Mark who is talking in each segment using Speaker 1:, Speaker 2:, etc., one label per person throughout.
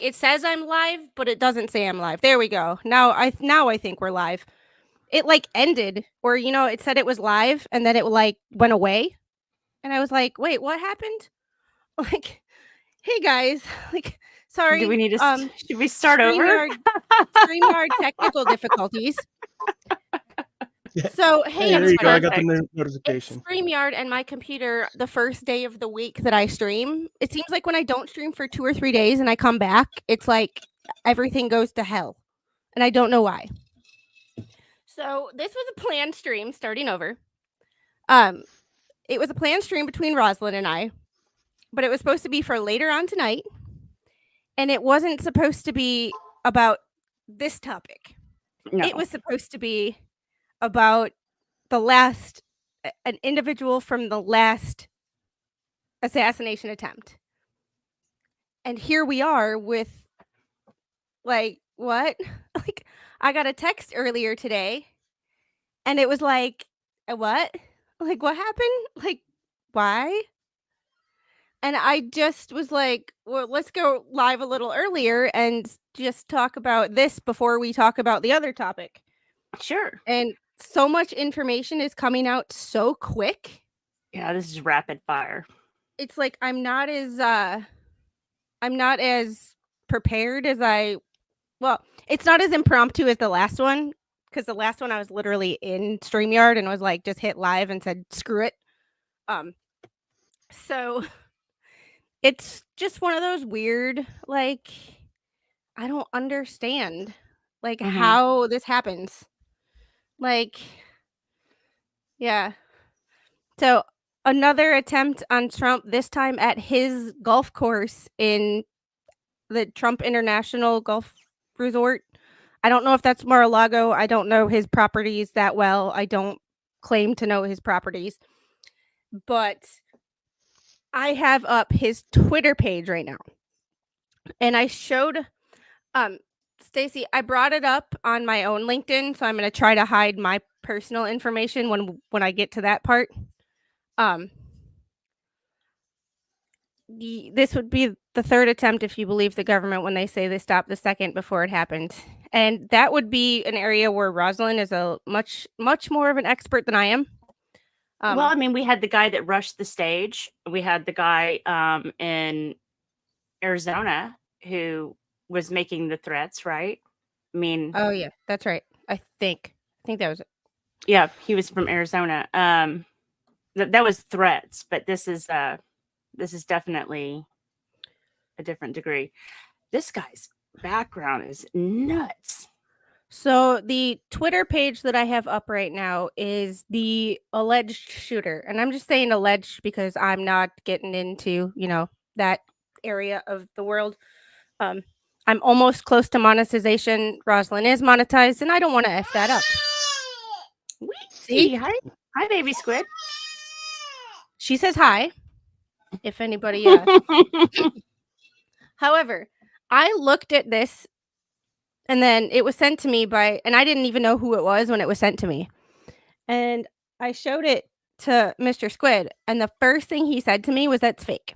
Speaker 1: like it says I'm live, but it doesn't say I'm live. There we go. Now I think we're live. It like ended, or it said it was live, and then it like went away, and I was like, wait, what happened? Like, hey guys, like,
Speaker 2: Do we
Speaker 1: sorry,
Speaker 2: need to? Should we start over?
Speaker 1: StreamYard technical difficulties.
Speaker 3: Yeah.
Speaker 1: So
Speaker 3: Hey,
Speaker 1: hey,
Speaker 3: there you go. I
Speaker 1: everybody.
Speaker 3: got the
Speaker 1: It's
Speaker 3: notification.
Speaker 1: StreamYard and my computer the first day of the week that I stream. It seems like when I don't stream for 2 or 3 days and I come back, it's like everything goes to hell. And I don't know why. So this was a planned stream starting over. It was a planned stream between Rosalind and I, but it was supposed to be for later on tonight. And it wasn't supposed to be about this topic.
Speaker 2: No.
Speaker 1: It was supposed to be about an individual from the last assassination attempt. And here we are with, like, what? Like, I got a text earlier today and it was like, what? Like, what happened? Like, why? And I just was like, well, let's go live a little earlier and just talk about this before we talk about the other topic.
Speaker 2: Sure.
Speaker 1: And so much information is coming out so quick.
Speaker 2: Yeah, this is rapid fire.
Speaker 1: It's like I'm not as prepared as it's not as impromptu as the last one, because the last one I was literally in StreamYard and was like just hit live and said screw it. So it's just one of those weird, like, I don't understand like how this happens. Like, yeah. So another attempt on Trump, this time at his golf course in the Trump International Golf Resort. I don't know if that's Mar-a-Lago. I don't know his properties that well. I don't claim to know his properties. But I have up his Twitter page right now. And I showed Stacy, I brought it up on my own LinkedIn, so I'm going to try to hide my personal information when I get to that part. This would be the third attempt if you believe the government when they say they stopped the second before it happened. And that would be an area where Rosalind is a much more of an expert than I am.
Speaker 2: Well, I mean, we had the guy that rushed the stage. We had the guy in Arizona who was making the threats, right? I mean,
Speaker 1: oh yeah, that's right. I think that was it.
Speaker 2: Yeah, he was from Arizona. That was threats, but this is definitely a different degree. This guy's background is nuts.
Speaker 1: So the Twitter page that I have up right now is the alleged shooter. And I'm just saying alleged because I'm not getting into, that area of the world. I'm almost close to monetization. Rosalind is monetized, and I don't want to F that up.
Speaker 2: See? Hi, baby squid.
Speaker 1: She says hi. If anybody... However, I looked at this and then it was sent to me and I didn't even know who it was when it was sent to me. And I showed it to Mr. Squid, and the first thing he said to me was, that's fake.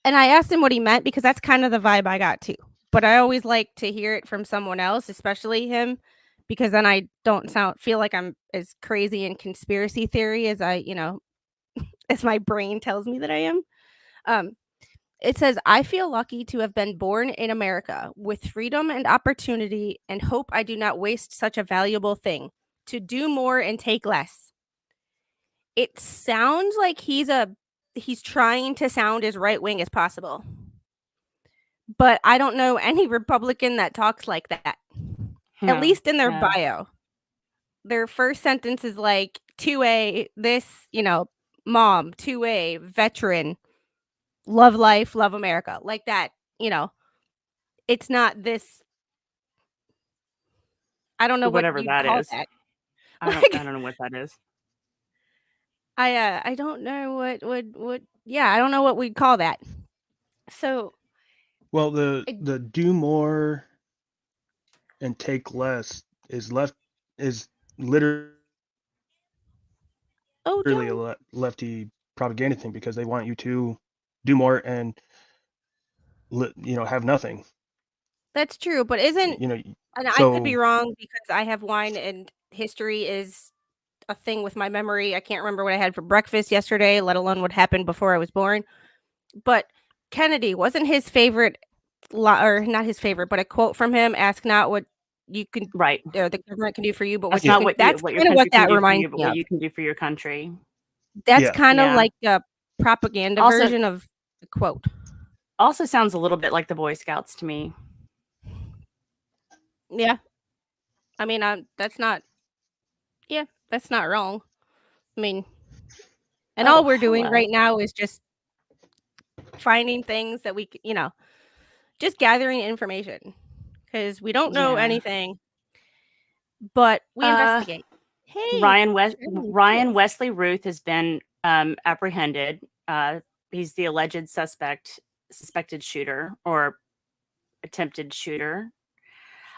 Speaker 1: And I asked him what he meant because that's kind of the vibe I got too. But I always like to hear it from someone else, especially him, because then I don't feel like I'm as crazy in conspiracy theory as as my brain tells me that I am. It says, I feel lucky to have been born in America with freedom and opportunity, and hope I do not waste such a valuable thing, to do more and take less. It sounds like he's trying to sound as right wing as possible. But I don't know any Republican that talks like that. At least in their bio. Their first sentence is like 2A, this, mom, 2A, veteran, love life, love America, like that, it's not this. I don't know
Speaker 2: whatever
Speaker 1: what
Speaker 2: that
Speaker 1: call
Speaker 2: is.
Speaker 1: that.
Speaker 2: I don't know what that is.
Speaker 1: I don't know what I don't know what we'd call that. So,
Speaker 3: well, the do more and take less is literally a lefty propaganda thing, because they want you to do more and have nothing.
Speaker 1: That's true, but isn't and I could be
Speaker 3: So
Speaker 1: wrong because I have wine and history is a thing with my memory. I can't remember what I had for breakfast yesterday, let alone what happened before I was born. But Kennedy wasn't his favorite or not his favorite, but a quote from him, "Ask not what you can
Speaker 2: Right.
Speaker 1: or the government can do for you, but
Speaker 2: That's
Speaker 1: what you
Speaker 2: not
Speaker 1: can."
Speaker 2: what
Speaker 1: That's
Speaker 2: your
Speaker 1: kinda what
Speaker 2: country can
Speaker 1: that
Speaker 2: do for you,
Speaker 1: reminds
Speaker 2: but
Speaker 1: me
Speaker 2: what
Speaker 1: of.
Speaker 2: you can do for your country.
Speaker 1: That's
Speaker 3: yeah.
Speaker 1: kinda
Speaker 2: Yeah.
Speaker 1: like the propaganda
Speaker 2: Also
Speaker 1: version of the quote.
Speaker 2: also sounds a little bit like the Boy Scouts to me.
Speaker 1: Yeah. I mean, that's not that's not wrong. I mean, and all
Speaker 2: Oh,
Speaker 1: we're doing
Speaker 2: hello.
Speaker 1: right now is just finding things that we just gathering information because we don't know
Speaker 2: Yeah.
Speaker 1: anything, but we investigate. Hey,
Speaker 2: Ryan
Speaker 1: yes.
Speaker 2: Wesley Ruth has been apprehended. He's the alleged suspected shooter or attempted shooter.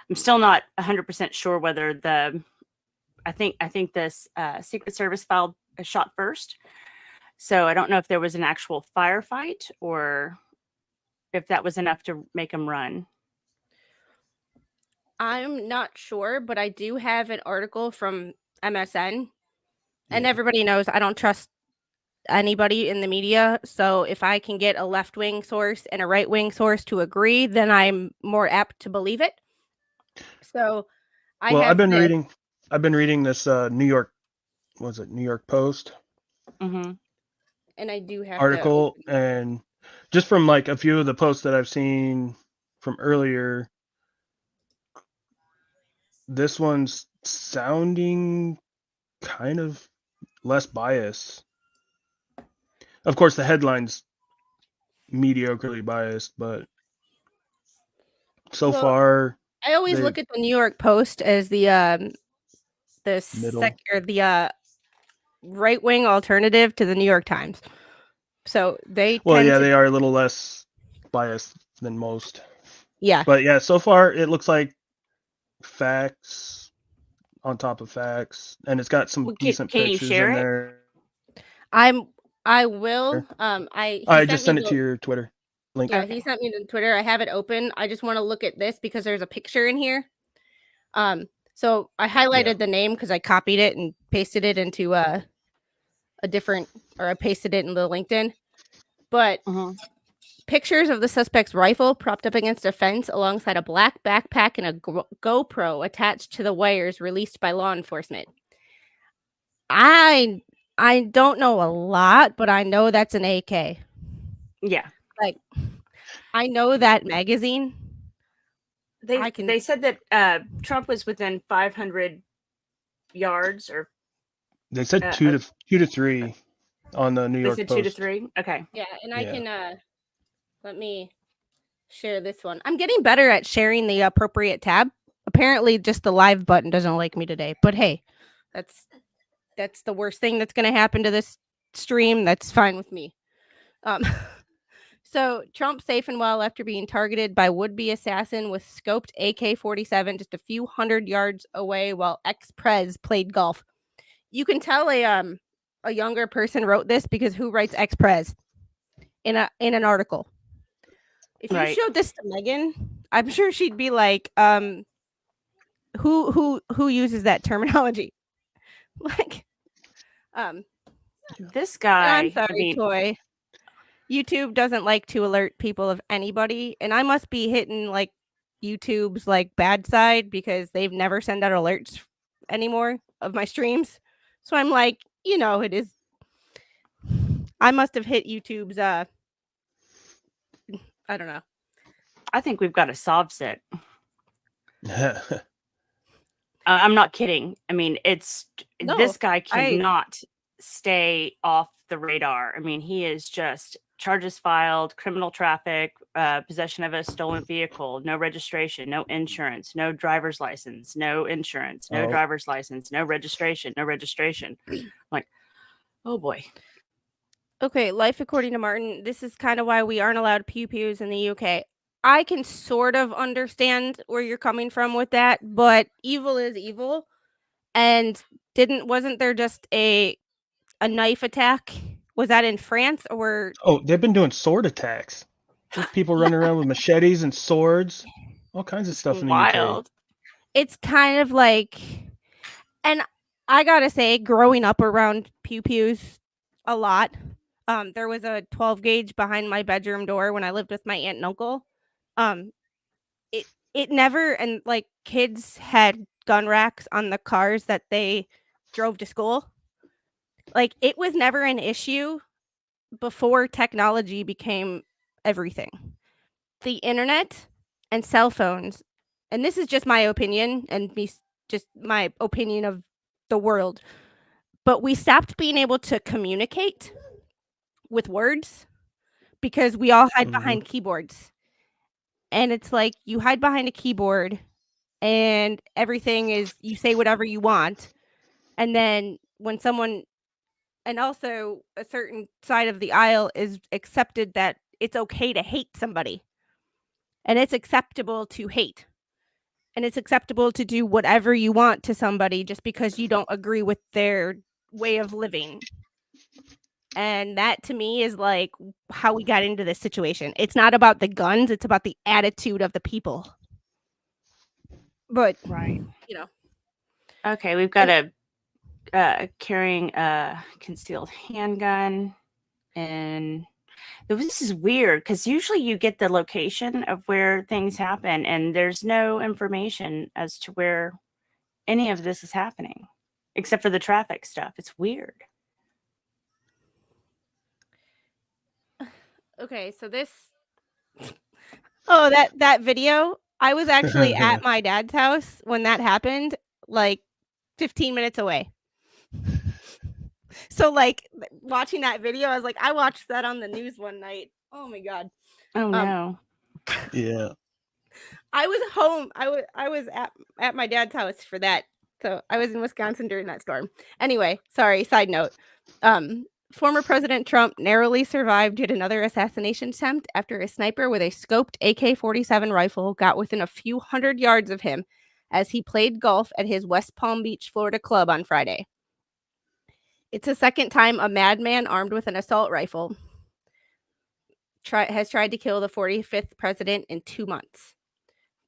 Speaker 2: I'm still not 100% sure whether I think this Secret Service filed a shot first. So I don't know if there was an actual firefight or if that was enough to make him run.
Speaker 1: I'm not sure, but I do have an article from MSN, and
Speaker 3: Yeah.
Speaker 1: everybody knows I don't trust anybody in the media. So if I can get a left wing source and a right wing source to agree, then I'm more apt to believe it. So I
Speaker 3: Well,
Speaker 1: have this.
Speaker 3: I've been reading this New York Post
Speaker 2: Mm-hmm.
Speaker 1: And I do have to
Speaker 3: article,
Speaker 1: open
Speaker 3: and just from like a few of the posts that I've seen from earlier, this one's sounding kind of less biased. Of course, the headline's mediocrely biased, but so
Speaker 1: well,
Speaker 3: far
Speaker 1: I always
Speaker 3: they've
Speaker 1: look at the New York Post as the
Speaker 3: middle.
Speaker 1: right wing alternative to the New York Times. So they
Speaker 3: Well,
Speaker 1: tend
Speaker 3: yeah,
Speaker 1: to
Speaker 3: they are a little less biased than most.
Speaker 1: yeah.
Speaker 3: But yeah, so far it looks like facts on top of facts, and it's got some
Speaker 2: Well,
Speaker 3: decent
Speaker 2: can you
Speaker 3: pictures
Speaker 2: share
Speaker 3: in
Speaker 2: it?
Speaker 3: there.
Speaker 1: I will. He
Speaker 3: I
Speaker 1: sent
Speaker 3: just
Speaker 1: me
Speaker 3: sent it to
Speaker 1: the
Speaker 3: your Twitter link.
Speaker 1: yeah,
Speaker 2: Okay.
Speaker 1: he sent me the Twitter. I have it open. I just want to look at this because there's a picture in here. So I highlighted
Speaker 3: Yeah.
Speaker 1: the name because I copied it and pasted it into a different or I pasted it in the LinkedIn. But
Speaker 2: Mm-hmm.
Speaker 1: pictures of the suspect's rifle propped up against a fence alongside a black backpack and a GoPro attached to the wires released by law enforcement. I don't know a lot, but I know that's an AK.
Speaker 2: Yeah.
Speaker 1: Like I know that magazine. I can
Speaker 2: They said that Trump was within 500 yards, or
Speaker 3: They said 2 to 3 on the New
Speaker 2: they
Speaker 3: York
Speaker 2: said 2 to
Speaker 3: Post.
Speaker 2: 3. Okay.
Speaker 1: yeah, and I
Speaker 3: Yeah.
Speaker 1: can let me share this one. I'm getting better at sharing the appropriate tab. Apparently just the live button doesn't like me today. But hey, that's the worst thing that's going to happen to this stream. That's fine with me. Um So Trump safe and well after being targeted by would-be assassin with scoped AK-47 just a few hundred yards away while ex-prez played golf. You can tell a younger person wrote this because who writes ex-prez in an article? If you
Speaker 2: Right.
Speaker 1: showed this to Megan, I'm sure she'd be like, who uses that terminology? Like,
Speaker 2: This
Speaker 1: and I'm
Speaker 2: guy, I
Speaker 1: sorry,
Speaker 2: mean,
Speaker 1: Toy. YouTube doesn't like to alert people of anybody, and I must be hitting like YouTube's like bad side because they've never sent out alerts anymore of my streams. So I'm like, it is. I must have hit YouTube's. I don't know.
Speaker 2: I think we've got a solve set. I'm not kidding. I mean,
Speaker 1: No,
Speaker 2: this guy
Speaker 1: I
Speaker 2: cannot stay off the radar. I mean, he is just charges filed, criminal traffic, possession of a stolen vehicle, no registration, no insurance, no driver's license, no insurance, no
Speaker 3: Oh.
Speaker 2: driver's license, no registration, no registration. Like, oh boy.
Speaker 1: Okay, life according to Martin. This is kind of why we aren't allowed pew pews in the UK. I can sort of understand where you're coming from with that, but evil is evil. And wasn't there just a knife attack? Was that in France or
Speaker 3: Oh, they've been doing sword attacks. There's people running around with machetes and swords, all kinds of
Speaker 2: It's
Speaker 3: stuff in the UK.
Speaker 2: wild.
Speaker 1: It's kind of like, and I gotta say, growing up around pew pews a lot, there was a 12 gauge behind my bedroom door when I lived with my aunt and uncle. Um, it never, and like kids had gun racks on the cars that they drove to school. Like it was never an issue before technology became everything. The internet and cell phones, and this is just my opinion and just my opinion of the world, but we stopped being able to communicate with words because we all hide
Speaker 3: Mhm.
Speaker 1: behind keyboards. And it's like you hide behind a keyboard and everything is you say whatever you want. And then when someone, and also a certain side of the aisle is accepted that it's okay to hate somebody and it's acceptable to hate and it's acceptable to do whatever you want to somebody just because you don't agree with their way of living. And that to me is like how we got into this situation. It's not about the guns, it's about the attitude of the people. But,
Speaker 2: Right.
Speaker 1: you know,
Speaker 2: Okay, we've got
Speaker 1: and
Speaker 2: a carrying a concealed handgun, and this is weird because usually you get the location of where things happen, and there's no information as to where any of this is happening, except for the traffic stuff. It's weird.
Speaker 1: okay, so this oh, that video, I was actually at my dad's house when that happened, like 15 minutes away. So, like, watching that video, I was like, I watched that on the news one night. Oh my god.
Speaker 2: Oh
Speaker 1: Um,
Speaker 2: no.
Speaker 3: Yeah.
Speaker 1: I was home. I was at my dad's house for that. So I was in Wisconsin during that storm. Anyway, sorry, side note. Former President Trump narrowly survived yet another assassination attempt after a sniper with a scoped AK-47 rifle got within a few hundred yards of him as he played golf at his West Palm Beach, Florida club on Friday. It's the second time a madman armed with an assault rifle has tried to kill the 45th president in 2 months.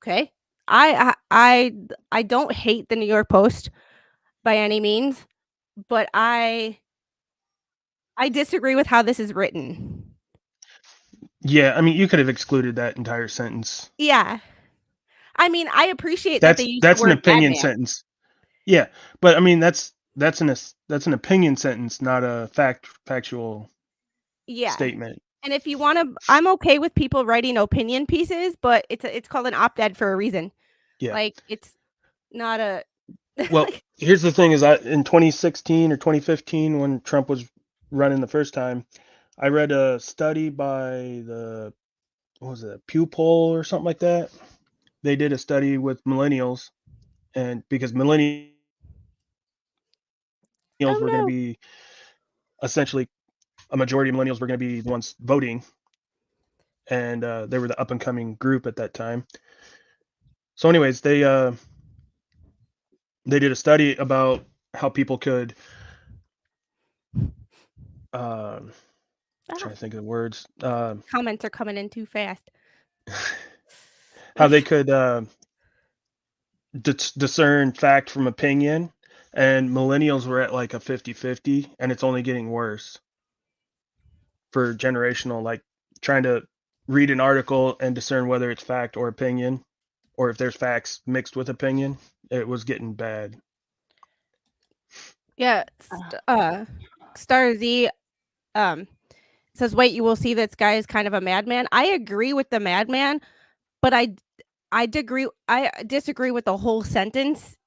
Speaker 1: Okay? I don't hate the New York Post by any means, but I disagree with how this is written.
Speaker 3: Yeah, I mean, you could have excluded that entire sentence.
Speaker 1: Yeah. I mean, I appreciate that they use the
Speaker 3: That's an
Speaker 1: word
Speaker 3: opinion
Speaker 1: madman.
Speaker 3: sentence. Yeah, but I mean, that's an opinion sentence, not a factual
Speaker 1: Yeah.
Speaker 3: statement.
Speaker 1: And if you wanna, I'm okay with people writing opinion pieces, but it's called an op-ed for a reason.
Speaker 3: Yeah.
Speaker 1: Like, it's not a
Speaker 3: Well,
Speaker 1: like
Speaker 3: here's the thing: is in 2016 or 2015, when Trump was running the first time, I read a study by the what was it, Pew Poll or something like that. They did a study with millennials, and because millennials
Speaker 1: oh,
Speaker 3: were going to
Speaker 1: no.
Speaker 3: be essentially a majority of millennials were going to be the ones voting, and they were the up and coming group at that time. So, anyways, they did a study about how people could trying
Speaker 1: Oh,
Speaker 3: to think of the words
Speaker 1: comments are coming in too fast.
Speaker 3: how they could discern fact from opinion, and millennials were at like a 50-50, and it's only getting worse for generational, like trying to read an article and discern whether it's fact or opinion, or if there's facts mixed with opinion. It was getting bad.
Speaker 1: Yeah, Star Z says, "Wait, you will see this guy is kind of a madman." I agree with the madman, but I disagree with the whole sentence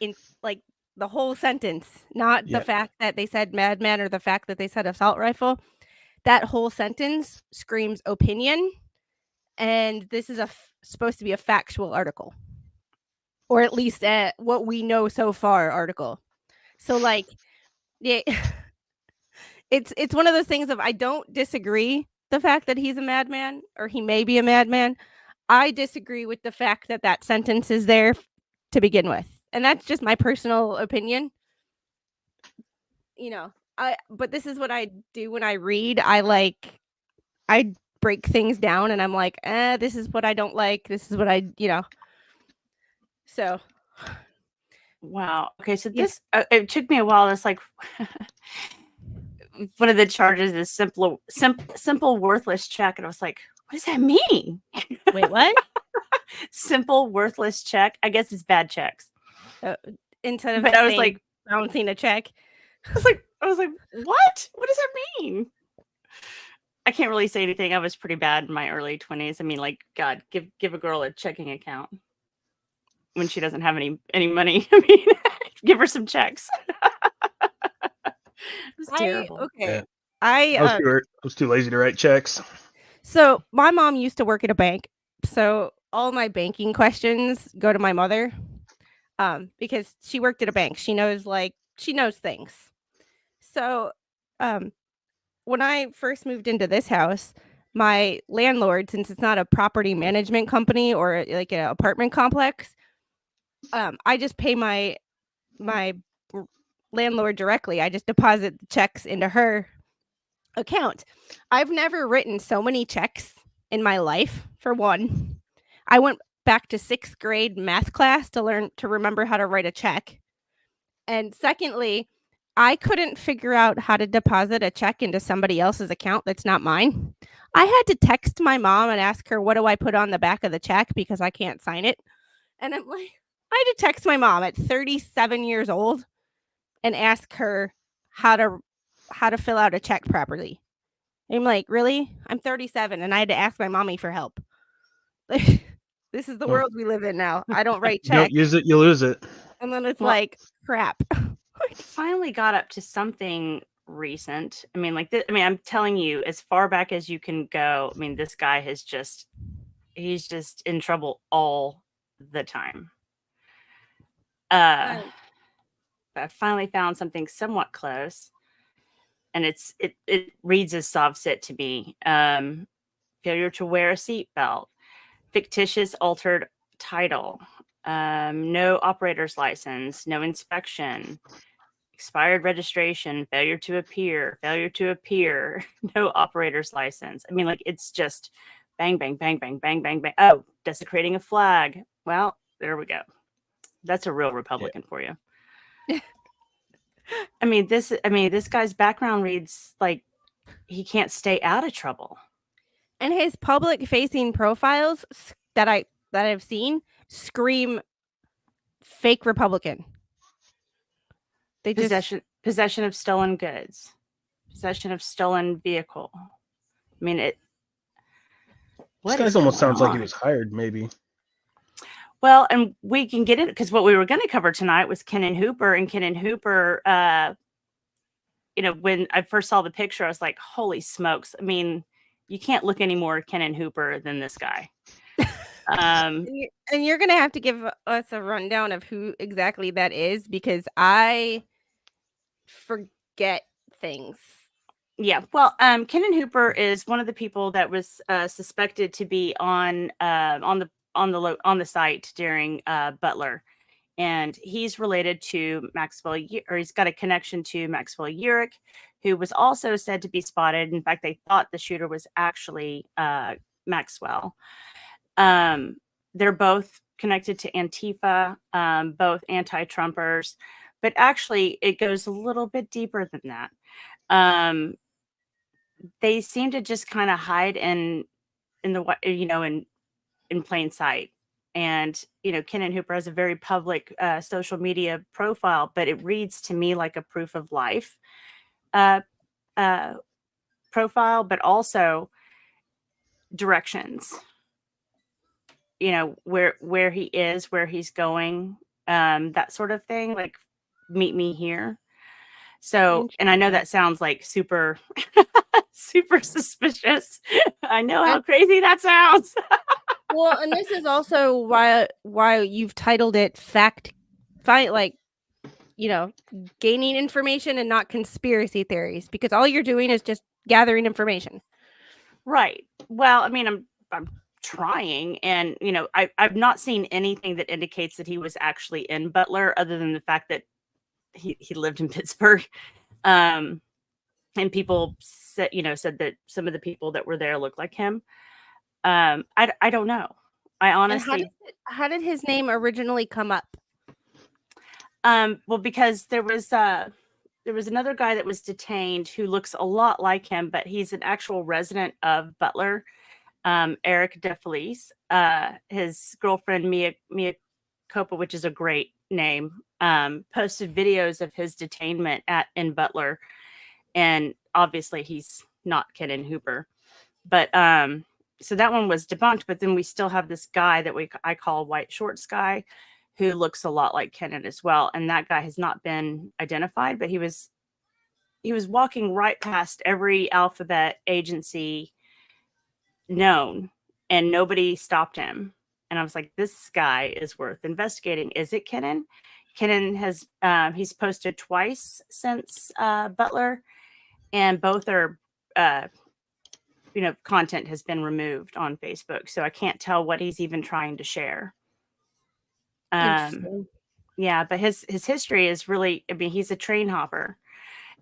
Speaker 1: in like the whole sentence, not the
Speaker 3: Yeah.
Speaker 1: fact that they said madman or the fact that they said assault rifle. That whole sentence screams opinion, and this is supposed to be a factual article, or at least what we know so far article. So like, yeah, it's one of those things of I don't disagree the fact that he's a madman or he may be a madman. I disagree with the fact that that sentence is there to begin with. And that's just my personal opinion. You know, but this is what I do when I read. I break things down, and I'm like, this is what I don't like. This is what I, So,
Speaker 2: Wow. Okay, so
Speaker 1: yeah.
Speaker 2: this it took me a while. It's like one of the charges is simple worthless check, and I was like, what does that mean?
Speaker 1: Wait, what?
Speaker 2: Simple worthless check. I guess it's bad checks.
Speaker 1: Instead of
Speaker 2: But
Speaker 1: just
Speaker 2: I was
Speaker 1: saying
Speaker 2: like,
Speaker 1: bouncing a check.
Speaker 2: I was like, what? What does that mean? I can't really say anything. I was pretty bad in my early 20s. I mean, like, God, give a girl a checking account when she doesn't have any money. I mean, give her some checks. It was terrible.
Speaker 1: Okay.
Speaker 3: Yeah. I
Speaker 1: I
Speaker 3: was too lazy to write checks.
Speaker 1: So my mom used to work at a bank, so all my banking questions go to my mother, because she worked at a bank. She knows things. So, um, when I first moved into this house, my landlord, since it's not a property management company or like an apartment complex, I just pay my landlord directly. I just deposit the checks into her account. I've never written so many checks in my life. For one, I went back to 6th grade math class to remember how to write a check. And secondly, I couldn't figure out how to deposit a check into somebody else's account that's not mine. I had to text my mom and ask her, what do I put on the back of the check, because I can't sign it. And I'm like, I had to text my mom at 37 years old and ask her how to fill out a check properly. I'm like, really? I'm 37 and I had to ask my mommy for help. This is the
Speaker 3: Well,
Speaker 1: world we live in now. I don't write
Speaker 3: you don't
Speaker 1: checks.
Speaker 3: use it, you lose it.
Speaker 1: And then it's
Speaker 2: Well,
Speaker 1: like, crap.
Speaker 2: finally got up to something recent. I mean, like, I'm telling you, as far back as you can go. I mean, this guy he's just in trouble all the time. I finally found something somewhat close, and it reads as soft sit to me. Failure to wear a seatbelt, fictitious altered title, no operator's license, no inspection, expired registration, failure to appear, no operator's license. I mean, like, it's just bang, bang, bang, bang, bang, bang, bang. Oh, desecrating a flag. Well, there we go. That's a real Republican for you. I mean, this guy's background reads like he can't stay out of trouble.
Speaker 1: And his public facing profiles that I've seen scream fake Republican. They just
Speaker 2: Possession of stolen goods, possession of stolen vehicle. I mean,
Speaker 3: This guy's almost sounds like he was hired, maybe.
Speaker 2: Well, and we can get it because what we were going to cover tonight was Kennan Hooper. And Kennan Hooper, when I first saw the picture, I was like, holy smokes. I mean, you can't look any more Kennan Hooper than this guy.
Speaker 1: And you're going to have to give us a rundown of who exactly that is, because I forget things.
Speaker 2: Yeah, well, Kennan Hooper is one of the people that was suspected to be on the site during Butler, and he's related to Maxwell, or he's got a connection to Maxwell Urick, who was also said to be spotted. In fact, they thought the shooter was actually Maxwell. They're both connected to Antifa, both anti-Trumpers, but actually it goes a little bit deeper than that. They seem to just kind of hide in plain sight. And, Kennan Hooper has a very public social media profile, but it reads to me like a proof of life profile, but also directions, where he is, where he's going, that sort of thing, like, meet me here. So, and I know that sounds like super, super suspicious. I know how crazy that sounds.
Speaker 1: Well, and this is also why you've titled it gaining information and not conspiracy theories, because all you're doing is just gathering information.
Speaker 2: Right. Well, I mean, I'm trying, and I've not seen anything that indicates that he was actually in Butler, other than the fact that he lived in Pittsburgh. and people said that some of the people that were there looked like him. I don't know. I
Speaker 1: And
Speaker 2: honestly,
Speaker 1: how did his name originally come up?
Speaker 2: well, because there was another guy that was detained who looks a lot like him, but he's an actual resident of Butler, Eric DeFelice. His girlfriend Mia Copa, which is a great name, posted videos of his detainment in Butler, and obviously he's not Kennan Hooper, but so that one was debunked. But then we still have this guy that I call White Shorts guy, who looks a lot like Kennan as well, and that guy has not been identified, but he was walking right past every alphabet agency known, and nobody stopped him. And I was like, this guy is worth investigating. Is it Kennan? Kennan has he's posted twice since Butler, and both are content has been removed on Facebook, so I can't tell what he's even trying to share.
Speaker 1: Interesting.
Speaker 2: Yeah, but his history is really, I mean, he's a train hopper,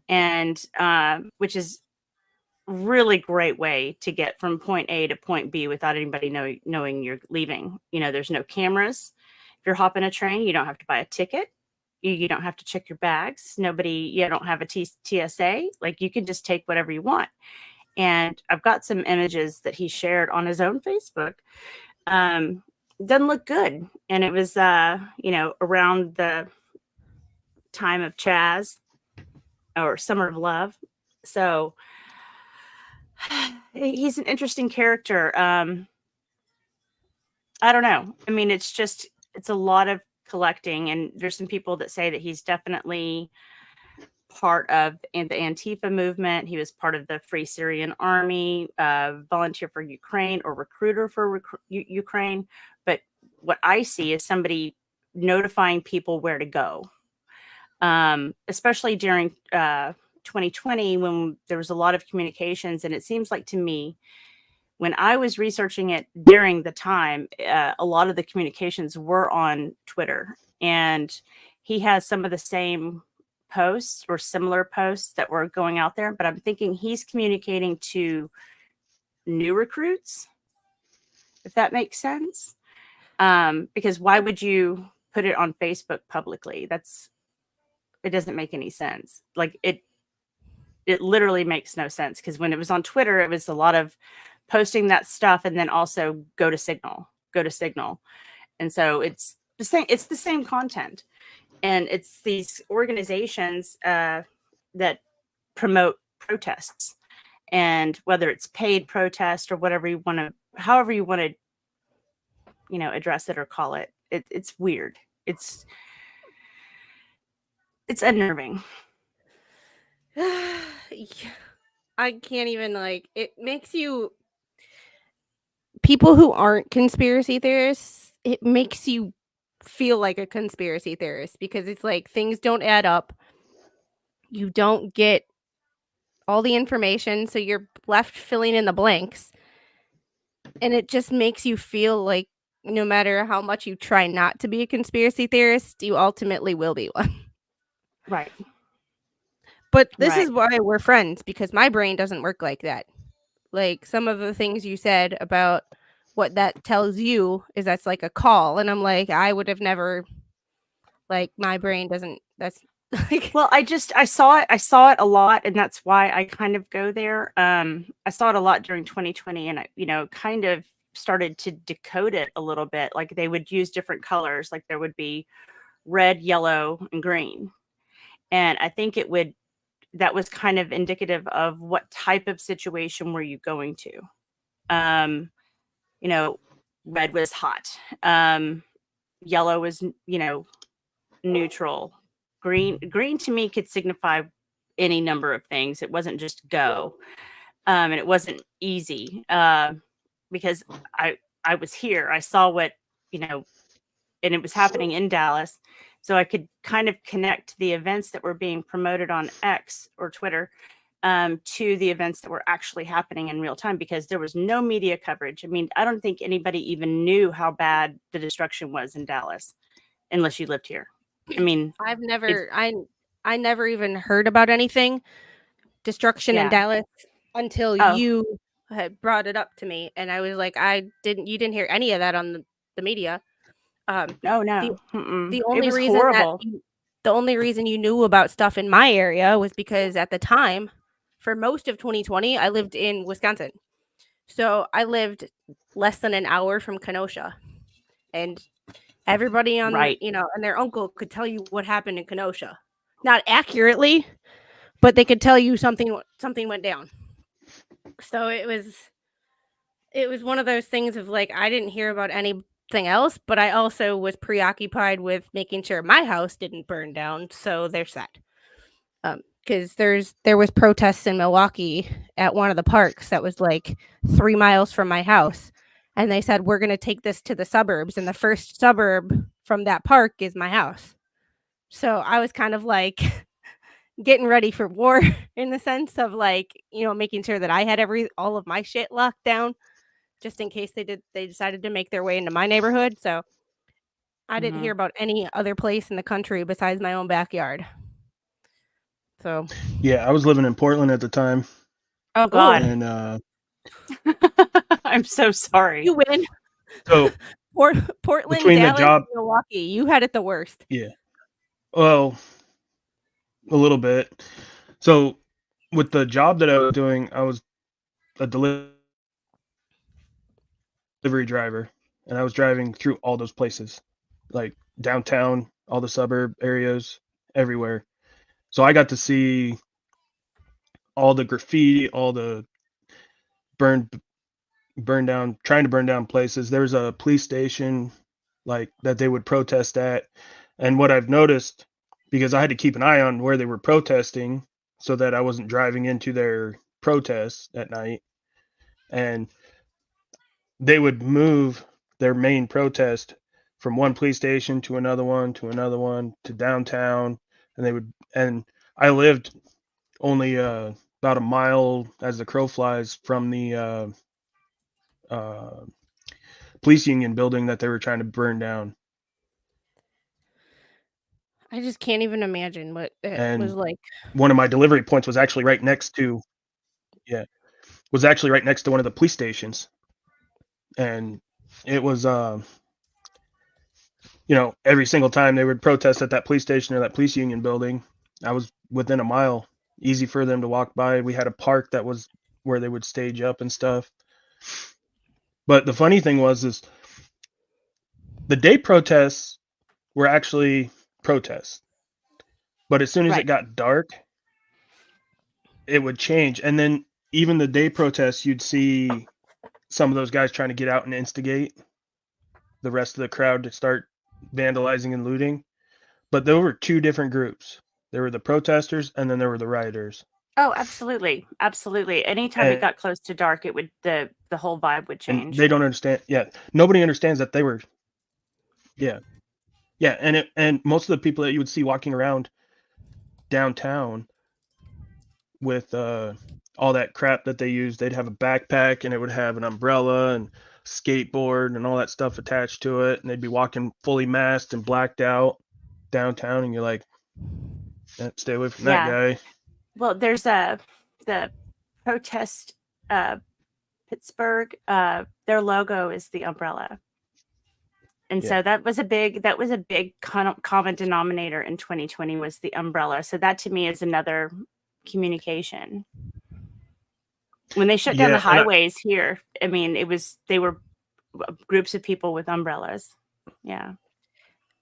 Speaker 2: and which is really great way to get from point A to point B without anybody knowing you're leaving. There's no cameras. If you're hopping a train, you don't have to buy a ticket. You don't have to check your bags. You don't have a TSA. Like, you can just take whatever you want. And I've got some images that he shared on his own Facebook. Doesn't look good. And it was, around the time of Chaz or Summer of Love. So he's an interesting character. I don't know. I mean, it's a lot of collecting, and there's some people that say that he's definitely part of the Antifa movement. He was part of the Free Syrian Army, volunteer for Ukraine, or recruiter for Ukraine. But what I see is somebody notifying people where to go, especially during 2020, when there was a lot of communications. And it seems like to me, when I was researching it during the time, a lot of the communications were on Twitter, and he has some of the same posts or similar posts that were going out there. But I'm thinking he's communicating to new recruits, if that makes sense. Because why would you put it on Facebook publicly? It doesn't make any sense. Like, it literally makes no sense, because when it was on Twitter, it was a lot of posting that stuff and then also go to Signal. And so it's the same content. And it's these organizations that promote protests, and whether it's paid protest or however you want to, address it or call it, it's weird. It's unnerving.
Speaker 1: I can't even, it makes you, people who aren't conspiracy theorists, it makes you feel like a conspiracy theorist, because it's like things don't add up. You don't get all the information, so you're left filling in the blanks. And it just makes you feel like no matter how much you try not to be a conspiracy theorist, you ultimately will be one.
Speaker 2: Right.
Speaker 1: But this is why we're friends, because my brain doesn't work like that. Like, some of the things you said about what that tells you is that's like a call. And I'm like, I would have never, like, my brain doesn't, that's like.
Speaker 2: Well, I saw it a lot, and that's why I kind of go there. I saw it a lot during 2020, and I, kind of started to decode it a little bit. Like, they would use different colors, like there would be red, yellow, and green. And I think that was kind of indicative of what type of situation were you going to. Red was hot. Yellow was, neutral. Green to me could signify any number of things. It wasn't just go. And it wasn't easy, because I was here. I saw what, and it was happening in Dallas. So I could kind of connect the events that were being promoted on X or Twitter to the events that were actually happening in real time, because there was no media coverage. I mean, I don't think anybody even knew how bad the destruction was in Dallas unless you lived here. I mean,
Speaker 1: I never even heard about anything destruction in
Speaker 2: Yeah.
Speaker 1: Dallas until
Speaker 2: Oh.
Speaker 1: you had brought it up to me, and I was like, you didn't hear any of that on the media.
Speaker 2: No,
Speaker 1: The
Speaker 2: no. Mm-mm.
Speaker 1: the
Speaker 2: It
Speaker 1: only
Speaker 2: was
Speaker 1: reason that
Speaker 2: horrible.
Speaker 1: the only reason you knew about stuff in my area was because at the time, for most of 2020, I lived in Wisconsin. So I lived less than an hour from Kenosha. And everybody
Speaker 2: Right.
Speaker 1: and their uncle could tell you what happened in Kenosha. Not accurately, but they could tell you something went down. So it was one of those things of like I didn't hear about anything else, but I also was preoccupied with making sure my house didn't burn down. So there's that. Because there was protests in Milwaukee at one of the parks that was like 3 miles from my house, and they said we're going to take this to the suburbs, and the first suburb from that park is my house. So I was kind of like getting ready for war in the sense of like making sure that I had all of my shit locked down just in case they decided to make their way into my neighborhood. So I didn't hear about any other place in the country besides my own backyard. So
Speaker 3: Yeah, I was living in Portland at the time,
Speaker 2: Oh God.
Speaker 3: and
Speaker 2: I'm so sorry.
Speaker 1: you win.
Speaker 3: so
Speaker 1: Portland,
Speaker 3: between the
Speaker 1: Dallas,
Speaker 3: job,
Speaker 1: Milwaukee. You had it the worst.
Speaker 3: yeah, well, a little bit. So with the job that I was doing, I was a delivery driver, and I was driving through all those places, like downtown, all the suburb areas, everywhere. So I got to see all the graffiti, all the burned burn down, trying to burn down places. There's a police station like that they would protest at. And what I've noticed, because I had to keep an eye on where they were protesting so that I wasn't driving into their protests at night, and they would move their main protest from one police station to another one to another one to downtown, and I lived only about a mile as the crow flies from the uh, police union building that they were trying to burn down.
Speaker 1: I just can't even imagine what it was
Speaker 3: And
Speaker 1: like.
Speaker 3: one of my delivery points was actually right next to, yeah, was actually right next to one of the police stations. And it was, every single time they would protest at that police station or that police union building, I was within a mile, easy for them to walk by. We had a park that was where they would stage up and stuff. But the funny thing is the day protests were actually protests. But as soon as
Speaker 2: Right.
Speaker 3: it got dark, it would change. And then even the day protests, you'd see some of those guys trying to get out and instigate the rest of the crowd to start vandalizing and looting. But there were two different groups. There were the protesters, and then there were the rioters.
Speaker 2: Oh, absolutely. Absolutely. Anytime it
Speaker 3: And
Speaker 2: got close to dark, it would the whole vibe would
Speaker 3: and
Speaker 2: change.
Speaker 3: they don't understand. Yeah, nobody understands that they were. Yeah, yeah, and most of the people that you would see walking around downtown with all that crap that they use, they'd have a backpack and it would have an umbrella and skateboard and all that stuff attached to it, and they'd be walking fully masked and blacked out downtown, and you're like, stay away from that
Speaker 2: Yeah.
Speaker 3: guy.
Speaker 2: Well, there's the protest Pittsburgh, their logo is the umbrella. And so that was a big common denominator in 2020 was the umbrella. So that to me is another communication. When they shut down the highways here, I mean, they were groups of people with umbrellas. Yeah.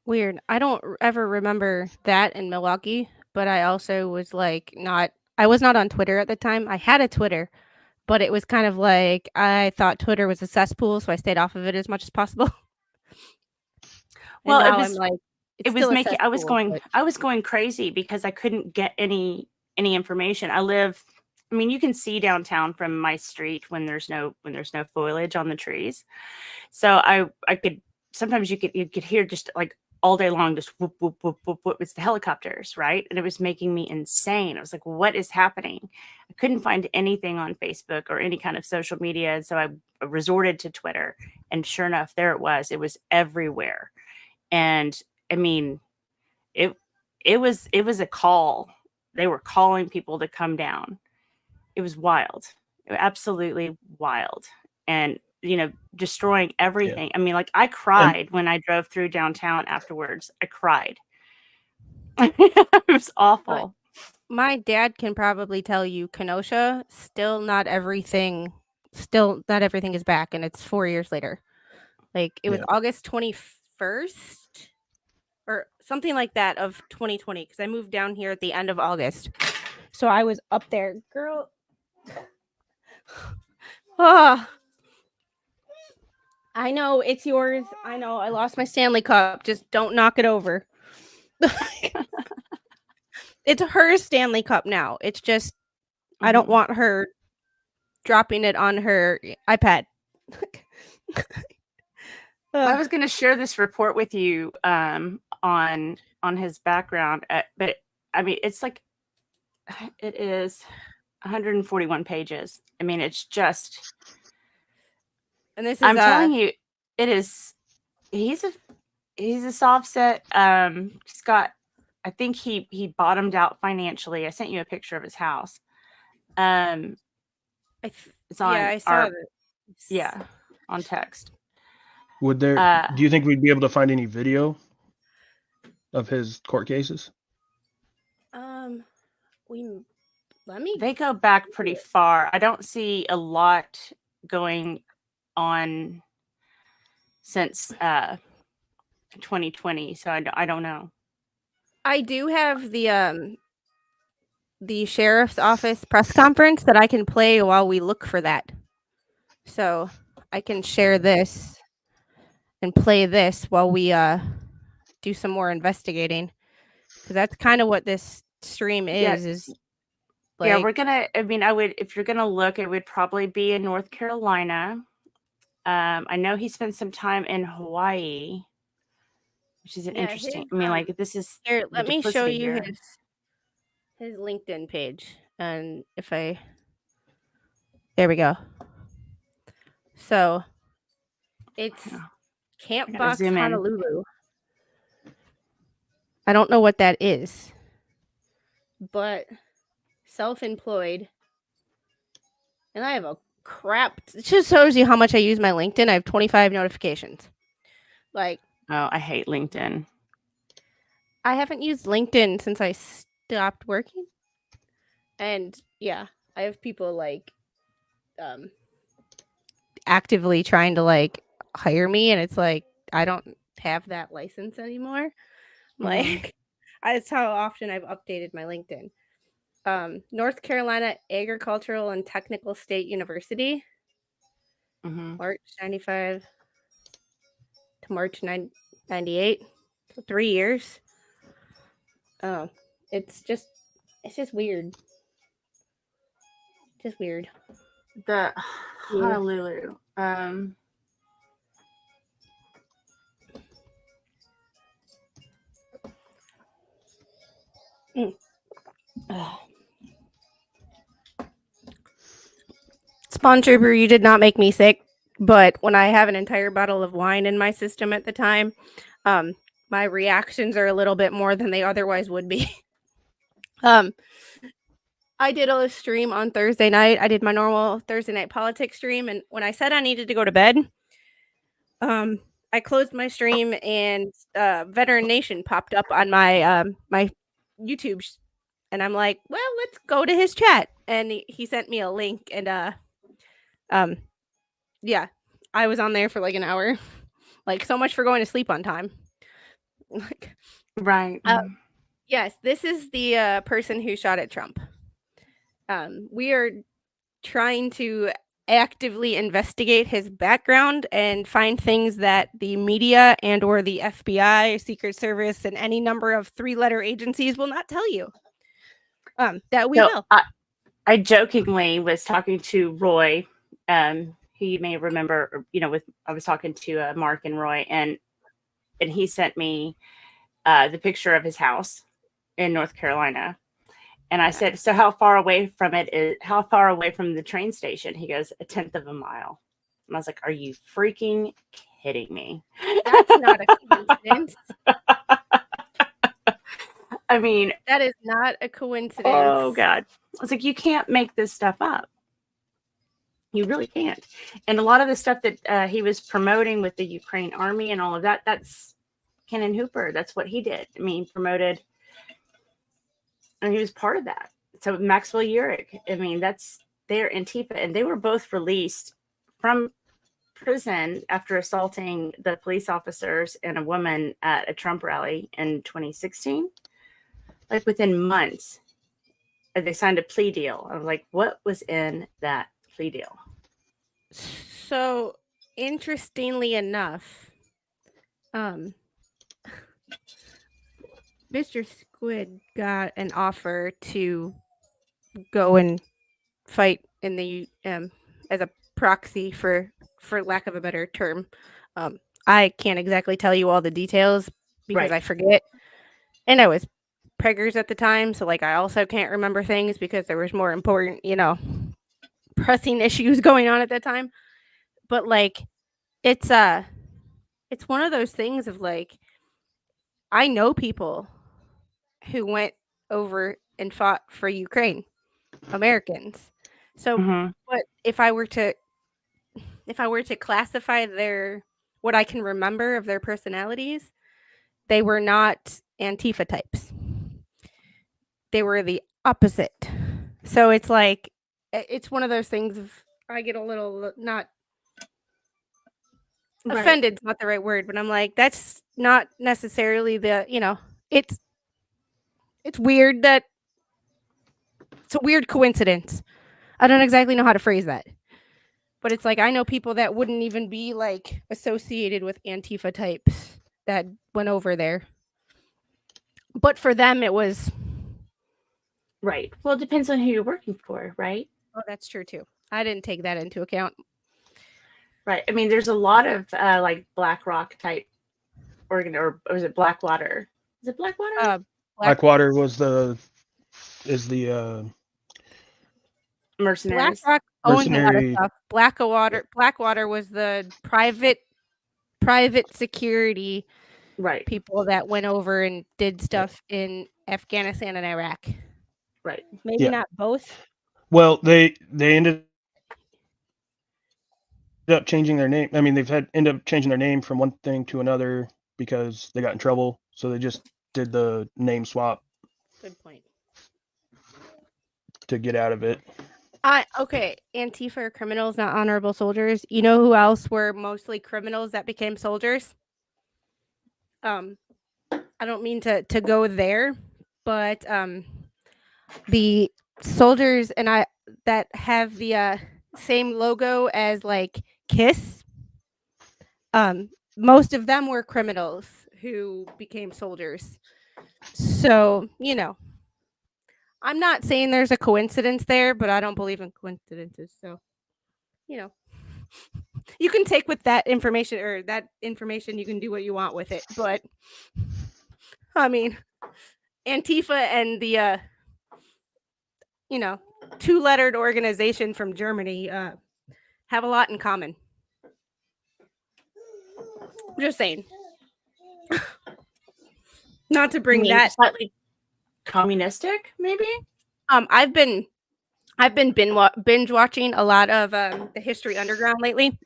Speaker 1: Weird. I don't ever remember that in Milwaukee, but I also was like I was not on Twitter at the time. I had a Twitter, but it was kind of like I thought Twitter was a cesspool, so I stayed off of it as much as possible.
Speaker 2: Well,
Speaker 1: now I'm like, it's
Speaker 2: it was
Speaker 1: still a
Speaker 2: making I was
Speaker 1: cesspool,
Speaker 2: going crazy because I couldn't get any information. I mean, you can see downtown from my street when there's no foliage on the trees. So I could sometimes you could hear just like all day long, just whoop, whoop, whoop, whoop, whoop. It's the helicopters, right? And it was making me insane. I was like, what is happening? I couldn't find anything on Facebook or any kind of social media. And so I resorted to Twitter. And sure enough, there it was. It was everywhere. And I mean, it was a call. They were calling people to come down. It was wild. It was absolutely wild. And, destroying everything. I mean, like, I cried when I drove through downtown afterwards. I cried. It was awful.
Speaker 1: My dad can probably tell you Kenosha, still not everything is back, and it's 4 years later. Like, it was August 21st or something like that of 2020, because I moved down here at the end of August. So I was up there. Girl. Oh. I know, it's yours. I know, I lost my Stanley Cup. Just don't knock it over. It's her Stanley Cup now. It's just, I don't want her dropping it on her iPad.
Speaker 2: I was going to share this report with you on his background, but I mean, it is 141 pages. I mean, it's just,
Speaker 1: and this is,
Speaker 2: I'm telling you, it is. He's a soft set. He's got, I think he bottomed out financially. I sent you a picture of his house. It's on
Speaker 1: I saw that.
Speaker 2: Yeah, on text.
Speaker 3: Would there? Do you think we'd be able to find any video of his court cases?
Speaker 2: They go back pretty far. I don't see a lot going on since 2020, so I don't know.
Speaker 1: I do have the sheriff's office press conference that I can play while we look for that. So I can share this and play this while we do some more investigating, because that's kind of what this stream is. Is like,
Speaker 2: yeah, we're gonna. I mean, if you're gonna look, it would probably be in North Carolina. I know he spent some time in Hawaii, which is an interesting. I mean, like, this is
Speaker 1: here. Let me show you his LinkedIn page, and there we go. So it's Camp Box Honolulu. I don't know what that is, but self-employed, and I have a crap. It just shows you how much I use my LinkedIn. I have 25 notifications. Like,
Speaker 2: oh, I hate LinkedIn.
Speaker 1: I haven't used LinkedIn since I stopped working, and yeah, I have people like actively trying to like hire me, and it's like I don't have that license anymore. Like, that's how often I've updated my LinkedIn. North Carolina Agricultural and Technical State University, March 95 to March 98, so 3 years. Oh, it's just weird. Just weird.
Speaker 2: The Honolulu.
Speaker 1: Sponsor brew, you did not make me sick, but when I have an entire bottle of wine in my system at the time, my reactions are a little bit more than they otherwise would be. I did a stream on Thursday night. I did my normal Thursday night politics stream, and when I said I needed to go to bed, I closed my stream, and Veteran Nation popped up on my my YouTube, and I'm like, well, let's go to his chat, and he sent me a link, and yeah, I was on there for like an hour. Like, so much for going to sleep on time. Like,
Speaker 2: right.
Speaker 1: Yes, this is the person who shot at Trump. We are trying to actively investigate his background and find things that the media and or the FBI, Secret Service, and any number of 3-letter agencies will not tell you. That we will.
Speaker 2: I jokingly was talking to Roy, who you may remember, I was talking to Mark and Roy, and he sent me the picture of his house in North Carolina. And I said, so how far away from the train station? He goes, 1/10 of a mile. And I was like, are you freaking kidding me?
Speaker 1: That's not a coincidence.
Speaker 2: I mean,
Speaker 1: that is not a coincidence.
Speaker 2: Oh God. It's like, you can't make this stuff up. You really can't. And a lot of the stuff that he was promoting with the Ukraine army and all of that, that's Kennan Hooper. That's what he did. I mean, promoted, and he was part of that. So Maxwell Urich, I mean, that's their Antifa, and they were both released from prison after assaulting the police officers and a woman at a Trump rally in 2016. Like within months, they signed a plea deal. I was like, what was in that plea deal?
Speaker 1: So, interestingly enough, Mr. Squid got an offer to go and fight in the as a proxy, for lack of a better term. I can't exactly tell you all the details because
Speaker 2: Right.
Speaker 1: I forget, and I was preggers at the time, so like I also can't remember things because there was more important, pressing issues going on at that time. But like, it's one of those things of like, I know people who went over and fought for Ukraine, Americans. So,
Speaker 2: Mhm.
Speaker 1: but if I were to classify what I can remember of their personalities, they were not Antifa types. They were the opposite. So it's like, it's one of those things of, I get a little, not
Speaker 2: Right.
Speaker 1: offended's not the right word, but I'm like, that's not necessarily it's weird that it's a weird coincidence. I don't exactly know how to phrase that. But it's like, I know people that wouldn't even be like associated with Antifa types that went over there. But for them, it was.
Speaker 2: Right. Well, it depends on who you're working for, right?
Speaker 1: Oh, that's true too. I didn't take that into account.
Speaker 2: Right. I mean, there's a lot of like BlackRock type or was it Blackwater? Is it Blackwater?
Speaker 3: Blackwater is the
Speaker 2: Mercenaries.
Speaker 1: BlackRock owns a lot of
Speaker 3: mercenary.
Speaker 1: stuff. Blackwater was the private security
Speaker 2: Right.
Speaker 1: people that went over and did stuff in Afghanistan and Iraq.
Speaker 2: Right.
Speaker 1: Maybe
Speaker 3: Yeah.
Speaker 1: not both.
Speaker 3: Well, they ended up changing their name. I mean, ended up changing their name from one thing to another because they got in trouble. So they just did the name swap
Speaker 1: Good point.
Speaker 3: to get out of it.
Speaker 1: Okay, Antifa are criminals, not honorable soldiers. You know who else were mostly criminals that became soldiers? I don't mean to go there, but the soldiers that have the same logo as like KISS, most of them were criminals who became soldiers. So, I'm not saying there's a coincidence there, but I don't believe in coincidences. So, you can take with that information, you can do what you want with it. But I mean, Antifa and the two-lettered organization from Germany have a lot in common. I'm just saying. Not to bring that
Speaker 2: slightly communistic, maybe.
Speaker 1: I've been binge watching a lot of the History Underground lately,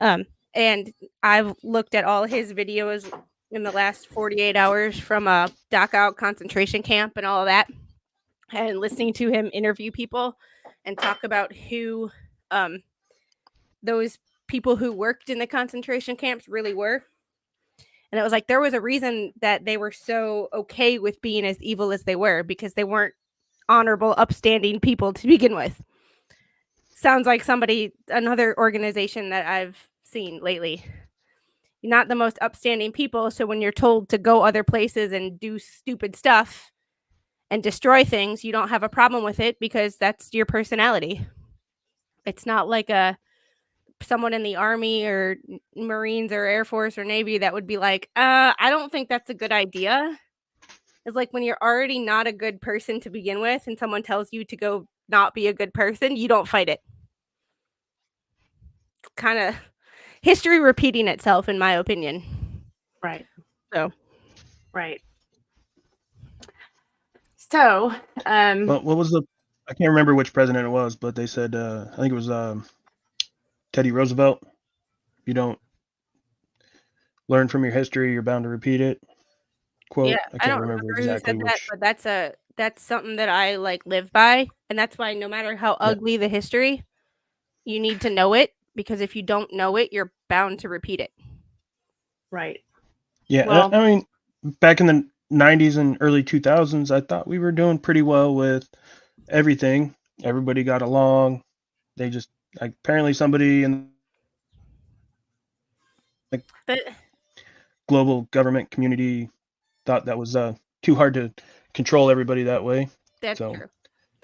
Speaker 1: and I've looked at all his videos in the last 48 hours from a Dachau concentration camp and all of that, and listening to him interview people and talk about who those people who worked in the concentration camps really were. And it was like, there was a reason that they were so okay with being as evil as they were, because they weren't honorable, upstanding people to begin with. Sounds like another organization that I've seen lately. Not the most upstanding people. So when you're told to go other places and do stupid stuff and destroy things, you don't have a problem with it because that's your personality. It's not like someone in the Army or Marines or Air Force or Navy that would be like, I don't think that's a good idea. It's like when you're already not a good person to begin with and someone tells you to go not be a good person, you don't fight it. It's kind of history repeating itself, in my opinion.
Speaker 2: Right.
Speaker 1: So.
Speaker 2: Right. So,
Speaker 3: But what was the I can't remember which president it was, but they said I think it was Teddy Roosevelt. You don't learn from your history, you're bound to repeat it.
Speaker 1: Yeah,
Speaker 3: Quote. I
Speaker 1: I
Speaker 3: can't
Speaker 1: don't
Speaker 3: remember
Speaker 1: remember who
Speaker 3: exactly
Speaker 1: said that,
Speaker 3: which.
Speaker 1: but that's something that I, like, live by, and that's why no matter how
Speaker 3: Yeah.
Speaker 1: ugly the history, you need to know it, because if you don't know it, you're bound to repeat it.
Speaker 2: Right.
Speaker 3: Yeah,
Speaker 2: Well,
Speaker 3: I mean, back in the 90s and early 2000s, I thought we were doing pretty well with everything. Everybody got along. They just, like, apparently somebody in the
Speaker 1: But
Speaker 3: global government community thought that was too hard to control everybody that way.
Speaker 1: that's
Speaker 3: So
Speaker 1: true.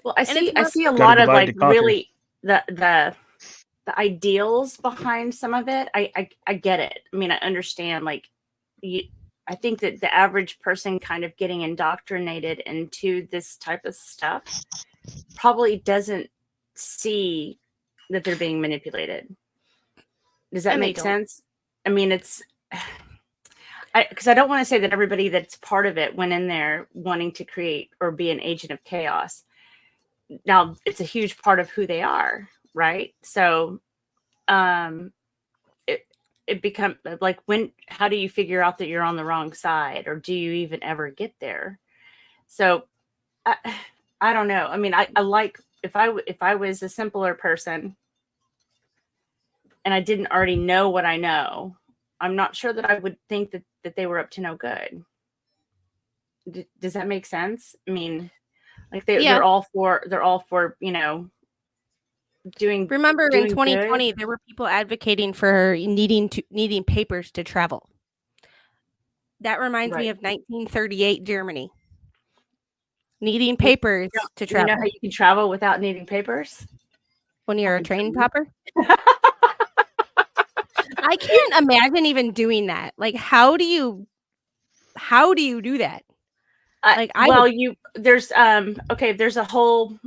Speaker 2: well, I
Speaker 1: And it's more
Speaker 2: see a
Speaker 3: got to
Speaker 2: lot of
Speaker 3: divide
Speaker 2: like
Speaker 3: to conquer.
Speaker 2: really the ideals behind some of it. I get it. I mean, I understand. Like, you, I think that the average person kind of getting indoctrinated into this type of stuff probably doesn't see that they're being manipulated. Does that
Speaker 1: and they
Speaker 2: make
Speaker 1: don't.
Speaker 2: sense? I mean, it's because I don't want to say that everybody that's part of it went in there wanting to create or be an agent of chaos. Now, it's a huge part of who they are, right? So, it it becomes like, how do you figure out that you're on the wrong side, or do you even ever get there? So, I, I don't know. I mean, I like, if I was a simpler person and I didn't already know what I know, I'm not sure that I would think that they were up to no good. Does that make sense? I mean, like,
Speaker 1: Yeah.
Speaker 2: they're all for
Speaker 1: Remember in
Speaker 2: doing good.
Speaker 1: 2020, there were people advocating for needing papers to travel. That reminds me
Speaker 2: Right.
Speaker 1: of 1938 Germany. Needing
Speaker 2: You
Speaker 1: papers to
Speaker 2: you know how
Speaker 1: travel.
Speaker 2: you can travel without needing papers?
Speaker 1: When you're a
Speaker 2: Having
Speaker 1: train
Speaker 2: food.
Speaker 1: topper? I can't imagine even doing that. Like, how do you do that? Like, I
Speaker 2: Well,
Speaker 1: would
Speaker 2: there's okay, there's a whole,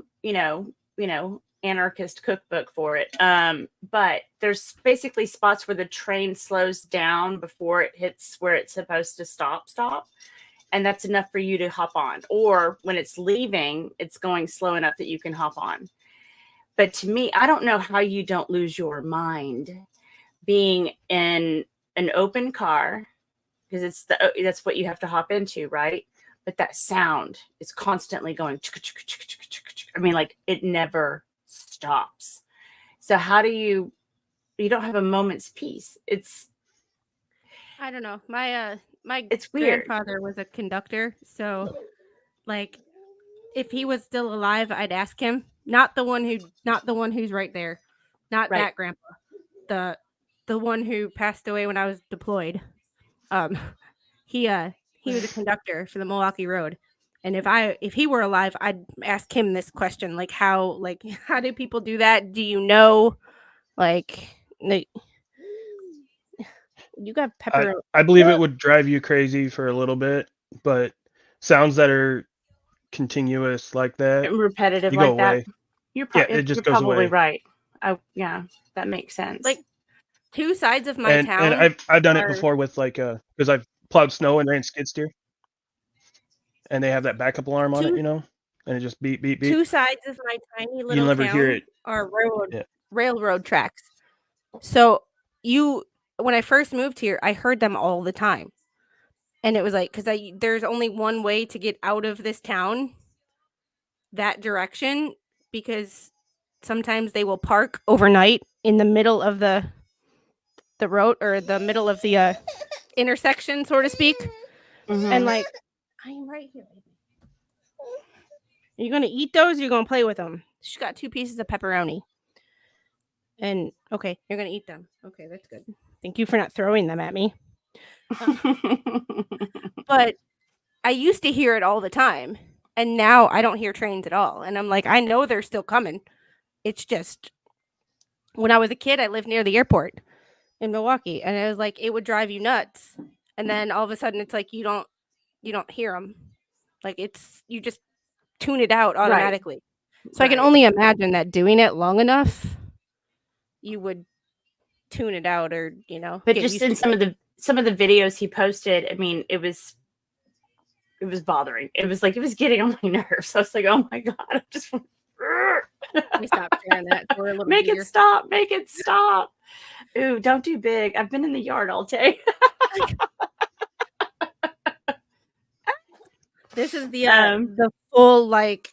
Speaker 2: anarchist cookbook for it. But there's basically spots where the train slows down before it hits where it's supposed to stop. And that's enough for you to hop on. Or when it's leaving, it's going slow enough that you can hop on. But to me, I don't know how you don't lose your mind being in an open car, because that's what you have to hop into, right? But that sound is constantly going. I mean, like, it never stops. So how do you don't have a moment's peace?
Speaker 1: I don't know. My
Speaker 2: It's weird.
Speaker 1: grandfather was a conductor, so, like, if he was still alive, I'd ask him. Not the one who's right there. Not
Speaker 2: Right.
Speaker 1: that grandpa. The one who passed away when I was deployed. Um he was a conductor for the Milwaukee Road. And if he were alive, I'd ask him this question, like, how do people do that? Do you know? Like, you got pepper.
Speaker 3: I believe it would drive you crazy for a little bit, but sounds that are continuous like that,
Speaker 2: Repetitive
Speaker 3: you go
Speaker 2: like that.
Speaker 3: away. Yeah, it
Speaker 2: You're
Speaker 3: just goes
Speaker 2: probably
Speaker 3: away.
Speaker 2: right. Yeah, that makes sense.
Speaker 1: Like, two sides of my
Speaker 3: And
Speaker 1: town
Speaker 3: I've done it
Speaker 1: are
Speaker 3: before with, like, because I've plowed snow and ran skid steer, and they have that backup alarm on it,
Speaker 1: two
Speaker 3: you know, and it just beep beep beep.
Speaker 1: two sides of my tiny
Speaker 3: You'll
Speaker 1: little
Speaker 3: never hear
Speaker 1: town
Speaker 3: it.
Speaker 1: are
Speaker 3: Yeah.
Speaker 1: railroad tracks. So when I first moved here, I heard them all the time. And it was like, because there's only one way to get out of this town that direction, because sometimes they will park overnight in the middle of the road, or the middle of the intersection, so to speak.
Speaker 2: Mhm.
Speaker 1: And, like, I am right here. Are you gonna eat those? Or are you gonna play with them? She's got 2 pieces of pepperoni. And okay, you're gonna eat them. Okay, that's good. Thank you for not throwing them at me. But I used to hear it all the time, and now I don't hear trains at all. And I'm like, I know they're still coming. It's just, when I was a kid, I lived near the airport in Milwaukee, and it was like, it would drive you nuts. And then all of a sudden, it's like you don't hear them. Like, you just tune it out
Speaker 2: Right.
Speaker 1: automatically. So I can
Speaker 2: Right.
Speaker 1: only imagine that doing it long enough, you would tune it out, or
Speaker 2: But
Speaker 1: get
Speaker 2: just
Speaker 1: used
Speaker 2: in
Speaker 1: to it.
Speaker 2: some of the videos he posted, I mean, it was bothering. It was like, it was getting on my nerves. I was like, oh my God, I just want
Speaker 1: Let me stop sharing that. So we're a little
Speaker 2: Make
Speaker 1: bigger.
Speaker 2: it stop. Make it stop. Ooh, don't do big. I've been in the yard all day.
Speaker 1: This is the
Speaker 2: Um,
Speaker 1: the full like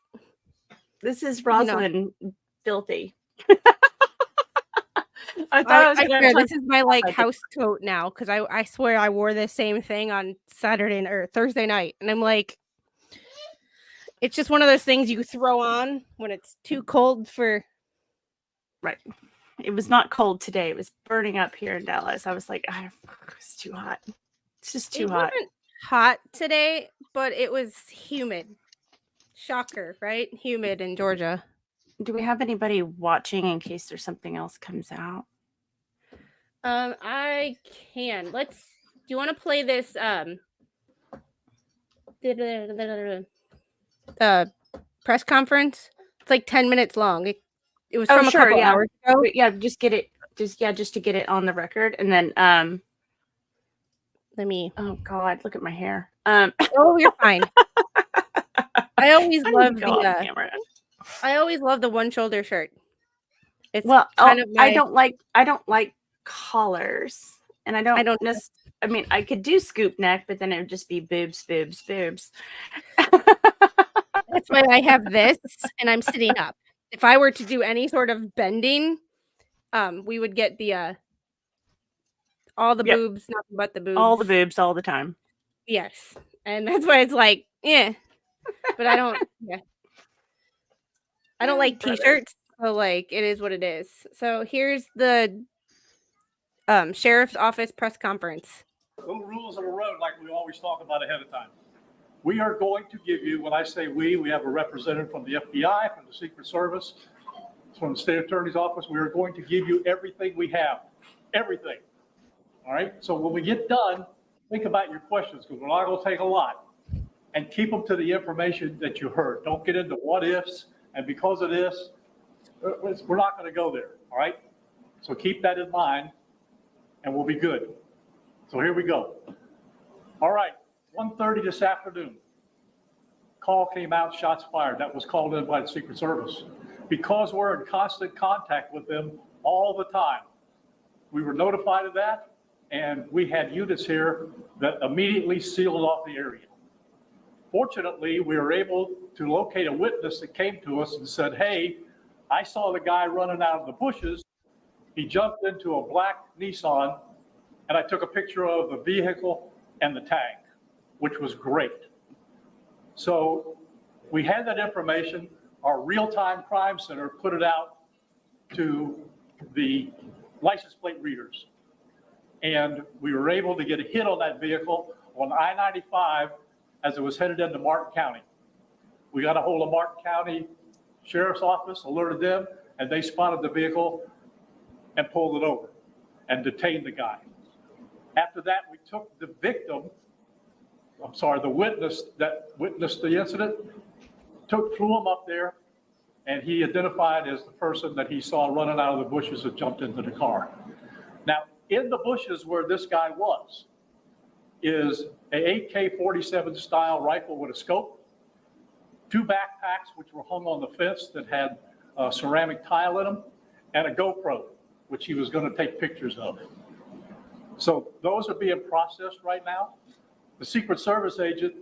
Speaker 2: this is
Speaker 1: you know.
Speaker 2: Rosalind filthy. I thought I was
Speaker 1: I
Speaker 2: gonna have
Speaker 1: swear
Speaker 2: time
Speaker 1: this is my like
Speaker 2: to
Speaker 1: house coat now because I swear I wore the same thing on Saturday or Thursday night, and I'm like, it's just one of those things you throw on when it's too cold for.
Speaker 2: right. It was not cold today. It was burning up here in Dallas. I was like, it's too hot. It's just too
Speaker 1: It
Speaker 2: hot.
Speaker 1: wasn't hot today, but it was humid. Shocker, right? Humid in Georgia.
Speaker 2: Do we have anybody watching in case there's something else comes out?
Speaker 1: I can. Let's. Do you want to play this? Press conference. It's like 10 minutes long. It was from a
Speaker 2: Sure,
Speaker 1: couple
Speaker 2: yeah.
Speaker 1: hours ago.
Speaker 2: But yeah, just get it. Just to get it on the record, and then
Speaker 1: Let me.
Speaker 2: oh God, look at my hair.
Speaker 1: Oh, you're fine. I always
Speaker 2: I
Speaker 1: love
Speaker 2: didn't go off camera.
Speaker 1: I always love the one shoulder shirt. It's
Speaker 2: Well,
Speaker 1: kind of my.
Speaker 2: I don't like collars, and I don't. I mean, I could do scoop neck, but then it would just be boobs, boobs, boobs.
Speaker 1: That's why I have this, and I'm sitting up. If I were to do any sort of bending, we would get the all the boobs, nothing but the boobs.
Speaker 2: All the boobs, all the time.
Speaker 1: Yes, and that's why it's like, yeah. But I don't. Yeah. I don't like t-shirts, so like it is what it is. So here's the sheriff's office press conference.
Speaker 4: Little rules of the road, like we always talk about ahead of time. We are going to give you, when I say we have a representative from the FBI, from the Secret Service, from the state attorney's office. We are going to give you everything we have, everything. All right. So when we get done, think about your questions because we're not going to take a lot, and keep them to the information that you heard. Don't get into what ifs. And because of this, we're not going to go there. All right. So keep that in mind, and we'll be good. So here we go. All right, 1:30 this afternoon. Call came out, shots fired. That was called in by the Secret Service. Because we're in constant contact with them all the time, we were notified of that, and we had units here that immediately sealed off the area. Fortunately, we were able to locate a witness that came to us and said, hey, I saw the guy running out of the bushes. He jumped into a black Nissan, and I took a picture of the vehicle and the tag, which was great. So we had that information. Our real-time crime center put it out to the license plate readers. And we were able to get a hit on that vehicle on I-95 as it was headed into Martin County. We got a hold of Martin County Sheriff's Office, alerted them, and they spotted the vehicle and pulled it over and detained the guy. After that, we took the the witness that witnessed the incident, flew him up there, and he identified as the person that he saw running out of the bushes and jumped into the car. Now, in the bushes where this guy was is a AK-47 style rifle with a scope, 2 backpacks which were hung on the fence that had ceramic tile in them, and a GoPro, which he was going to take pictures of. So those are being processed right now. The Secret Service agent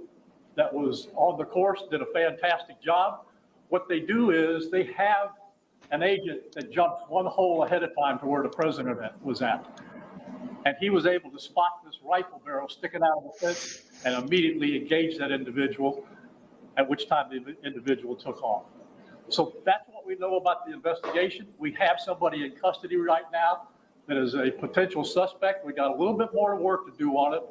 Speaker 4: that was on the course did a fantastic job. What they do is they have an agent that jumps one hole ahead of time to where the president was at. And he was able to spot this rifle barrel sticking out of the fence and immediately engage that individual, at which time the individual took off. So that's what we know about the investigation. We have somebody in custody right now that is a potential suspect. We got a little bit more work to do on it,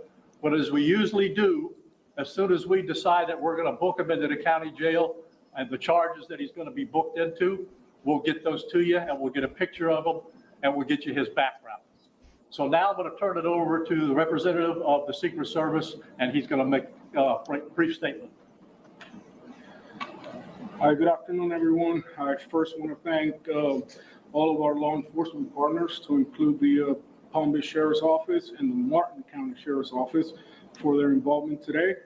Speaker 4: but as we usually do, as soon as we decide that we're going to book him into the county jail and the charges that he's going to be booked into, we'll get those to you and we'll get a picture of him and we'll get you his background. So now I'm going to turn it over to the representative of the Secret Service, and he's going to make a brief statement.
Speaker 5: Hi, good afternoon, everyone. I first want to thank all of our law enforcement partners, to include the Palm Beach Sheriff's Office and the Martin County Sheriff's Office, for their involvement today.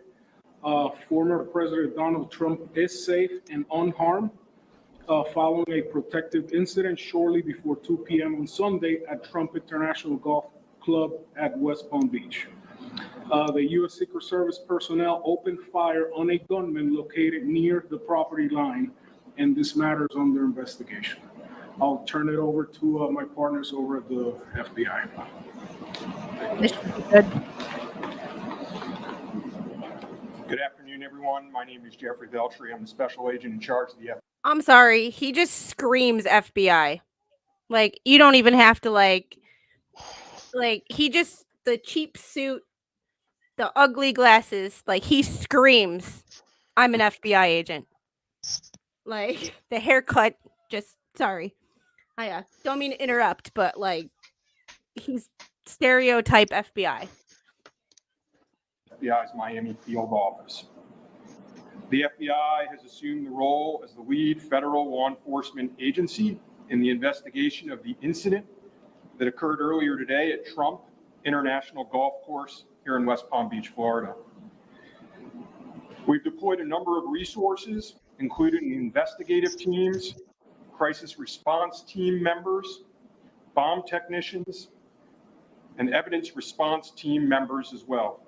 Speaker 5: Former President Donald Trump is safe and unharmed. following a protective incident shortly before 2 p.m. on Sunday at Trump International Golf Club at West Palm Beach. The U.S. Secret Service personnel opened fire on a gunman located near the property line, and this matter is under investigation. I'll turn it over to my partners over at the FBI.
Speaker 1: This should be good.
Speaker 6: Good afternoon, everyone. My name is Jeffrey Veltri. I'm the special agent in charge of the FBI.
Speaker 1: I'm sorry. He just screams FBI. Like, you don't even have to like he just, the cheap suit, the ugly glasses, like he screams, I'm an FBI agent. Like the haircut, just sorry. I don't mean to interrupt, but like he's stereotype FBI.
Speaker 6: FBI's Miami field office. The FBI has assumed the role as the lead federal law enforcement agency in the investigation of the incident that occurred earlier today at Trump International Golf Course here in West Palm Beach, Florida. We've deployed a number of resources, including investigative teams, crisis response team members, bomb technicians, and evidence response team members as well.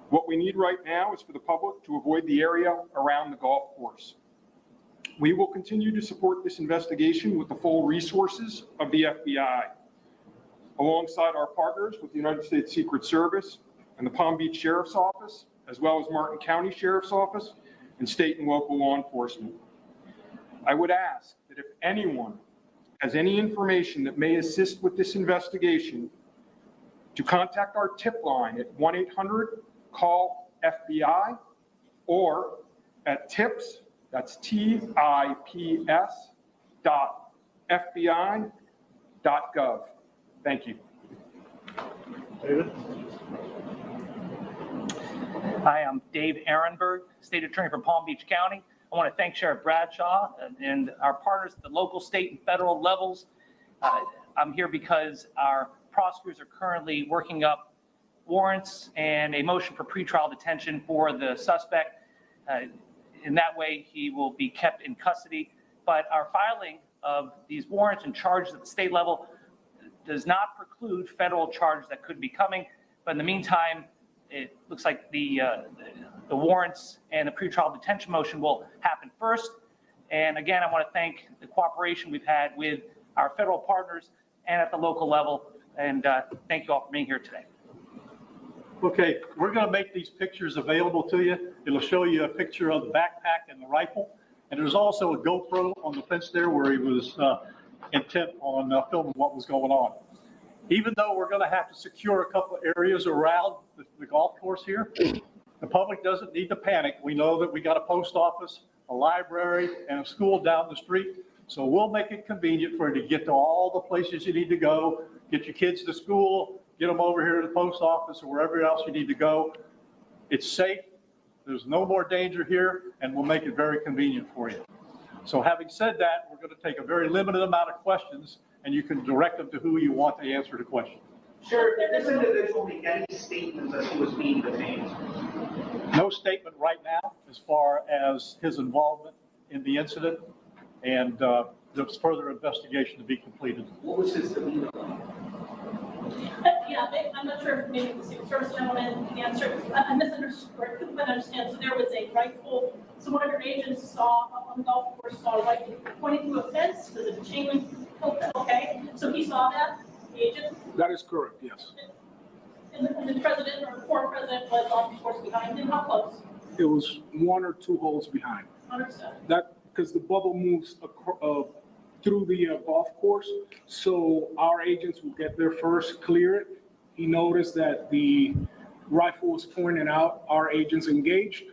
Speaker 6: What we need right now is for the public to avoid the area around the golf course. We will continue to support this investigation with the full resources of the FBI, alongside our partners with the United States Secret Service and the Palm Beach Sheriff's Office, as well as Martin County Sheriff's Office and state and local law enforcement. I would ask that if anyone has any information that may assist with this investigation, to contact our tip line at 1-800-CALL-FBI or at tips, that's TIPS .fbi.gov. Thank you.
Speaker 4: David?
Speaker 7: Hi, I'm Dave Ehrenberg, State Attorney for Palm Beach County. I want to thank Sheriff Bradshaw and our partners at the local, state, and federal levels. I'm here because our prosecutors are currently working up warrants and a motion for pretrial detention for the suspect. In that way, he will be kept in custody. But our filing of these warrants and charges at the state level does not preclude federal charges that could be coming. But in the meantime, it looks like the warrants and the pretrial detention motion will happen first. And again, I want to thank the cooperation we've had with our federal partners and at the local level. And thank you all for being here today.
Speaker 4: Okay, we're going to make these pictures available to you. It'll show you a picture of the backpack and the rifle. And there's also a GoPro on the fence there where he was intent on filming what was going on. Even though we're going to have to secure a couple of areas around the golf course here, the public doesn't need to panic. We know that we got a post office, a library, and a school down the street. So we'll make it convenient for you to get to all the places you need to go, get your kids to school, get them over here to the post office or wherever else you need to go. It's safe. There's no more danger here, and we'll make it very convenient for you. So having said that, we're going to take a very limited amount of questions, and you can direct them to who you want to answer the question.
Speaker 8: Sure, did this individual make any statement that he was being detained?
Speaker 4: No statement right now as far as his involvement in the incident, and there's further investigation to be completed.
Speaker 8: What was his demeanor?
Speaker 9: Yeah, I'm not sure if maybe the Secret Service gentleman can answer. I misunderstood, couldn't quite understand. So there was a rifle, so one of your agents saw on the golf course, saw a rifle pointing to a fence. Does it chain link? Okay, so he saw that, the agent?
Speaker 5: That is correct, yes.
Speaker 9: And the president or the former president was on the course behind him. How close?
Speaker 5: It was 1 or 2 holes behind.
Speaker 9: Understood.
Speaker 5: That, because the bubble moves through the golf course, so our agents will get there first, clear it. He noticed that the rifle was pointed out, our agents engaged.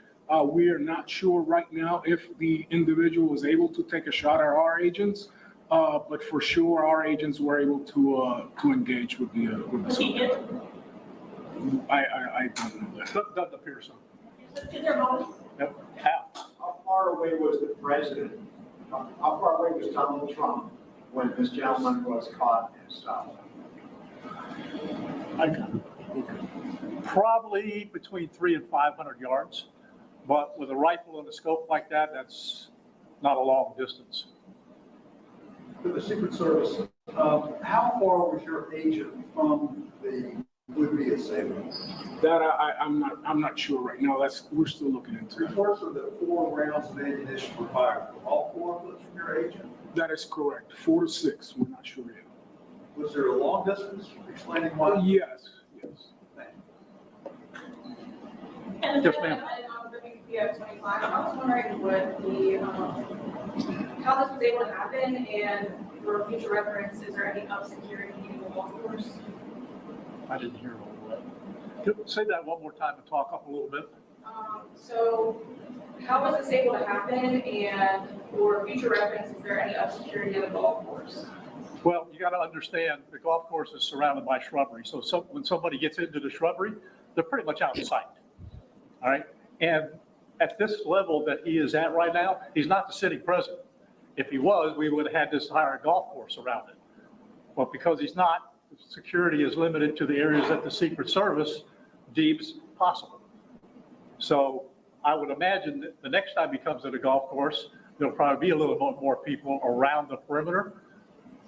Speaker 5: We are not sure right now if the individual was able to take a shot at our agents, but for sure our agents were able to engage with the
Speaker 9: Was he hit?
Speaker 5: I don't know that.
Speaker 4: Doesn't appear so.
Speaker 9: Is there a moment?
Speaker 4: Yep.
Speaker 8: How far away was the president? How far away was Donald Trump when this gentleman was caught and stopped?
Speaker 4: Probably between 300 and 500 yards, but with a rifle and a scope like that, that's not a long distance.
Speaker 8: For the Secret Service, how far was your agent from the would-be assailant?
Speaker 5: That I'm not sure right now. We're still looking into it.
Speaker 8: Reports of the 4 rounds of ammunition were fired. Were all 4 of those from your agent?
Speaker 5: That is correct. 4 to 6. We're not sure yet.
Speaker 8: Was there a long distance explaining why?
Speaker 5: Yes.
Speaker 8: Thank you.
Speaker 9: And
Speaker 4: Yes, ma'am.
Speaker 10: I was wondering what how this was able to happen, and for future reference, is there any security in the golf course?
Speaker 4: I didn't hear all that. Say that one more time and talk up a little bit.
Speaker 10: So how was this able to happen, and for future reference, is there any security in the golf course?
Speaker 4: Well, you got to understand the golf course is surrounded by shrubbery. So when somebody gets into the shrubbery, they're pretty much out of sight. All right. And at this level that he is at right now, he's not the sitting president. If he was, we would have had this entire golf course around it. But because he's not, security is limited to the areas that the Secret Service deems possible. So I would imagine that the next time he comes to the golf course, there'll probably be a little bit more people around the perimeter.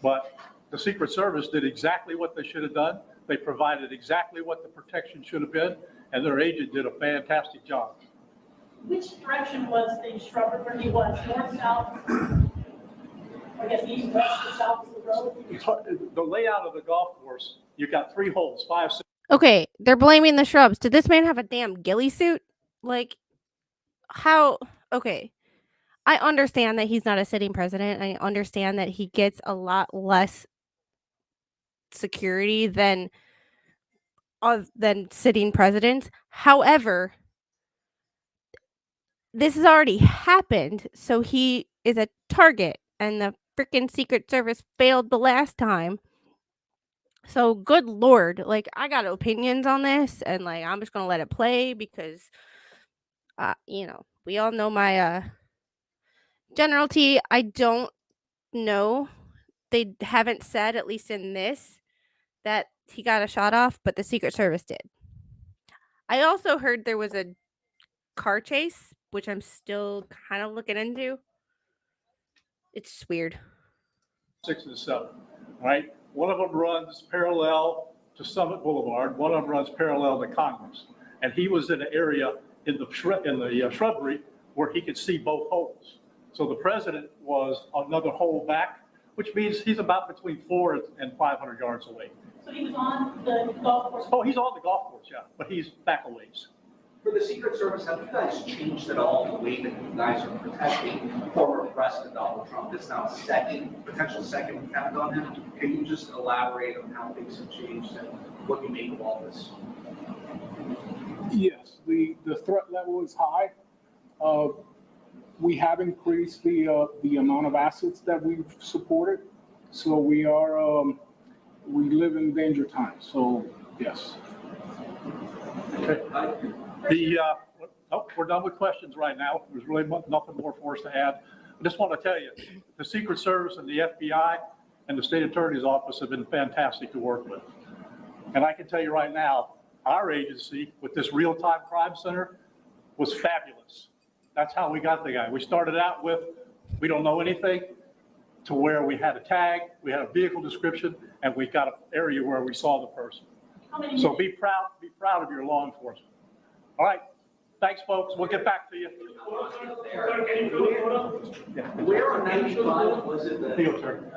Speaker 4: But the Secret Service did exactly what they should have done. They provided exactly what the protection should have been, and their agent did a fantastic job.
Speaker 9: Which direction was the shrubbery where he was? North, south? I guess east, west, south of the road?
Speaker 4: The layout of the golf course, you've got 3 holes, 5, 6.
Speaker 1: Okay, they're blaming the shrubs. Did this man have a damn ghillie suit? Like, how? Okay. I understand that he's not a sitting president. I understand that he gets a lot less security than sitting presidents. However, this has already happened, so he is a target, and the freaking Secret Service failed the last time. So good Lord, like, I got opinions on this, and like I'm just gonna let it play because we all know my General T. I don't know. They haven't said, at least in this, that he got a shot off, but the Secret Service did. I also heard there was a car chase, which I'm still kind of looking into. It's weird.
Speaker 4: 6 and 7, right? One of them runs parallel to Summit Boulevard. One of them runs parallel to Congress. And he was in an area in the shrubbery where he could see both holes. So the president was another hole back, which means he's about between 400 and 500 yards away.
Speaker 9: So he was on the golf course?
Speaker 4: Oh, he's on the golf course, yeah, but he's back a ways.
Speaker 11: For the Secret Service, have you guys changed at all the way that you guys are protecting former President Donald Trump? It's now potential second attempt on him. Can you just elaborate on how things have changed and what you make of all this?
Speaker 5: Yes, the threat level is high. We have increased the amount of assets that we've supported. So we live in danger times. So yes.
Speaker 4: Okay. We're done with questions right now. There's really nothing more for us to add. I just want to tell you, the Secret Service and the FBI and the State Attorney's Office have been fantastic to work with. And I can tell you right now, our agency with this real-time crime center was fabulous. That's how we got the guy. We started out with, we don't know anything, to where we had a tag, we had a vehicle description, and we got an area where we saw the person. So be proud of your law enforcement. All right. Thanks, folks. We'll get back to you.
Speaker 11: Where on 95 was it that?
Speaker 4: Field turn.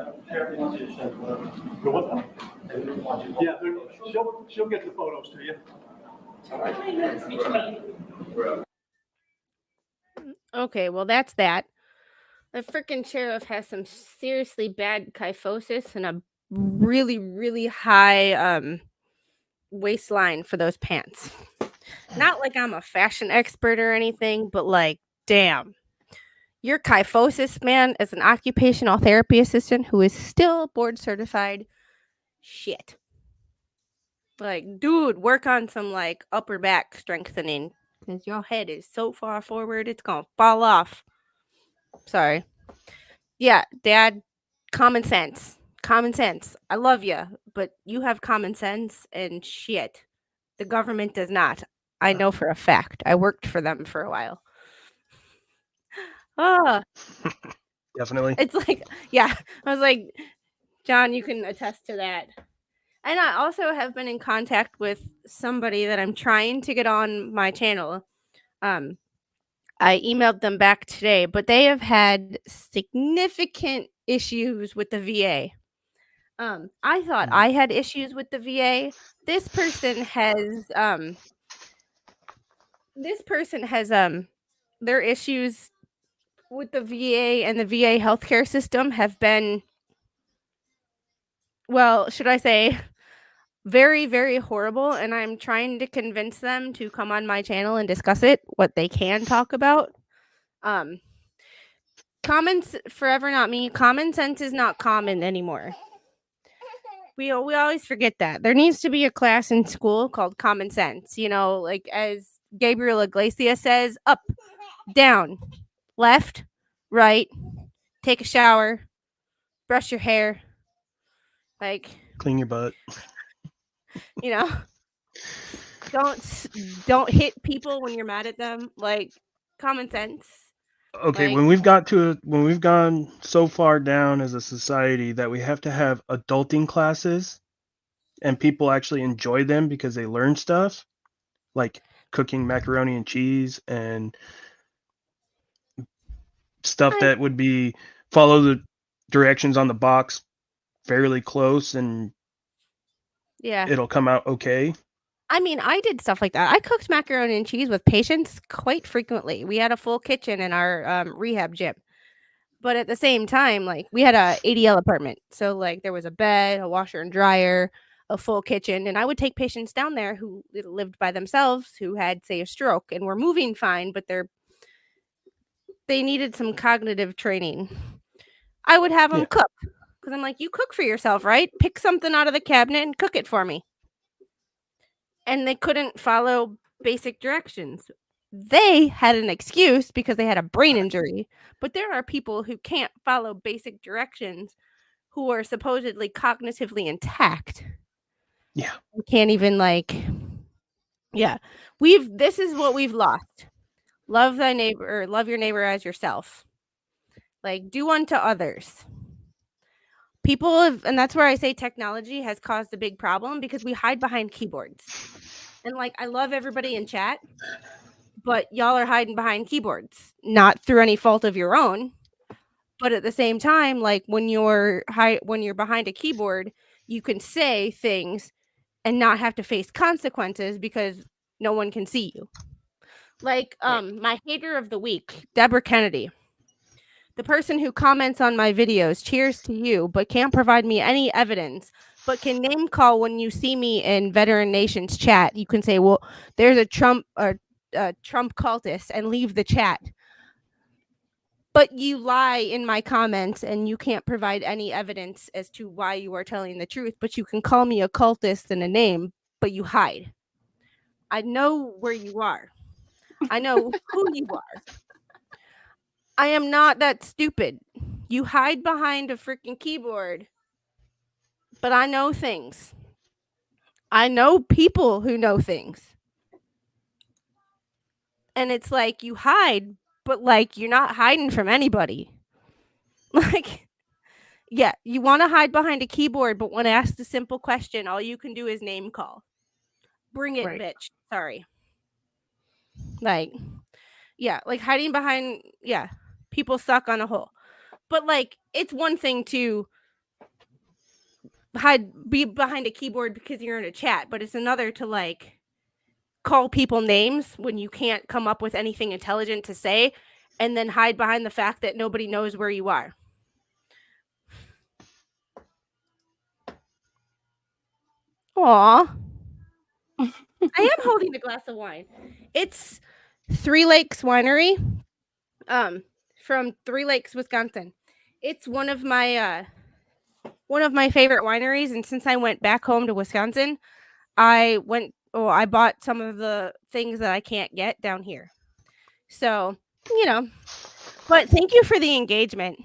Speaker 4: Yeah, she'll get the photos to you.
Speaker 9: How many minutes between?
Speaker 1: Okay, well, that's that. The freaking sheriff has some seriously bad kyphosis and a really, really high waistline for those pants. Not like I'm a fashion expert or anything, but like, damn. Your kyphosis, man, as an occupational therapy assistant who is still board certified, shit. Like, dude, work on some like upper back strengthening because your head is so far forward, it's gonna fall off. Sorry. Yeah, Dad, common sense. Common sense. I love you, but you have common sense and shit. The government does not. I know for a fact. I worked for them for a while. Oh,
Speaker 3: Definitely.
Speaker 1: it's like, yeah. I was like, John, you can attest to that. And I also have been in contact with somebody that I'm trying to get on my channel. I emailed them back today, but they have had significant issues with the VA. I thought I had issues with the VA. This person has their issues with the VA and the VA healthcare system have been, well, should I say, very, very horrible, and I'm trying to convince them to come on my channel and discuss it, what they can talk about. Um, forever not me. Common sense is not common anymore. We always forget that. There needs to be a class in school called common sense, like as Gabriel Iglesias says, up, down, left, right, take a shower, brush your hair, like,
Speaker 3: Clean your butt.
Speaker 1: you know, don't hit people when you're mad at them, like common sense.
Speaker 3: Okay,
Speaker 1: Like,
Speaker 3: when we've gone so far down as a society that we have to have adulting classes and people actually enjoy them because they learn stuff like cooking macaroni and cheese and stuff that would be follow the directions on the box fairly close and
Speaker 1: yeah.
Speaker 3: it'll come out okay.
Speaker 1: I mean, I did stuff like that. I cooked macaroni and cheese with patients quite frequently. We had a full kitchen in our rehab gym. But at the same time, like, we had a ADL apartment. So, like, there was a bed, a washer and dryer, a full kitchen, and I would take patients down there who lived by themselves, who had, say, a stroke and were moving fine, but they needed some cognitive training. I would have them
Speaker 3: Yeah.
Speaker 1: cook because I'm like, you cook for yourself, right? Pick something out of the cabinet and cook it for me. And they couldn't follow basic directions. They had an excuse because they had a brain injury, but there are people who can't follow basic directions who are supposedly cognitively intact.
Speaker 3: Yeah.
Speaker 1: We can't even yeah. This is what we've lost. Love thy neighbor, or love your neighbor as yourself. Like, do unto others. People have, and that's where I say technology has caused a big problem because we hide behind keyboards. And like, I love everybody in chat, but y'all are hiding behind keyboards, not through any fault of your own. But at the same time, like when you're behind a keyboard, you can say things and not have to face consequences because no one can see you. Like my hater of the week, Deborah Kennedy. The person who comments on my videos, cheers to you, but can't provide me any evidence, but can name call when you see me in Veteran Nations chat. You can say, well, there's a Trump cultist, and leave the chat. But you lie in my comments and you can't provide any evidence as to why you are telling the truth, but you can call me a cultist and a name, but you hide. I know where you are. I know who you are. I am not that stupid. You hide behind a freaking keyboard, but I know things. I know people who know things. And it's like you hide, but like you're not hiding from anybody. Like, yeah, you want to hide behind a keyboard, but when asked a simple question, all you can do is name call. Bring it,
Speaker 2: Right.
Speaker 1: bitch. Sorry. Like, yeah, like hiding behind, yeah, people suck on a whole. But like, it's one thing to be behind a keyboard because you're in a chat, but it's another to like call people names when you can't come up with anything intelligent to say and then hide behind the fact that nobody knows where you are. Aw. I am holding a glass of wine. It's Three Lakes Winery, from Three Lakes, Wisconsin. It's one of my favorite wineries, and since I went back home to Wisconsin, I bought some of the things that I can't get down here. So, but thank you for the engagement.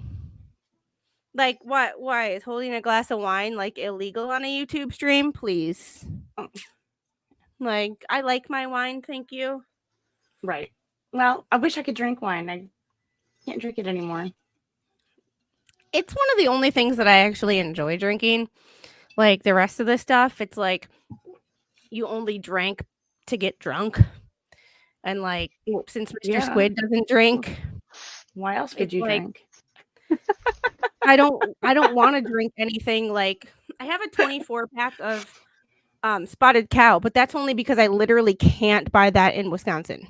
Speaker 1: Like, why is holding a glass of wine like illegal on a YouTube stream? Please. Like, I like my wine, thank you.
Speaker 2: Right. Well, I wish I could drink wine. Can't drink it anymore.
Speaker 1: It's one of the only things that I actually enjoy drinking. Like the rest of the stuff, it's like you only drank to get drunk. And like
Speaker 2: Well,
Speaker 1: since Mr.
Speaker 2: yeah.
Speaker 1: Squid doesn't drink,
Speaker 2: Why else would
Speaker 1: it's
Speaker 2: you
Speaker 1: like
Speaker 2: drink?
Speaker 1: I don't want to drink anything. Like I have a 24 pack of spotted cow, but that's only because I literally can't buy that in Wisconsin.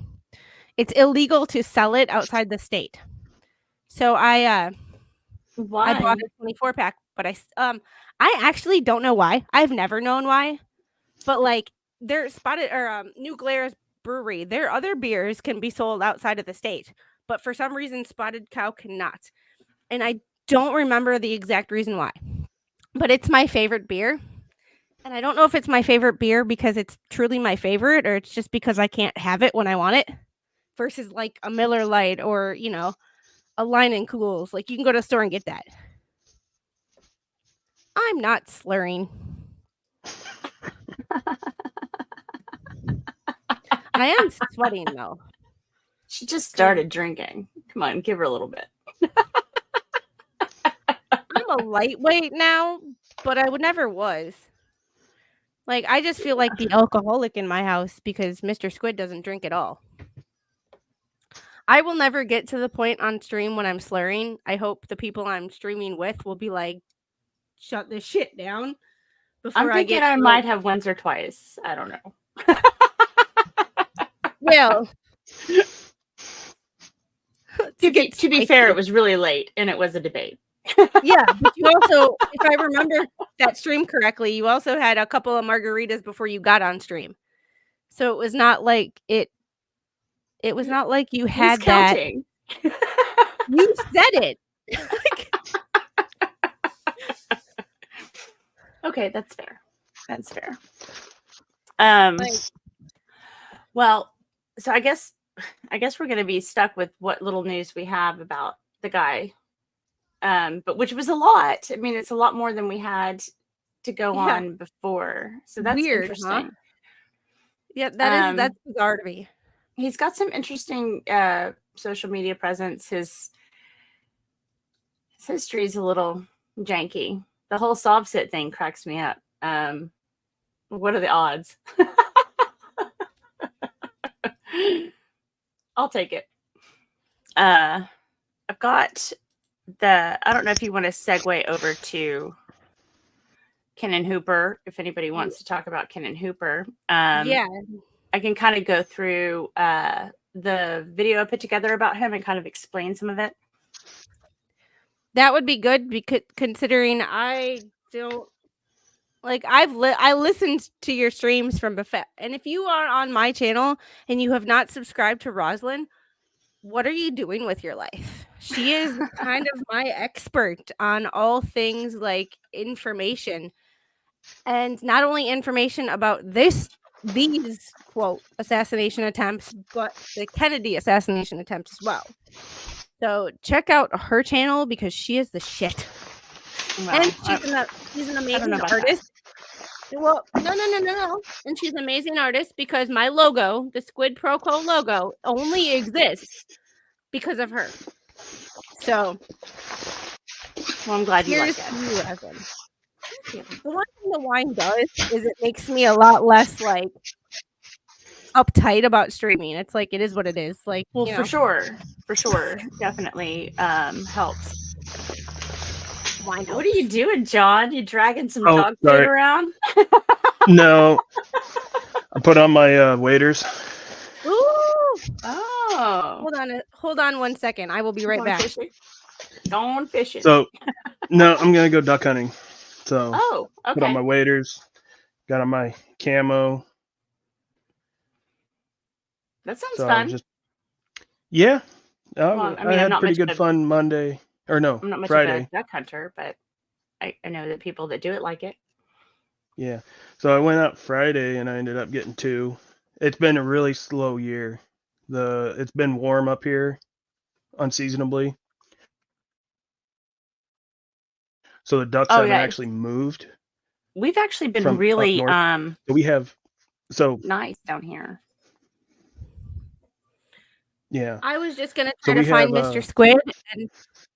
Speaker 1: It's illegal to sell it outside the state. So I
Speaker 2: Why?
Speaker 1: bought a 24 pack, but I actually don't know why. I've never known why. But like their spotted or New Glarus Brewery, their other beers can be sold outside of the state, but for some reason Spotted Cow cannot. And I don't remember the exact reason why. But it's my favorite beer. And I don't know if it's my favorite beer because it's truly my favorite or it's just because I can't have it when I want it versus like a Miller Lite or, a Line and Cools. Like you can go to the store and get that. I'm not slurring. I am sweating though.
Speaker 2: She just started drinking. Come on, give her a little bit.
Speaker 1: I'm a lightweight now, but I would never was. Like I just feel like the alcoholic in my house because Mr. Squid doesn't drink at all. I will never get to the point on stream when I'm slurring. I hope the people I'm streaming with will be like, shut this shit down before
Speaker 2: I'm thinking I might have once or twice. I don't know.
Speaker 1: Well,
Speaker 2: to be fair, it was really late and it was a debate.
Speaker 1: Yeah, but you also, if I remember that stream correctly, you also had a couple of margaritas before you got on stream. So it was not like it was not like you had that.
Speaker 2: Counting.
Speaker 1: You said it.
Speaker 2: Okay, that's fair. That's fair. Well, so I guess we're going to be stuck with what little news we have about the guy. But which was a lot. I mean, it's a lot more than we had to go on before. So that's
Speaker 1: weird,
Speaker 2: interesting.
Speaker 1: huh? Yeah, that's bizarre to me.
Speaker 2: He's got some interesting social media presence. His history is a little janky. The whole Sobsit thing cracks me up. What are the odds? I'll take it. I've got I don't know if you want to segue over to Kennan Hooper, if anybody wants to talk about Kennan Hooper.
Speaker 1: Yeah.
Speaker 2: I can kind of go through the video I put together about him and kind of explain some of it.
Speaker 1: That would be good because considering I don't like I listened to your streams from Buffet, and if you are on my channel and you have not subscribed to Roslyn, what are you doing with your life? She is kind of my expert on all things like information, and not only information about these quote assassination attempts, but the Kennedy assassination attempts as well. So check out her channel because she is the shit.
Speaker 2: Wow.
Speaker 1: And she's an amazing artist. Well, no. And she's an amazing artist because my logo, the Squid Pro Quo logo, only exists because of her. So,
Speaker 2: well, I'm glad you like it.
Speaker 1: The one thing the wine does is it makes me a lot less like uptight about streaming. It's like it is what it is. Like,
Speaker 2: well, for sure, definitely helps.
Speaker 1: Wine.
Speaker 2: What are you doing, John? You dragging some dog food around?
Speaker 3: No, I put on my waders.
Speaker 1: Ooh!
Speaker 2: Oh,
Speaker 1: hold on 1 second. I will be right back.
Speaker 2: Going fishing.
Speaker 3: So, no, I'm gonna go duck hunting. So,
Speaker 2: okay.
Speaker 3: Put on my waders. Got on my camo.
Speaker 2: That sounds fun.
Speaker 3: Yeah.
Speaker 2: Well, I
Speaker 3: had pretty good fun Monday. Or no,
Speaker 2: I'm not much
Speaker 3: Friday.
Speaker 2: of a duck hunter, but I know that people that do it like it.
Speaker 3: Yeah. So I went out Friday and I ended up getting 2. It's been a really slow year. It's been warm up here unseasonably. So the ducks haven't actually moved.
Speaker 2: We've actually been really
Speaker 3: we have
Speaker 2: nice down here.
Speaker 3: Yeah.
Speaker 1: I was just gonna
Speaker 3: So
Speaker 1: try to
Speaker 3: we
Speaker 1: find
Speaker 3: have
Speaker 1: Mr. Squid and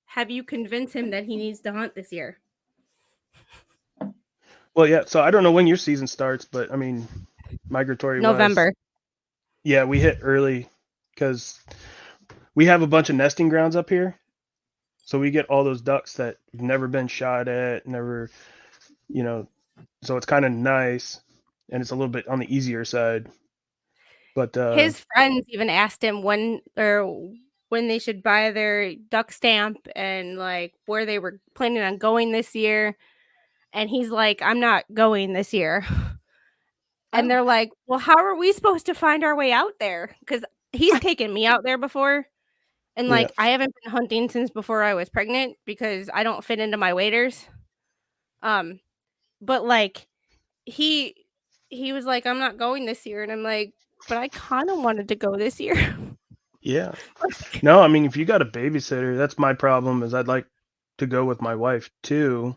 Speaker 1: have you convince him that he needs to hunt this year.
Speaker 3: well, yeah. So I don't know when your season starts, but I mean, migratory wise,
Speaker 1: November.
Speaker 3: yeah, we hit early because we have a bunch of nesting grounds up here. So we get all those ducks that have never been shot at, never, you know, so it's kind of nice and it's a little bit on the easier side. But
Speaker 1: His friends even asked him when they should buy their duck stamp and like where they were planning on going this year. And he's like, I'm not going this year. And they're like, well, how are we supposed to find our way out there? Because he's taken me out there before. And
Speaker 3: yeah,
Speaker 1: like, I haven't been hunting since before I was pregnant because I don't fit into my waders. But like, he was like, I'm not going this year. And I'm like, but I kind of wanted to go this year.
Speaker 3: yeah. No, I mean, if you got a babysitter, that's my problem is I'd like to go with my wife too.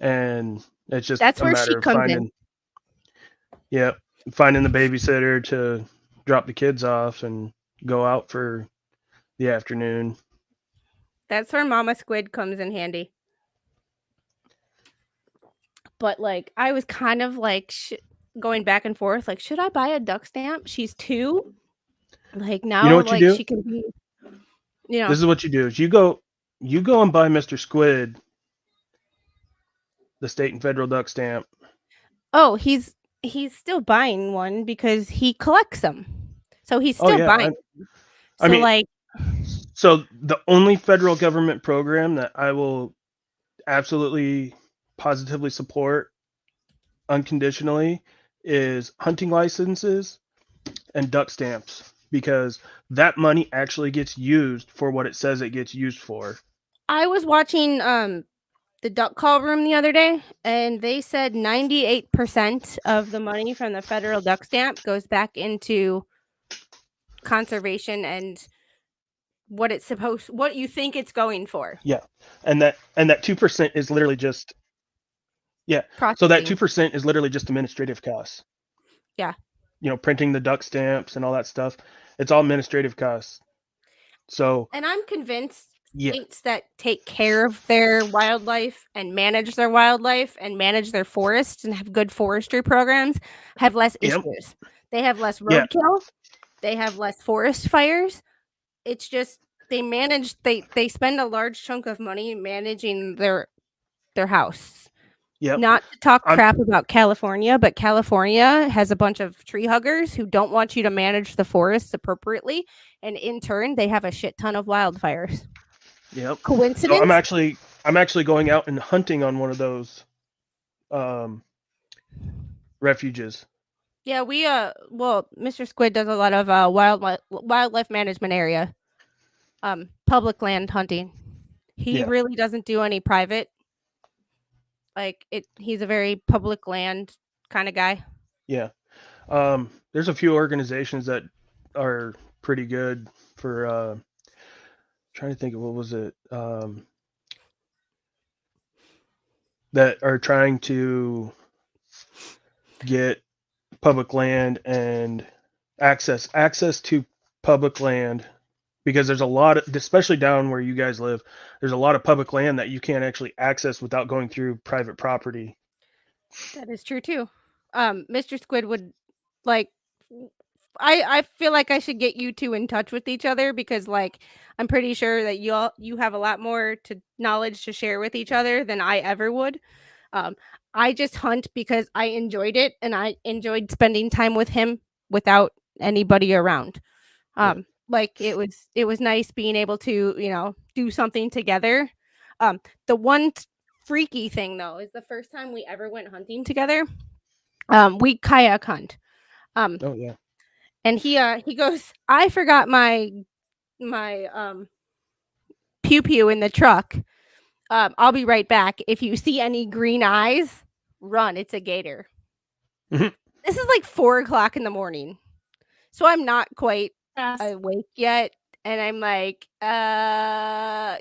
Speaker 3: And it's just
Speaker 1: That's
Speaker 3: a
Speaker 1: where she
Speaker 3: matter of
Speaker 1: comes in.
Speaker 3: finding the babysitter to drop the kids off and go out for the afternoon.
Speaker 1: That's where Mama Squid comes in handy. But like, I was kind of like going back and forth. Like, should I buy a duck stamp? She's 2. Like
Speaker 3: You know
Speaker 1: now,
Speaker 3: what you
Speaker 1: like
Speaker 3: do?
Speaker 1: she can be, you know.
Speaker 3: This is what you do: is you go and buy Mr. Squid the state and federal duck stamp.
Speaker 1: Oh, he's still buying one because he collects them. So he's
Speaker 3: Oh
Speaker 1: still
Speaker 3: yeah,
Speaker 1: buying.
Speaker 3: I
Speaker 1: So
Speaker 3: mean,
Speaker 1: like,
Speaker 3: so the only federal government program that I will absolutely positively support unconditionally is hunting licenses and duck stamps because that money actually gets used for what it says it gets used for.
Speaker 1: I was watching the duck call room the other day, and they said 98% of the money from the federal duck stamp goes back into conservation and what you think it's going for.
Speaker 3: Yeah. And that 2% is literally just so that
Speaker 1: Processing.
Speaker 3: 2% is literally just administrative costs.
Speaker 1: Yeah.
Speaker 3: You know, printing the duck stamps and all that stuff. It's all administrative costs. So
Speaker 1: And I'm convinced
Speaker 3: yeah.
Speaker 1: states that take care of their wildlife and manage their wildlife and manage their forests and have good forestry programs have less
Speaker 3: Yep.
Speaker 1: issues. They have less
Speaker 3: Yeah.
Speaker 1: roadkill. They have less forest fires. It's just they spend a large chunk of money managing their house.
Speaker 3: Yep.
Speaker 1: Not to talk crap about California, but California has a bunch of tree huggers who don't want you to manage the forests appropriately, and in turn, they have a shit ton of wildfires.
Speaker 3: Yep.
Speaker 1: Coincidence?
Speaker 3: So I'm actually going out and hunting on one of those refuges.
Speaker 1: Yeah, we Mr. Squid does a lot of wildlife management area, public land hunting. He really doesn't do any private. Like he's a very public land kind of guy.
Speaker 3: Yeah. There's a few organizations that are pretty good for trying to think of what was it that are trying to get public land and access to public land because there's a lot of, especially down where you guys live, there's a lot of public land that you can't actually access without going through private property.
Speaker 1: That is true too. Mr. Squid would like I feel like I should get you two in touch with each other because like I'm pretty sure that you have a lot more knowledge to share with each other than I ever would. I just hunt because I enjoyed it and I enjoyed spending time with him without anybody around. Like it was nice being able to, do something together. The one freaky thing though is the first time we ever went hunting together. We kayak hunt.
Speaker 3: Oh yeah.
Speaker 1: And he goes, I forgot my pew pew in the truck. I'll be right back. If you see any green eyes, run. It's a gator.
Speaker 3: Mhm.
Speaker 1: This is like 4:00 in the morning. So I'm not quite awake yet. And I'm like, yeah.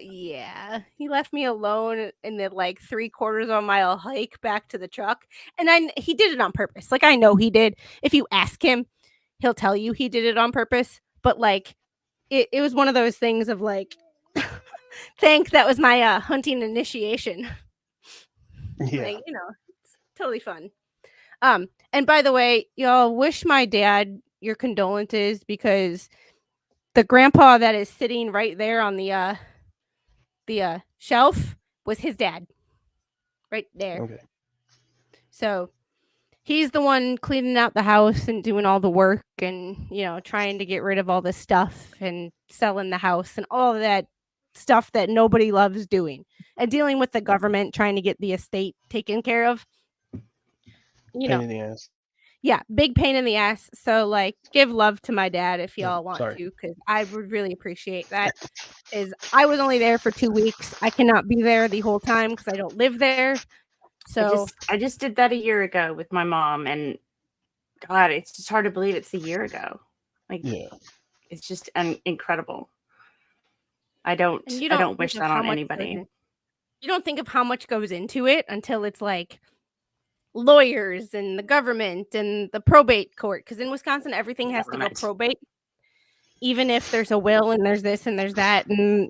Speaker 1: He left me alone in the like 3/4 mile hike back to the truck. And he did it on purpose. Like I know he did. If you ask him, he'll tell you he did it on purpose. but like it was one of those things of like, that was my hunting initiation.
Speaker 3: Yeah.
Speaker 1: Like, it's totally fun. And by the way, y'all, wish my dad your condolences, because the grandpa that is sitting right there on the shelf was his dad, right there.
Speaker 3: Okay.
Speaker 1: So he's the one cleaning out the house and doing all the work, and trying to get rid of all the stuff and selling the house and all of that stuff that nobody loves doing, and dealing with the government trying to get the estate taken care of.
Speaker 3: Pain in the ass.
Speaker 1: Yeah, big pain in the ass. So like, give love to my dad if y'all want
Speaker 3: Sorry.
Speaker 1: to, because I would really appreciate that. Is I was only there for 2 weeks. I cannot be there the whole time because I don't live there. So
Speaker 2: I just did that a year ago with my mom, and God, it's just hard to believe it's a year ago. Like,
Speaker 3: Yeah.
Speaker 2: it's just incredible. I don't wish that on anybody.
Speaker 1: You don't think of how much goes into it until it's like lawyers and the government and the probate court, because in Wisconsin everything has to go
Speaker 2: Government.
Speaker 1: probate, even if there's a will and there's this and there's that, and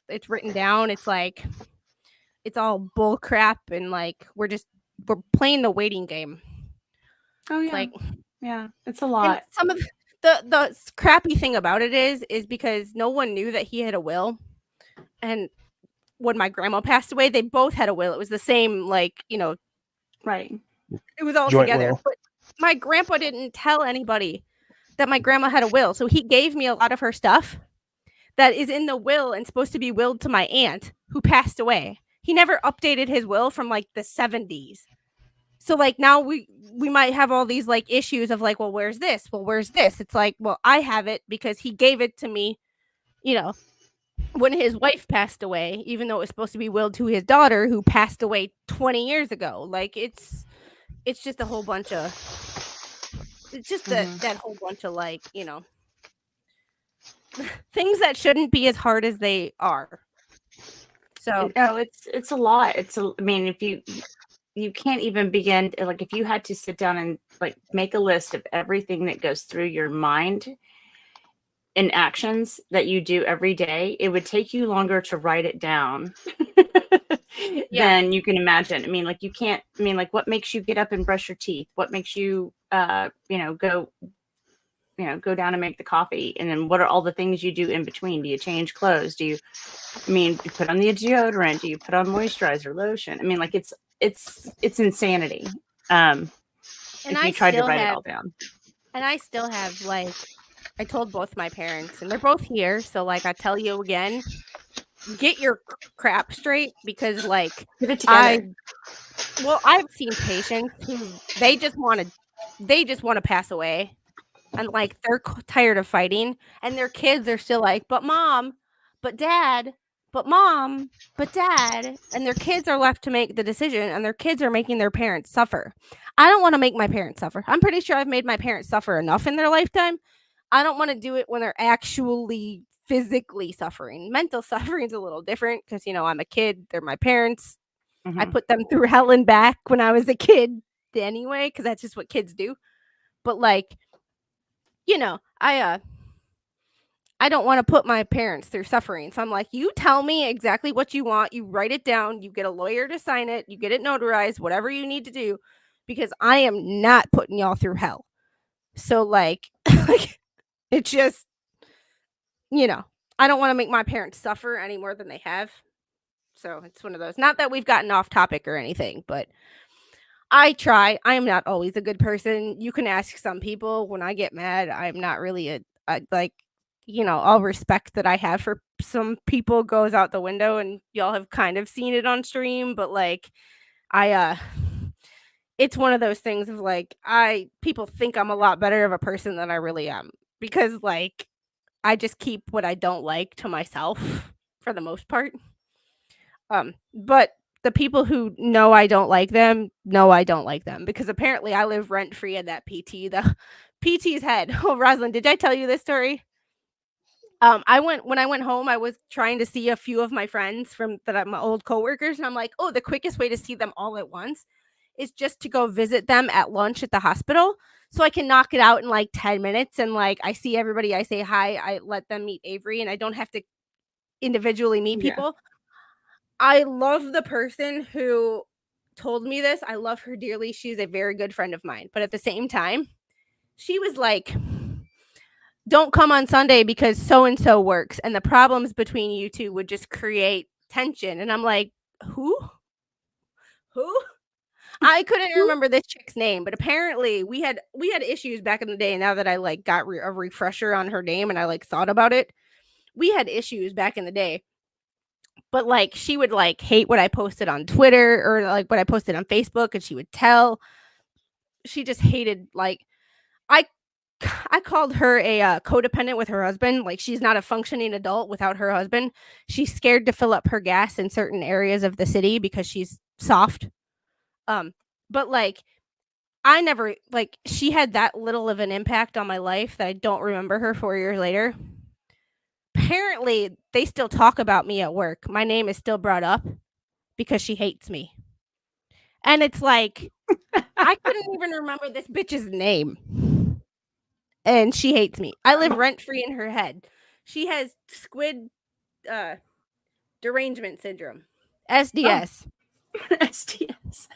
Speaker 1: it's written down. It's like, it's all bull crap, and like we're playing the waiting game.
Speaker 2: Oh yeah,
Speaker 1: It's like,
Speaker 2: yeah, it's a
Speaker 1: and
Speaker 2: lot.
Speaker 1: some of the crappy thing about it is because no one knew that he had a will, and when my grandma passed away, they both had a will. It was the same, like,
Speaker 2: Right.
Speaker 1: it was all
Speaker 3: Joint
Speaker 1: together.
Speaker 3: will.
Speaker 1: But my grandpa didn't tell anybody that my grandma had a will. So he gave me a lot of her stuff that is in the will and supposed to be willed to my aunt who passed away. He never updated his will from like the 70s. So like now we might have all these like issues of like, well, where's this? Well, where's this? It's like, well, I have it because he gave it to me, when his wife passed away, even though it was supposed to be willed to his daughter who passed away 20 years ago. Like it's just a whole bunch of that whole bunch of like, things that shouldn't be as hard as they are. So
Speaker 2: No, it's a lot. I mean, if you can't even begin, like, if you had to sit down and like make a list of everything that goes through your mind and actions that you do every day, it would take you longer to write it down than you can imagine. I mean, like, what makes you get up and brush your teeth? What makes you go down and make the coffee? And then what are all the things you do in between? Do you change clothes? Do you put on the deodorant? Do you put on moisturizer, lotion? I mean, like, it's insanity. If you tried to write it all down.
Speaker 1: And I still have, like, I told both my parents, and they're both here. So like, I tell you again, get your crap straight, because like,
Speaker 2: Get it together.
Speaker 1: I've seen patients who they just want to pass away, and like they're tired of fighting, and their kids are still like, but mom, but dad, but mom, but dad, and their kids are left to make the decision, and their kids are making their parents suffer. I don't want to make my parents suffer. I'm pretty sure I've made my parents suffer enough in their lifetime. I don't want to do it when they're actually physically suffering. Mental suffering is a little different because, I'm a kid. They're my parents. I put them through hell and back when I was a kid anyway, because that's just what kids do. But like, I don't want to put my parents through suffering. So I'm like, you tell me exactly what you want. You write it down. You get a lawyer to sign it. You get it notarized, whatever you need to do, because I am not putting y'all through hell. So like, it's just, I don't want to make my parents suffer any more than they have. So it's one of those. Not that we've gotten off topic or anything, but I try. I am not always a good person. You can ask some people. When I get mad, I'm not really a like, all respect that I have for some people goes out the window, and y'all have kind of seen it on stream, but like, it's one of those things of like, people think I'm a lot better of a person than I really am, because like, I just keep what I don't like to myself for the most part. But the people who know I don't like them because apparently I live rent free in that PT. The PT's head. Oh, Rosalind, did I tell you this story? When I went home, I was trying to see a few of my friends my old coworkers, and I'm like, oh, the quickest way to see them all at once is just to go visit them at lunch at the hospital. so I can knock it out in like 10 minutes. And like, I see everybody, I say hi, I let them meet Avery, and I don't have to individually meet
Speaker 2: Yeah.
Speaker 1: people. I love the person who told me this. I love her dearly. She's a very good friend of mine. But at the same time, she was like, don't come on Sunday because so and so works, and the problems between you two would just create tension. And I'm like, who? I couldn't remember this chick's name, but apparently we had issues back in the day. Now that I like got a refresher on her name and I like thought about it, we had issues back in the day. But like, she would like hate what I posted on Twitter or like what I posted on Facebook, and she would tell. She just hated, like, I called her a codependent with her husband. Like, she's not a functioning adult without her husband. She's scared to fill up her gas in certain areas of the city because she's soft. But like, I never, like, she had that little of an impact on my life that I don't remember her 4 years later. Apparently, they still talk about me at work. My name is still brought up because she hates me. And it's like, I couldn't even remember this bitch's name. And she hates me. I live rent-free in her head. She has squid derangement syndrome. SDS.
Speaker 2: SDS.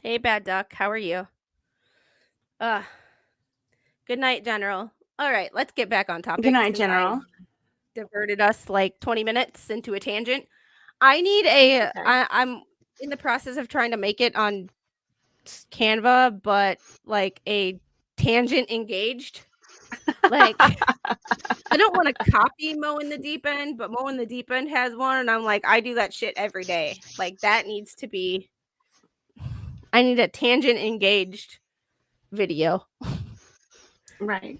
Speaker 1: Hey, Bad Duck. How are you? Good night, General. All right, let's get back on topic.
Speaker 2: Good night,
Speaker 1: since I
Speaker 2: General.
Speaker 1: diverted us like 20 minutes into a tangent. I need a. I'm in the process of trying to make it on Canva, but like a tangent engaged. Like, I don't want to copy Mo in the Deep End, but Mo in the Deep End has one, and I'm like, I do that shit every day. Like, that needs to be. I need a tangent engaged video.
Speaker 2: Right.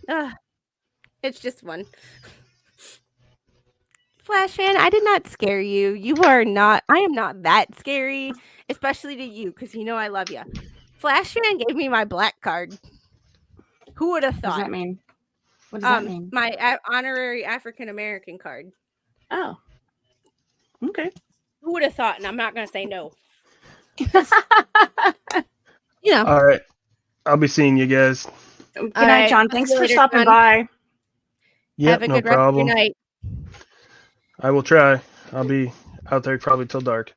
Speaker 1: It's just one. Flash fan, I did not scare you. You are not. I am not that scary, especially to you, because you know I love you. Flash fan gave me my black card. Who would have
Speaker 2: What does
Speaker 1: thought?
Speaker 2: that mean? What does that mean?
Speaker 1: My honorary African American card.
Speaker 2: Oh. Okay.
Speaker 1: Who would have thought? And I'm not gonna say no. You know.
Speaker 3: All right. I'll be seeing you guys.
Speaker 2: Good
Speaker 1: All
Speaker 2: night,
Speaker 1: right.
Speaker 2: John.
Speaker 1: I'll
Speaker 2: Thanks
Speaker 1: see you
Speaker 2: for
Speaker 1: later,
Speaker 2: stopping
Speaker 1: John.
Speaker 2: by.
Speaker 3: Yep,
Speaker 1: Have a
Speaker 3: no
Speaker 1: good rest of
Speaker 3: problem.
Speaker 1: your night.
Speaker 3: I will try. I'll be out there probably till dark.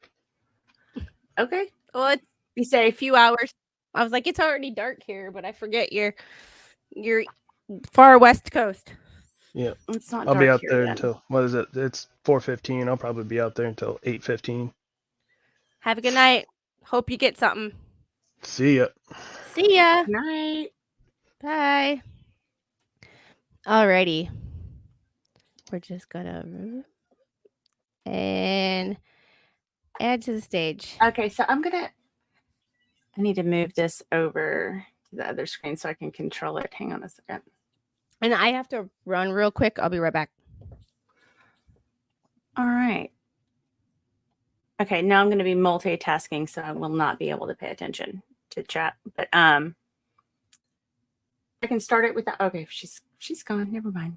Speaker 2: Okay.
Speaker 1: Well, it's
Speaker 2: Be
Speaker 1: a
Speaker 2: safe.
Speaker 1: few hours. I was like, it's already dark here, but I forget you're far west coast.
Speaker 3: Yeah.
Speaker 2: It's not
Speaker 3: I'll
Speaker 2: dark
Speaker 3: be out
Speaker 2: here
Speaker 3: there
Speaker 2: yet.
Speaker 3: until, what is it? It's 4:15. I'll probably be out there until 8:15.
Speaker 1: Have a good night. Hope you get something.
Speaker 3: See ya.
Speaker 1: See ya.
Speaker 2: Good night.
Speaker 1: Bye. Alrighty. We're just gonna and add to the stage.
Speaker 2: Okay, so I need to move this over to the other screen so I can control it. Hang on a second.
Speaker 1: And I have to run real quick. I'll be right back.
Speaker 2: All right. Okay, now I'm going to be multitasking, so I will not be able to pay attention to chat. But I can start it without. Okay, she's gone. Never mind.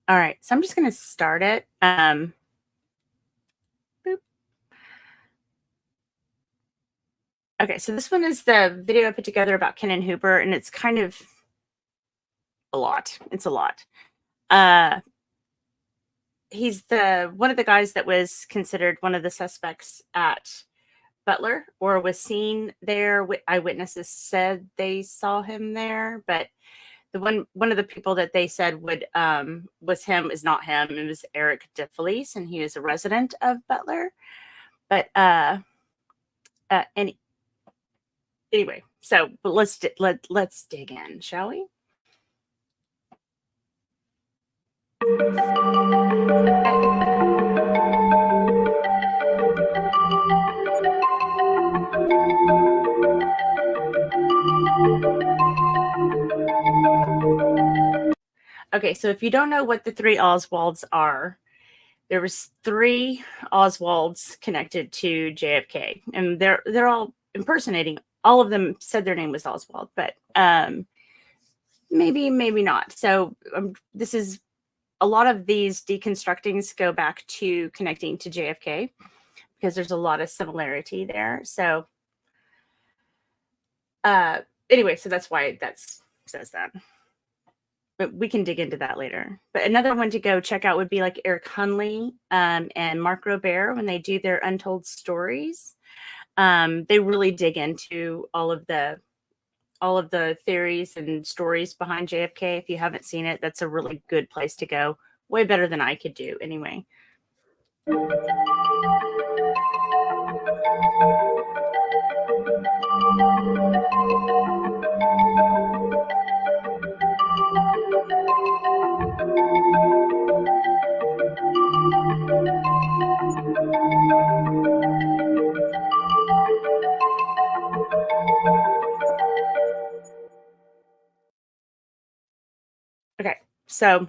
Speaker 2: All right, so I'm just going to start it. Boop. Okay, so this one is the video I put together about Kennan Hooper, and it's kind of a lot. It's a lot. He's one of the guys that was considered one of the suspects at Butler, or was seen there. Eyewitnesses said they saw him there, but the one of the people that they said was him is not him. It was Eric DeFelice, and he was a resident of Butler. But anyway, so but let's dig in, shall we? Okay, so if you don't know what the three Oswalds are, there was three Oswalds connected to JFK, and they're all impersonating. All of them said their name was Oswald, but maybe not. So this is a lot of these deconstructings go back to connecting to JFK because there's a lot of similarity there. So anyway, so that's why that says that. But we can dig into that later. But another one to go check out would be like Eric Hunley and Mark Robert when they do their Untold Stories. They really dig into all of the theories and stories behind JFK. If you haven't seen it, that's a really good place to go. Way better than I could do anyway. Okay, so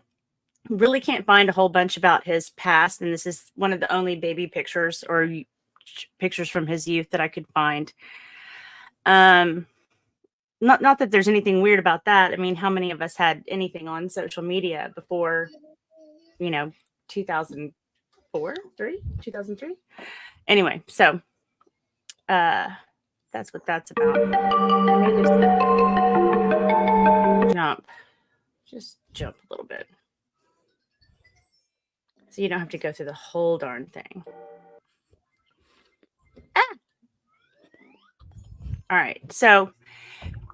Speaker 2: really can't find a whole bunch about his past, and this is one of the only baby pictures or pictures from his youth that I could find. Not that there's anything weird about that. I mean, how many of us had anything on social media before, 2003? Anyway, so that's what that's about. Let me just jump a little bit. So you don't have to go through the whole darn thing. All right. So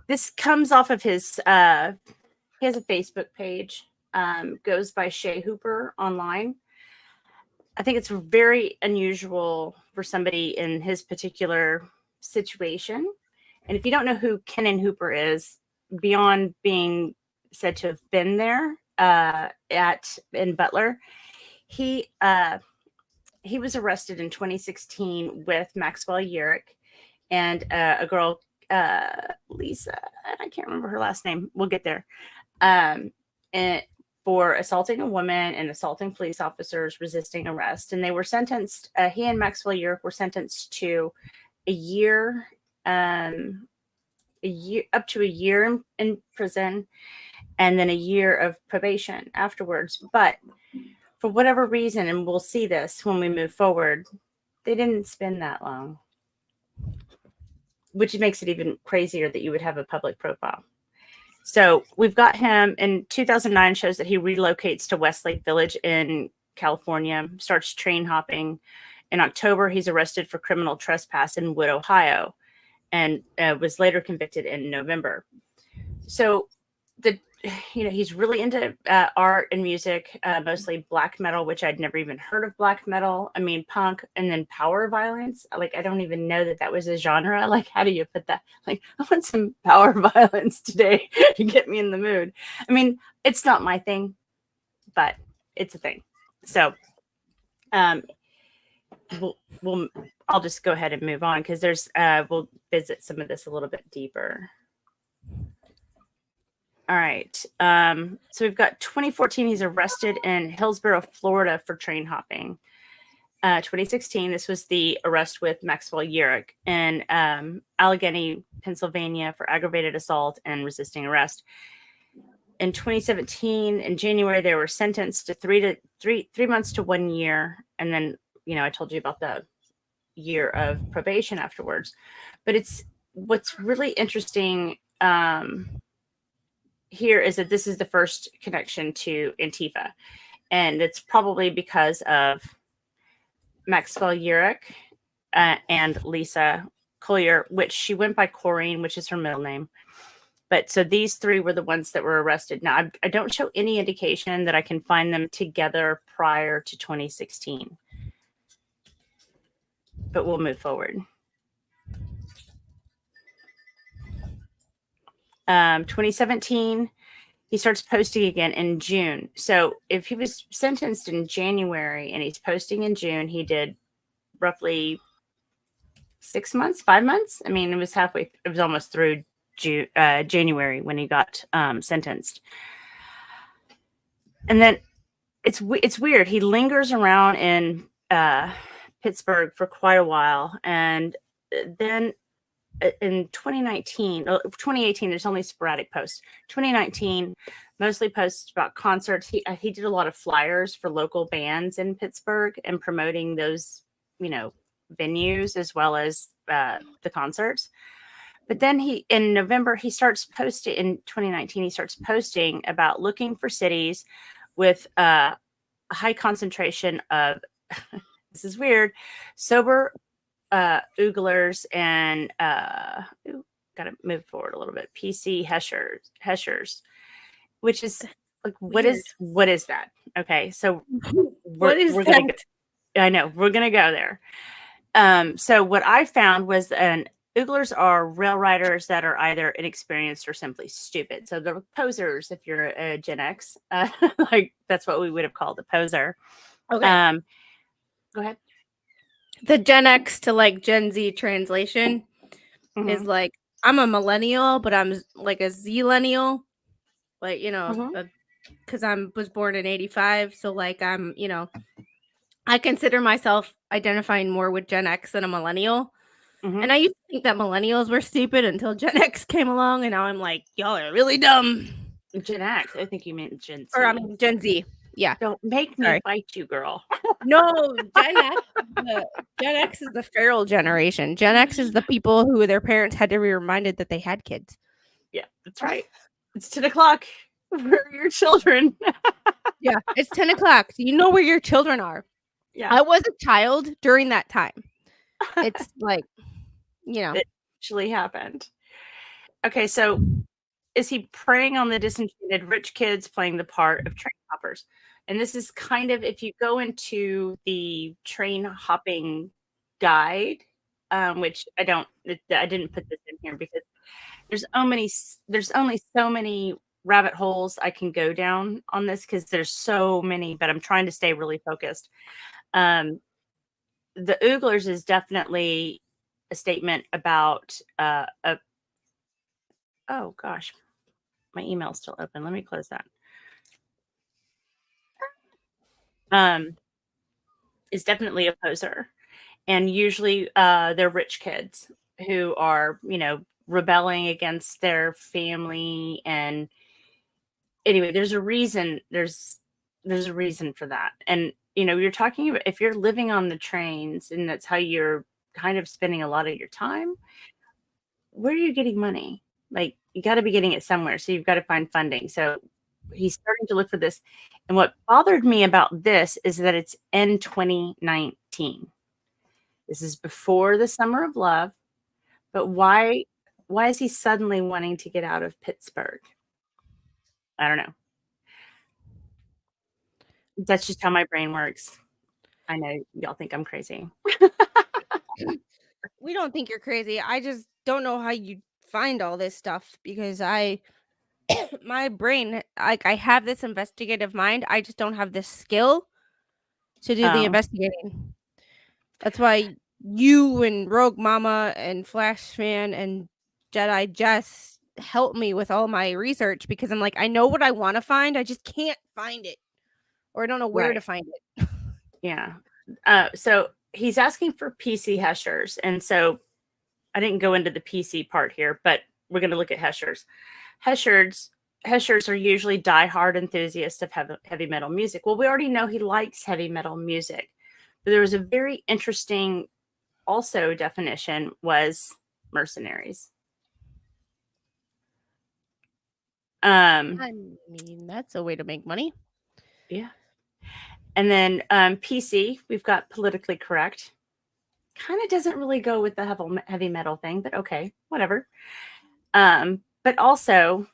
Speaker 2: this comes off of his, he has a Facebook page, goes by Kennan Hooper online. I think it's very unusual for somebody in his particular situation. And if you don't know who Kennan Hooper is, beyond being said to have been there in Butler, he was arrested in 2016 with Maxwell Yerrick and a girl, Lisa, I can't remember her last name. We'll get there. And for assaulting a woman and assaulting police officers, resisting arrest. And they were sentenced, he and Maxwell Yerrick were sentenced to a year, up to a year in prison, and then a year of probation afterwards. But for whatever reason, and we'll see this when we move forward, they didn't spend that long, which makes it even crazier that you would have a public profile. So we've got him in 2009, shows that he relocates to Westlake Village in California, starts train hopping. In October, he's arrested for criminal trespass in Wood, Ohio, and was later convicted in November. So he's really into art and music, mostly black metal, which I'd never even heard of black metal. I mean, punk, and then power violence. Like, I don't even know that was a genre. Like, how do you put that? Like, I want some power violence today to get me in the mood. I mean, it's not my thing, but it's a thing. So, I'll just go ahead and move on because we'll visit some of this a little bit deeper. All right. So we've got 2014. He's arrested in Hillsborough, Florida for train hopping. 2016. This was the arrest with Maxwell Yerrick in Allegheny, Pennsylvania for aggravated assault and resisting arrest. In 2017, in January, they were sentenced to 3 months to 1 year. And then, I told you about the year of probation afterwards. But what's really interesting here is that this is the first connection to Antifa. And it's probably because of Maxwell Yerrick and Lisa Collier, which she went by Corrine, which is her middle name. But so these three were the ones that were arrested. Now, I don't show any indication that I can find them together prior to 2016. But we'll move forward. 2017, he starts posting again in June. So if he was sentenced in January and he's posting in June, he did roughly 5 months. I mean, it was almost through January when he got sentenced. And then it's weird. He lingers around in Pittsburgh for quite a while. And then in 2018, there's only sporadic posts. 2019, mostly posts about concerts. He did a lot of flyers for local bands in Pittsburgh and promoting those, venues as well as the concerts. But then in November, he starts posting, in 2019, he starts posting about looking for cities with a high concentration of, this is weird, sober ooglers and, got to move forward a little bit, PC heshers, which is like, what is that? Okay. So
Speaker 1: What is
Speaker 2: we're
Speaker 1: that?
Speaker 2: going to go, I know, we're going to go there. So what I found was ooglers are rail riders that are either inexperienced or simply stupid. So they're posers if you're a Gen X. Like that's what we would have called a poser.
Speaker 1: Okay.
Speaker 2: Go ahead.
Speaker 1: The Gen X to like Gen Z translation
Speaker 2: Mhm.
Speaker 1: is like, I'm a millennial, but I'm like a Zillennial. Like, you know,
Speaker 2: Mhm.
Speaker 1: because was born in 85. So like I'm, you know, I consider myself identifying more with Gen X than a millennial.
Speaker 2: Mhm.
Speaker 1: And I used to think that millennials were stupid until Gen X came along, and now I'm like, y'all are really dumb.
Speaker 2: Gen X. I think you meant Gen Z.
Speaker 1: Or I mean Gen Z. Yeah.
Speaker 2: Don't make me
Speaker 1: Sorry.
Speaker 2: fight you, girl.
Speaker 1: No, Gen X is the feral generation. Gen X is the people who their parents had to be reminded that they had kids.
Speaker 2: Yeah, that's right. It's 10 o'clock. Where are your children?
Speaker 1: Yeah, it's 10 o'clock. So you know where your children are.
Speaker 2: Yeah.
Speaker 1: I was a child during that time. It's like, you know.
Speaker 2: It actually happened. Okay, so is he preying on the disenchanted rich kids playing the part of train hoppers? And this is kind of, if you go into the train hopping guide, which I didn't put this in here because there's only so many rabbit holes I can go down on this because there's so many, but I'm trying to stay really focused. The ooglers is definitely a statement about oh gosh, my email's still open. Let me close that. Is definitely a poser. And usually they're rich kids who are, you know, rebelling against their family. And anyway, there's a reason, there's a reason for that. And, you know, you're talking about if you're living on the trains and that's how you're kind of spending a lot of your time, where are you getting money? Like you got to be getting it somewhere. So you've got to find funding. So he's starting to look for this. And what bothered me about this is that it's in 2019. This is before the summer of love. But why is he suddenly wanting to get out of Pittsburgh? I don't know. That's just how my brain works. I know y'all think I'm crazy.
Speaker 1: We don't think you're crazy. I just don't know how you find all this stuff because my brain, like I have this investigative mind. I just don't have this skill to do the
Speaker 2: Oh.
Speaker 1: investigating. That's why you and Rogue Mama and Flashman and Jedi Jess help me with all my research because I'm like, I know what I want to find. I just can't find it. Or I don't know where to
Speaker 2: Right.
Speaker 1: find it.
Speaker 2: Yeah. So he's asking for PC heshers. And so I didn't go into the PC part here, but we're going to look at heshers. Heshers are usually diehard enthusiasts of heavy metal music. Well, we already know he likes heavy metal music. But there was a very interesting also definition was mercenaries.
Speaker 1: I mean, that's a way to make money.
Speaker 2: Yeah. And then PC, we've got politically correct. Kind of doesn't really go with the heavy metal thing, but okay, whatever. But also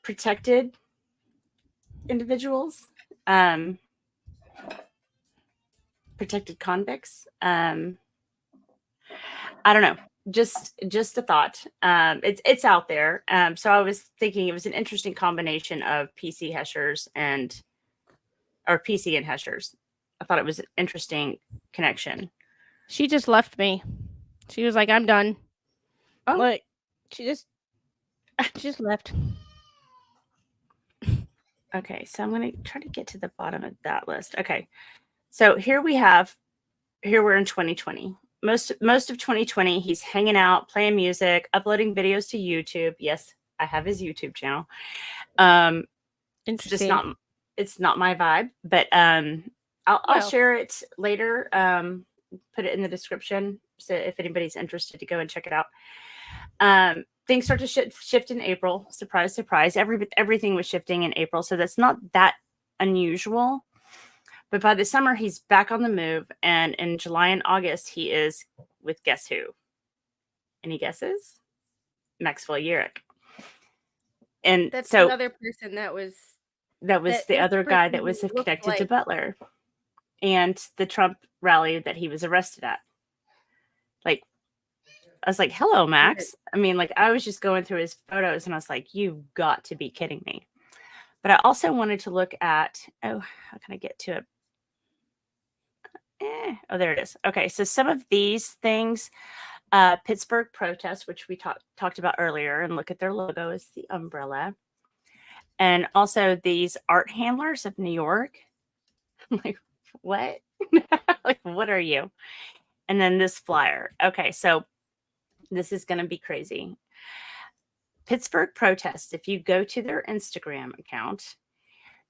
Speaker 2: protected individuals, protected convicts. I don't know. Just a thought. It's out there. So I was thinking it was an interesting combination of PC heshers or PC and heshers. I thought it was an interesting connection.
Speaker 1: She just left me. She was like, I'm done.
Speaker 2: Oh.
Speaker 1: Like, she just left.
Speaker 2: Okay, so I'm going to try to get to the bottom of that list. Okay, so here we're in 2020. Most of 2020, he's hanging out, playing music, uploading videos to YouTube. Yes, I have his YouTube channel.
Speaker 1: Interesting.
Speaker 2: It's not my vibe, but I'll share it later. Put it in the description So if anybody's interested to go and check it out. Things start to shift in April. Surprise, surprise. Everything was shifting in April. So that's not that unusual. But by the summer, he's back on the move. And in July and August, he is with guess who? Any guesses? Maxwell Yerrick. And
Speaker 1: That's
Speaker 2: so
Speaker 1: another person that was
Speaker 2: the other guy that was connected to Butler and the Trump rally that he was arrested at. Like, I was like, hello, Max. I mean, like, I was just going through his photos and I was like, you've got to be kidding me. But I also wanted to look at, how can I get to it? Oh, there it is. Okay, so some of these things, Pittsburgh protests, which we talked about earlier, and look at their logo is the umbrella. And also these art handlers of New York. I'm like, what? Like, what are you? And then this flyer. Okay, so this is going to be crazy. Pittsburgh protests. If you go to their Instagram account,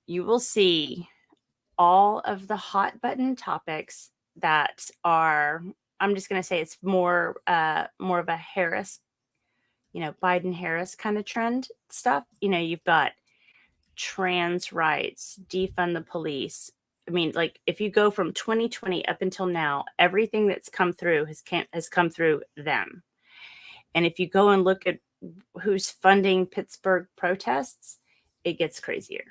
Speaker 2: you will see all of the hot button topics that are, I'm just going to say it's more of a Harris, Biden Harris kind of trend stuff. You've got trans rights, defund the police. I mean, like, if you go from 2020 up until now, everything that's come through has come through them. And if you go and look at who's funding Pittsburgh protests, it gets crazier.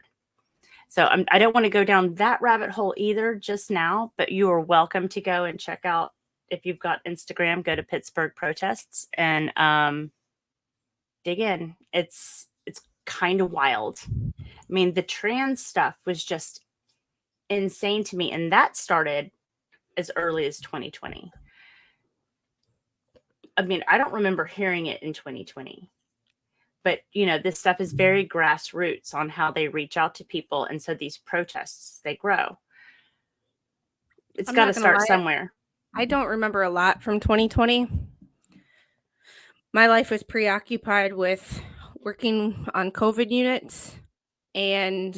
Speaker 2: So I don't want to go down that rabbit hole either just now, but you are welcome to go and check out, if you've got Instagram, go to Pittsburgh protests and dig in. It's kind of wild. I mean, the trans stuff was just insane to me. And that started as early as 2020. I mean, I don't remember hearing it in 2020. But, this stuff is very grassroots on how they reach out to people. And so these protests, they grow. It's got to start somewhere.
Speaker 1: I don't remember a lot from 2020. My life was preoccupied with working on COVID units and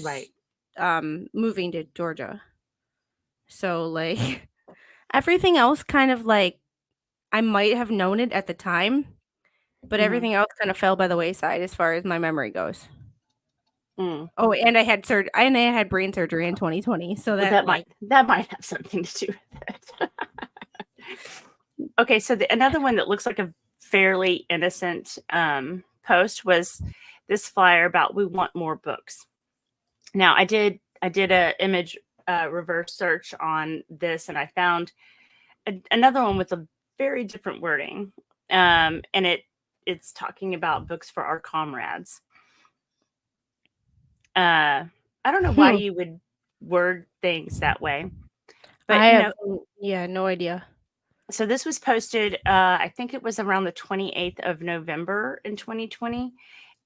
Speaker 1: moving to Georgia. So, like, everything else kind of, like, I might have known it at the time, but everything else kind of fell by the wayside as far as my memory goes. Oh, and I had brain surgery in 2020, so that
Speaker 2: might have something to do with it. Okay, so another one that looks like a fairly innocent post was this flyer about we want more books. Now, I did a image reverse search on this, and I found another one with a very different wording, and it's talking about books for our comrades. I don't know why you would word things that way, but
Speaker 1: I have no idea.
Speaker 2: So this was posted, I think it was around the 28th of November in 2020,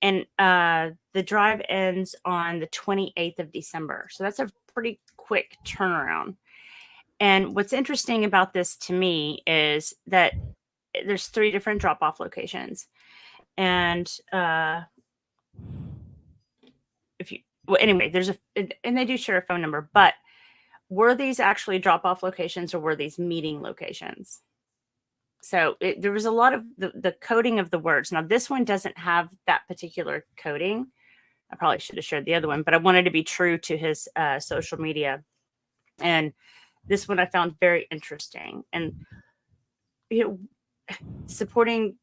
Speaker 2: and the drive ends on the 28th of December. So that's a pretty quick turnaround. And what's interesting about this to me is that there's 3 different drop-off locations. And anyway, and they do share a phone number, but were these actually drop-off locations or were these meeting locations? So there was a lot of the coding of the words. Now, this one doesn't have that particular coding. I probably should have shared the other one, but I wanted to be true to his social media. And this one I found very interesting. And, supporting,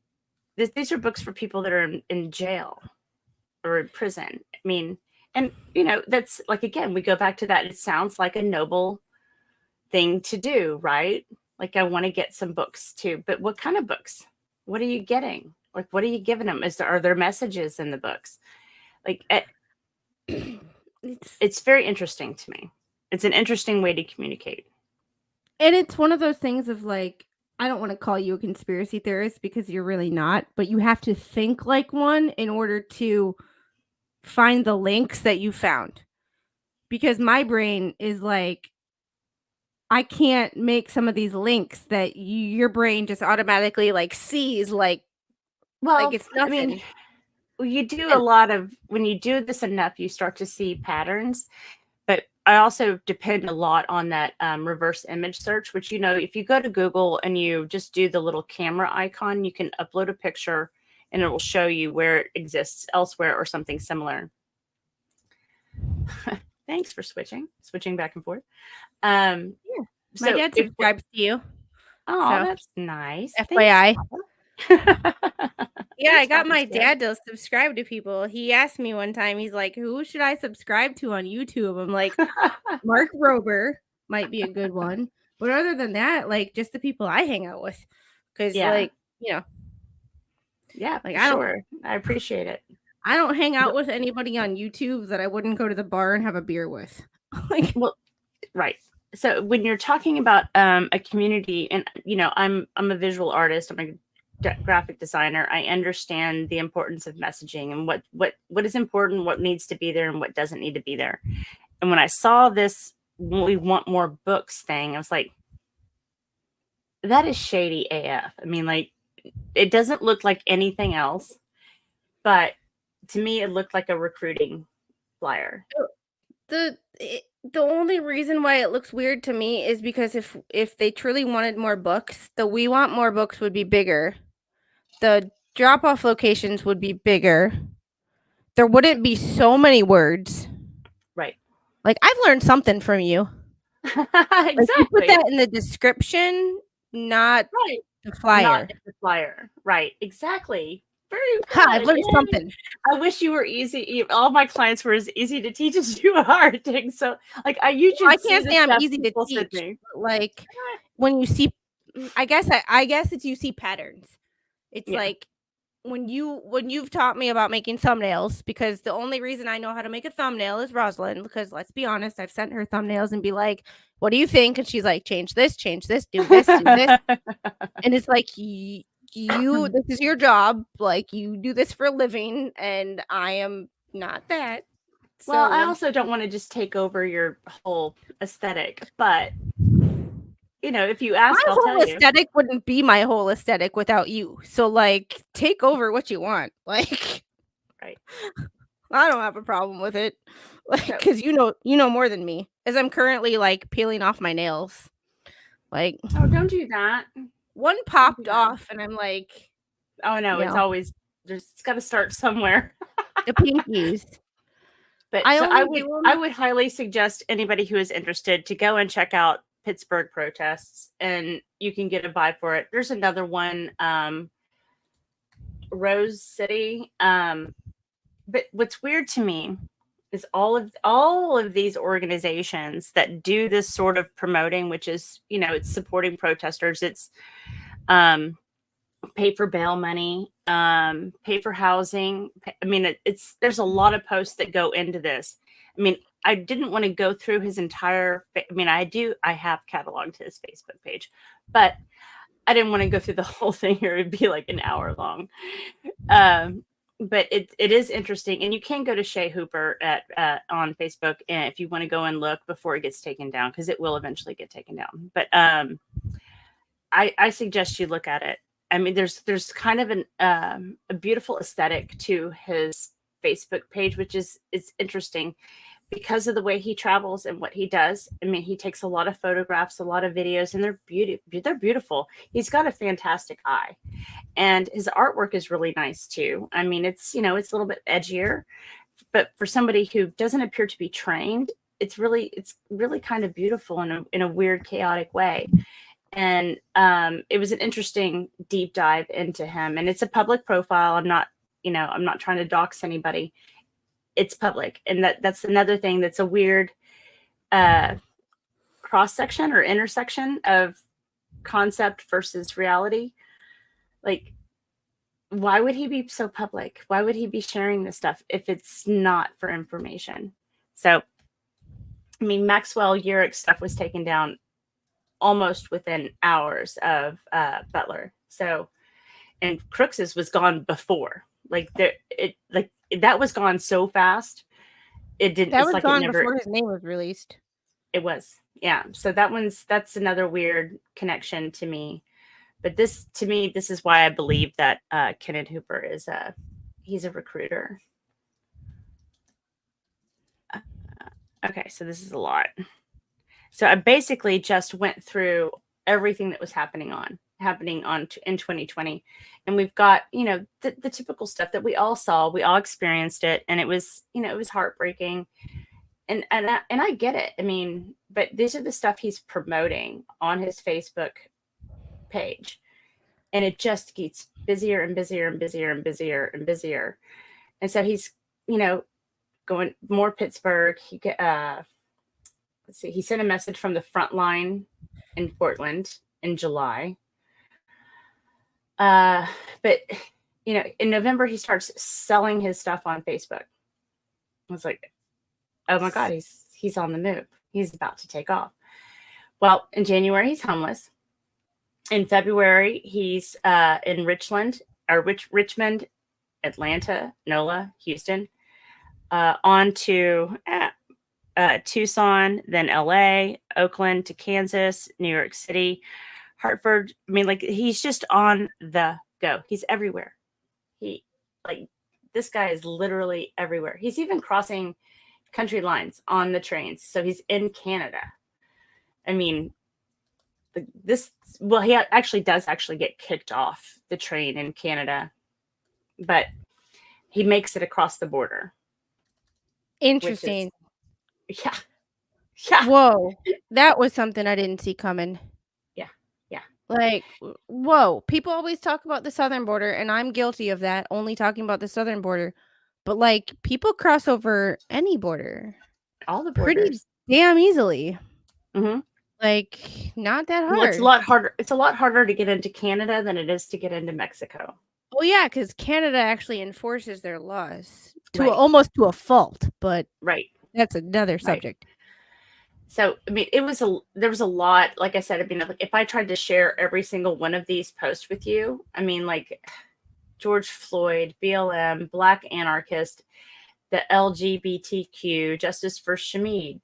Speaker 2: these are books for people that are in jail or in prison. I mean, and, that's like, again, we go back to that. It sounds like a noble thing to do, right? Like, I want to get some books too, but what kind of books? What are you getting? Like, what are you giving them? Are there messages in the books? Like, it's very interesting to me. It's an interesting way to communicate.
Speaker 1: And it's one of those things of, like, I don't want to call you a conspiracy theorist because you're really not, but you have to think like one in order to find the links that you found. Because my brain is like, I can't make some of these links that your brain just automatically like sees, like it's nothing.
Speaker 2: I mean, you do a lot of, when you do this enough, you start to see patterns. But I also depend a lot on that reverse image search, which, if you go to Google and you just do the little camera icon, you can upload a picture and it will show you where it exists elsewhere or something similar. Thanks for switching back and forth.
Speaker 1: My
Speaker 2: So
Speaker 1: dad subscribes to you.
Speaker 2: Oh,
Speaker 1: So,
Speaker 2: that's nice.
Speaker 1: FYI.
Speaker 2: Thanks,
Speaker 1: Yeah, I
Speaker 2: Thanks,
Speaker 1: got
Speaker 2: Papa
Speaker 1: my
Speaker 2: Squid.
Speaker 1: dad to subscribe to people. He asked me one time, he's like, who should I subscribe to on YouTube? I'm like, Mark Rober might be a good one. But other than that, like, just the people I hang out with. Because,
Speaker 2: Yeah.
Speaker 1: like,
Speaker 2: Yeah,
Speaker 1: like,
Speaker 2: for sure. I appreciate it.
Speaker 1: I don't hang out with anybody on YouTube that I wouldn't go to the bar and have a beer with. Like,
Speaker 2: Well, right. So when you're talking about a community, and I'm a visual artist, I'm a graphic designer. I understand the importance of messaging and what is important, what needs to be there, and what doesn't need to be there. And when I saw this, we want more books thing, I was like, that is shady AF. I mean, like, it doesn't look like anything else, but to me, it looked like a recruiting flyer.
Speaker 1: the only reason why it looks weird to me is because if they truly wanted more books, the we want more books would be bigger. The drop-off locations would be bigger. There wouldn't be so many words.
Speaker 2: Right.
Speaker 1: Like, I've learned something from you.
Speaker 2: Exactly.
Speaker 1: Like, you put that in the description, not
Speaker 2: right.
Speaker 1: the flyer.
Speaker 2: Not the flyer. Right. Exactly. Very good.
Speaker 1: Ha, I've learned something.
Speaker 2: I wish you were easy. All my clients were as easy to teach as you are. So, like, you should
Speaker 1: I
Speaker 2: see
Speaker 1: can't
Speaker 2: the
Speaker 1: say I'm
Speaker 2: stuff
Speaker 1: easy to
Speaker 2: people send
Speaker 1: teach.
Speaker 2: me.
Speaker 1: Like, when you see, I guess it's you see patterns. It's
Speaker 2: Yeah.
Speaker 1: like when you've taught me about making thumbnails, because the only reason I know how to make a thumbnail is Rosalind, because let's be honest, I've sent her thumbnails and be like, what do you think? And she's like, change this, do this, do this. And it's like, this is your job. Like, you do this for a living, and I am not that.
Speaker 2: Well, I
Speaker 1: So,
Speaker 2: also don't want to just take over your whole aesthetic, but if you ask,
Speaker 1: my
Speaker 2: I'll
Speaker 1: whole
Speaker 2: tell you.
Speaker 1: aesthetic wouldn't be my whole aesthetic without you. So, like, take over what you want. Like,
Speaker 2: Right.
Speaker 1: I don't have a problem with it. Like,
Speaker 2: So-
Speaker 1: because you know more than me. As I'm currently, like, peeling off my nails. Like,
Speaker 2: Oh, don't do that.
Speaker 1: one popped off, and I'm like,
Speaker 2: Oh no, it's always it's got to start somewhere.
Speaker 1: the pinkies.
Speaker 2: But
Speaker 1: I
Speaker 2: so
Speaker 1: only do 'em-
Speaker 2: I would highly suggest anybody who is interested to go and check out Pittsburgh protests, and you can get a vibe for it. There's another one, Rose City. But what's weird to me is all of these organizations that do this sort of promoting, which is, it's supporting protesters. It's pay for bail money, pay for housing. I mean, there's a lot of posts that go into this. I mean, I didn't want to go through his entire, I have cataloged his Facebook page, but I didn't want to go through the whole thing here. It'd be like an hour long. But it is interesting, and you can go to Shay Hooper on Facebook, and if you want to go and look before it gets taken down, because it will eventually get taken down. But I suggest you look at it. I mean, there's kind of a beautiful aesthetic to his Facebook page, which is interesting because of the way he travels and what he does. I mean, he takes a lot of photographs, a lot of videos, and they're beautiful. He's got a fantastic eye, and his artwork is really nice too. I mean, it's it's a little bit edgier, but for somebody who doesn't appear to be trained, it's really kind of beautiful in a weird, chaotic way. And it was an interesting deep dive into him, and it's a public profile. I'm not trying to dox anybody. It's public, and that's another thing that's a weird cross section or intersection of concept versus reality. Like, why would he be so public? Why would he be sharing this stuff if it's not for information? So, I mean, Maxwell Urick's stuff was taken down almost within hours of Butler. So, and Crooks's was gone before. That was gone so fast. It didn't.
Speaker 1: That was gone before his name was released.
Speaker 2: It was, yeah. So that's another weird connection to me. But this is why I believe that Kennan Hooper he's a recruiter. Okay, so this is a lot. So I basically just went through everything that was happening in 2020, and we've got the typical stuff that we all saw, we all experienced it, and it was it was heartbreaking, and I get it. I mean, but these are the stuff he's promoting on his Facebook page, and it just gets busier and busier and busier and busier and busier, and so he's going more Pittsburgh. Let's see, he sent a message from the front line in Portland in July. But in November he starts selling his stuff on Facebook. I was like, oh my God, he's on the move. He's about to take off. Well, in January he's homeless. In February he's in Richmond, Atlanta, NOLA, Houston, on to Tucson, then LA, Oakland to Kansas, New York City, Hartford. I mean, like, he's just on the go. He's everywhere. This guy is literally everywhere. He's even crossing country lines on the trains. So he's in Canada. I mean, he actually does get kicked off the train in Canada, but he makes it across the border.
Speaker 1: Interesting.
Speaker 2: Yeah.
Speaker 1: Whoa. That was something I didn't see coming.
Speaker 2: Yeah.
Speaker 1: Like, whoa. People always talk about the southern border, and I'm guilty of that, only talking about the southern border. But, like, people cross over any border.
Speaker 2: All the
Speaker 1: pretty
Speaker 2: borders.
Speaker 1: damn easily.
Speaker 2: Mm-hmm.
Speaker 1: Like, not that hard.
Speaker 2: Well, it's a lot harder. It's a lot harder to get into Canada than it is to get into Mexico.
Speaker 1: Oh, yeah, because Canada actually enforces their laws
Speaker 2: Right.
Speaker 1: almost to a fault, but
Speaker 2: Right.
Speaker 1: that's another subject.
Speaker 2: Right. So, I mean, there was a lot, like I said, I mean, like, if I tried to share every single one of these posts with you, I mean, like George Floyd, BLM, Black anarchist, the LGBTQ, Justice for Shamid,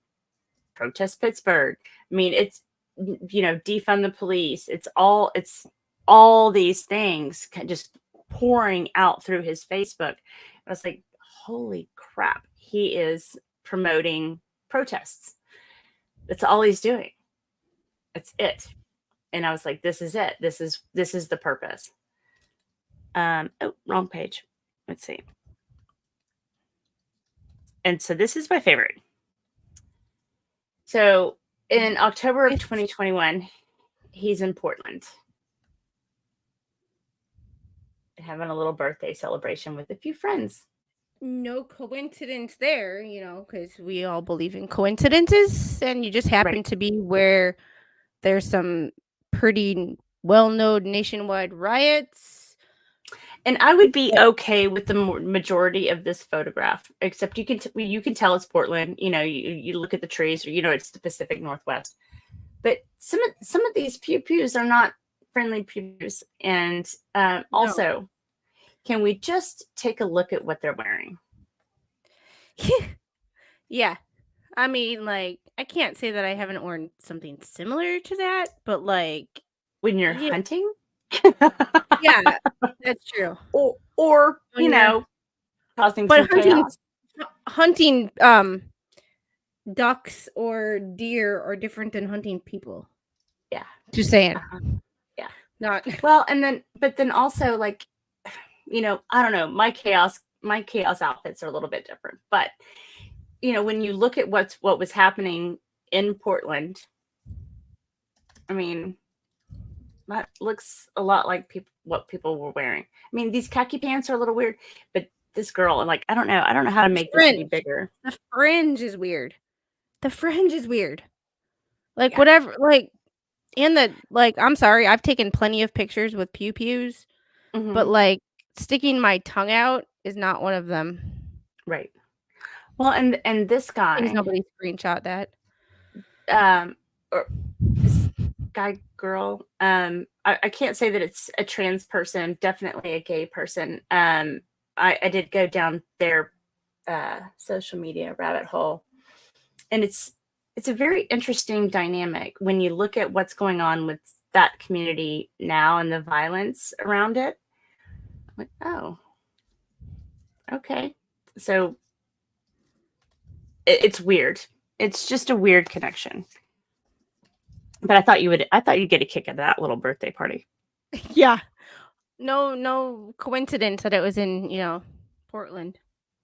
Speaker 2: Protest Pittsburgh. I mean, it's, defund the police. It's all these things just pouring out through his Facebook. I was like, holy crap, he is promoting protests. That's all he's doing. That's it. And I was like, this is it. This is the purpose. Oh, wrong page. Let's see. And so this is my favorite. So in October of 2021, he's in Portland, having a little birthday celebration with a few friends.
Speaker 1: No coincidence there, because we all believe in coincidences, and you just happen to be where there's some pretty well-known nationwide riots.
Speaker 2: And I would be okay with the majority of this photograph, except you can tell it's Portland. You look at the trees, or it's the Pacific Northwest. But some of these pews are not friendly pews, and also. Can we just take a look at what they're wearing?
Speaker 1: Yeah. I mean, like, I can't say that I haven't worn something similar to that, but, like...
Speaker 2: When you're hunting?
Speaker 1: Yeah, that's true.
Speaker 2: Or causing some chaos.
Speaker 1: Hunting ducks or deer are different than hunting people.
Speaker 2: Yeah.
Speaker 1: Just saying.
Speaker 2: Yeah.
Speaker 1: Not...
Speaker 2: Well, but then also, like... I don't know, my chaos outfits are a little bit different, but when you look at what was happening in Portland, I mean, that looks a lot like what people were wearing. I mean, these khaki pants are a little weird, but this girl, like, I don't know how to make this any bigger.
Speaker 1: The fringe is weird. Like, whatever, like, I'm sorry, I've taken plenty of pictures with pews, but, like, sticking my tongue out is not one of them.
Speaker 2: Right. Well, and this guy.
Speaker 1: Please nobody screenshot that.
Speaker 2: Or this guy, girl. I can't say that it's a trans person. Definitely a gay person. I did go down their social media rabbit hole, and it's a very interesting dynamic when you look at what's going on with that community now and the violence around it. Like, oh, okay. So it's weird. It's just a weird connection. But I thought you'd get a kick out of that little birthday party.
Speaker 1: Yeah. No coincidence that it was in, Portland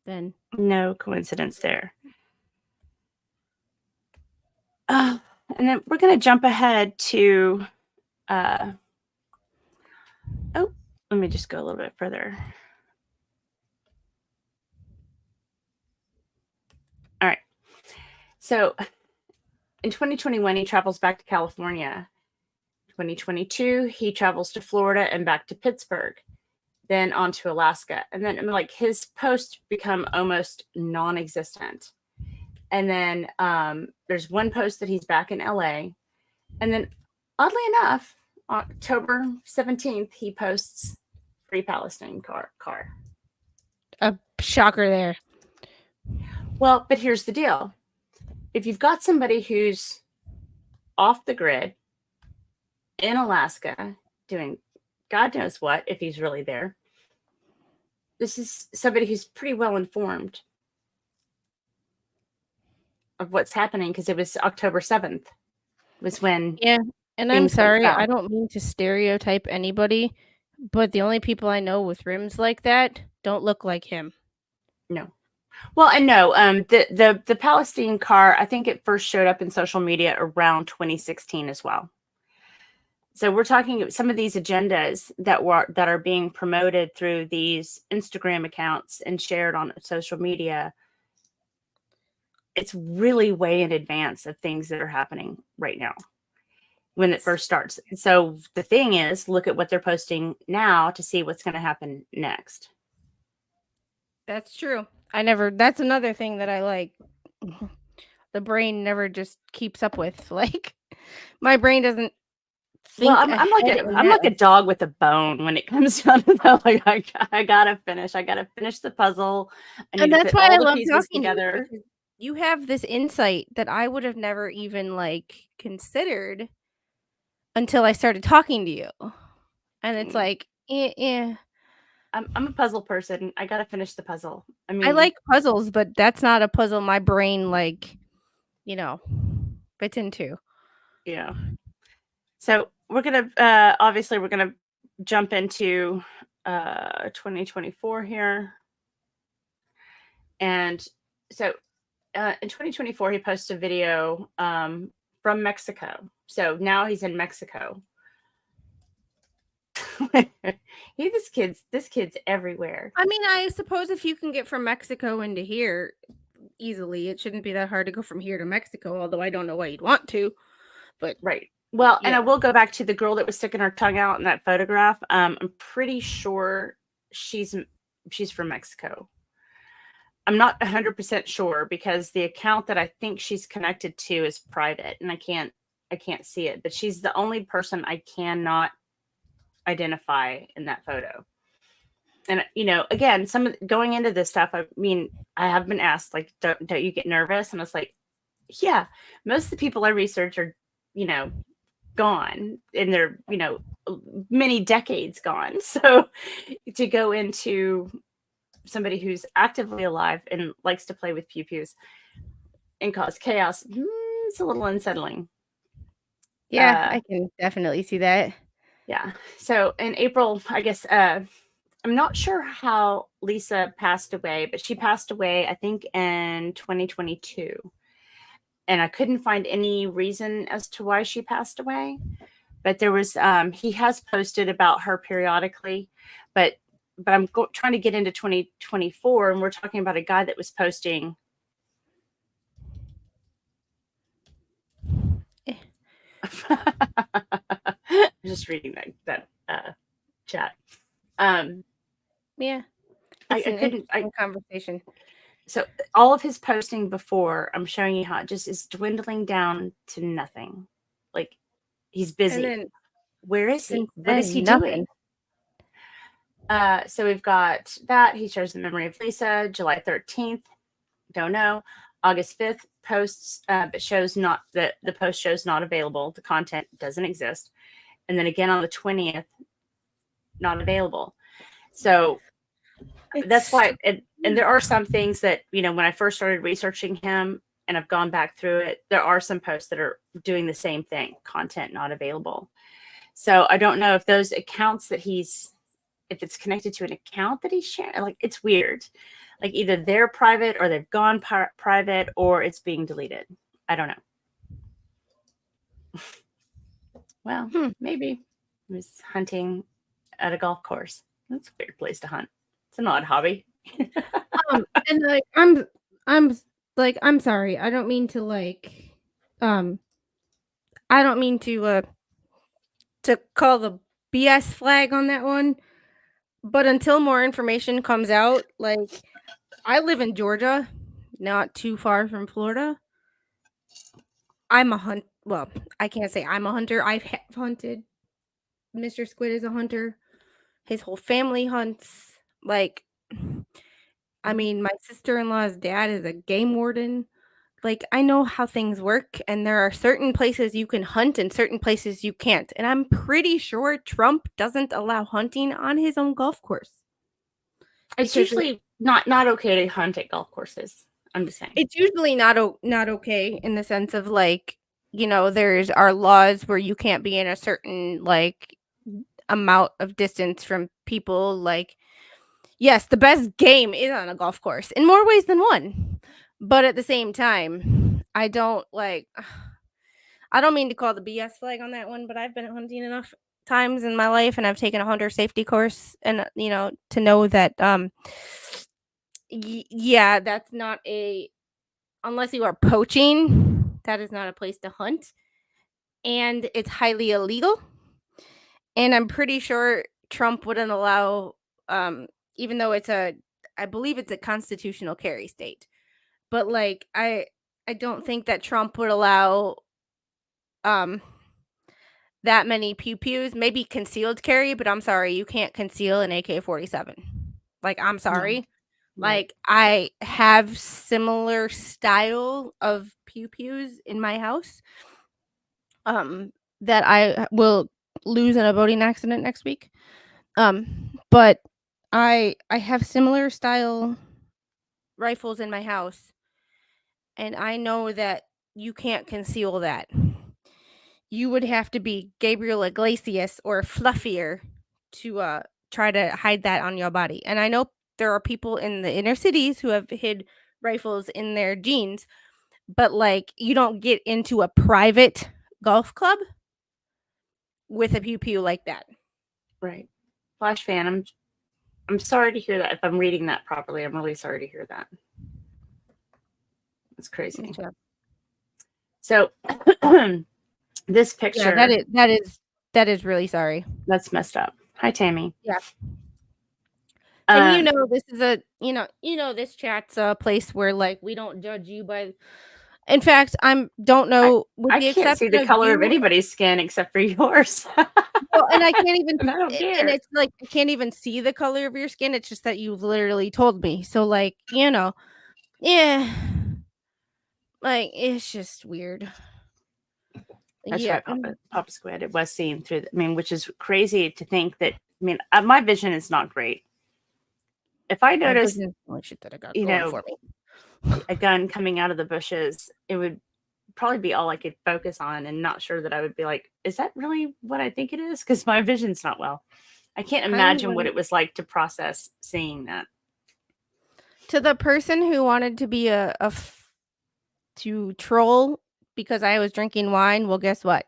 Speaker 1: then.
Speaker 2: No coincidence there. And then we're going to jump ahead to, let me just go a little bit further. All right. So in 2021, he travels back to California. 2022, he travels to Florida and back to Pittsburgh, then on to Alaska. And then like his posts become almost non-existent. And then there's one post that he's back in LA. And then oddly enough, October 17th, he posts Free Palestine car.
Speaker 1: A shocker there.
Speaker 2: Well, but here's the deal. If you've got somebody who's off the grid in Alaska doing God knows what, if he's really there, this is somebody who's pretty well informed of what's happening, because it was October 7th was when.
Speaker 1: Yeah. And I'm
Speaker 2: things went
Speaker 1: sorry,
Speaker 2: south.
Speaker 1: I don't mean to stereotype anybody, but the only people I know with rims like that don't look like him.
Speaker 2: No. Well, and no, the Palestine car, I think it first showed up in social media around 2016 as well. So we're talking some of these agendas that are being promoted through these Instagram accounts and shared on social media. It's really way in advance of things that are happening right now when it first starts. So the thing is, look at what they're posting now to see what's going to happen next.
Speaker 1: That's true. That's another thing that I like. The brain never just keeps up with. Like, my brain doesn't think.
Speaker 2: Well, I'm like a dog with a bone when it comes down to that. Like, I gotta finish the puzzle. I need
Speaker 1: And
Speaker 2: to
Speaker 1: that's
Speaker 2: put
Speaker 1: why
Speaker 2: all
Speaker 1: I
Speaker 2: the
Speaker 1: love
Speaker 2: pieces
Speaker 1: talking
Speaker 2: together.
Speaker 1: to you, because you have this insight that I would have never even considered until I started talking to you. And it's like,
Speaker 2: I'm a puzzle person. I gotta finish the puzzle. I mean,
Speaker 1: I like puzzles, but that's not a puzzle my brain fits into.
Speaker 2: Yeah. So we're gonna obviously we're gonna jump into 2024 here. And so in 2024, he posted a video from Mexico. So now he's in Mexico. This kid's everywhere.
Speaker 1: I mean, I suppose if you can get from Mexico into here easily, it shouldn't be that hard to go from here to Mexico, although I don't know why you'd want to. But
Speaker 2: right. Well, and
Speaker 1: yeah.
Speaker 2: I will go back to the girl that was sticking her tongue out in that photograph. I'm pretty sure she's from Mexico. I'm not 100% sure, because the account that I think she's connected to is private and I can't see it, but she's the only person I cannot identify in that photo. And again, going into this stuff, I mean, I have been asked, like, don't you get nervous? And it's like, yeah, most of the people I research are, gone, and they're, many decades gone. So to go into somebody who's actively alive and likes to play with pew-pews and cause chaos, it's a little unsettling.
Speaker 1: Yeah, I can definitely see that.
Speaker 2: Yeah. So in April, I guess, I'm not sure how Lisa passed away, but she passed away, I think, in 2022. And I couldn't find any reason as to why she passed away. But there was, he has posted about her periodically, but I'm trying to get into 2024, and we're talking about a guy that was posting. I'm just reading that chat.
Speaker 1: Yeah,
Speaker 2: I
Speaker 1: it's an
Speaker 2: couldn't.
Speaker 1: interesting conversation.
Speaker 2: So all of his posting before, I'm showing you how it just is dwindling down to nothing. Like, he's busy.
Speaker 1: And then
Speaker 2: where is he?
Speaker 1: since
Speaker 2: What is
Speaker 1: then,
Speaker 2: he
Speaker 1: nothing.
Speaker 2: doing? So we've got that. He shares the memory of Lisa, July 13th. Don't know. August 5th posts, but shows not that the post shows not available. The content doesn't exist. And then again on the 20th, not available. So that's why. And there are some things that, when I first started researching him, and I've gone back through it, there are some posts that are doing the same thing, content not available. So I don't know if those accounts that if it's connected to an account that he's sharing, like it's weird. Like either they're private or they've gone private or it's being deleted. I don't know. Well, maybe he was hunting at a golf course. That's a weird place to hunt. It's an odd hobby.
Speaker 1: And like I'm sorry. I don't mean to I don't mean to call the BS flag on that one. But until more information comes out, like I live in Georgia, not too far from Florida. I'm a hunt. Well, I can't say I'm a hunter. I've hunted. Mr. Squid is a hunter. His whole family hunts. Like, I mean, my sister-in-law's dad is a game warden. Like, I know how things work, and there are certain places you can hunt and certain places you can't. And I'm pretty sure Trump doesn't allow hunting on his own golf course.
Speaker 2: It's
Speaker 1: Because
Speaker 2: usually not okay to hunt at golf courses. I'm just saying.
Speaker 1: it's usually not okay in the sense of like, there's our laws where you can't be in a certain like amount of distance from people. Like, yes, the best game is on a golf course in more ways than one. But at the same time, I don't mean to call the BS flag on that one, but I've been hunting enough times in my life and I've taken a hunter safety course and to know that yeah, that's not unless you are poaching, that is not a place to hunt. And it's highly illegal. And I'm pretty sure Trump wouldn't allow, even though I believe it's a constitutional carry state. But like, I don't think that Trump would allow, that many pew-pews, maybe concealed carry, but I'm sorry, you can't conceal an AK-47. Like, I'm sorry. Like, I have similar style of pew-pews in my house, that I will lose in a boating accident next week. But I have similar style rifles in my house, and I know that you can't conceal that. You would have to be Gabriel Iglesias or fluffier to try to hide that on your body. And I know there are people in the inner cities who have hid rifles in their jeans, but like you don't get into a private golf club with a pew pew like that.
Speaker 2: Right. Flash fan, I'm sorry to hear that. If I'm reading that properly, I'm really sorry to hear that. It's crazy.
Speaker 1: Yeah.
Speaker 2: So this picture,
Speaker 1: that is really sorry.
Speaker 2: That's messed up. Hi, Tammy.
Speaker 1: Yeah. And this is this chat's a place where like we don't judge you by. In fact, don't know.
Speaker 2: I can't see the color of anybody's skin except for yours.
Speaker 1: Well, and I can't even.
Speaker 2: And I don't care.
Speaker 1: And it's like I can't even see the color of your skin. It's just that you've literally told me. So like yeah, like it's just weird.
Speaker 2: That's right, Papa Squid. It was seen through. Which is crazy to think that. My vision is not great. If I noticed, a gun coming out of the bushes, it would probably be all I could focus on, and not sure that I would be like, is that really what I think it is? Because my vision's not well. I can't imagine what it was like to process seeing that.
Speaker 1: To the person who wanted to be to troll because I was drinking wine, well, guess what?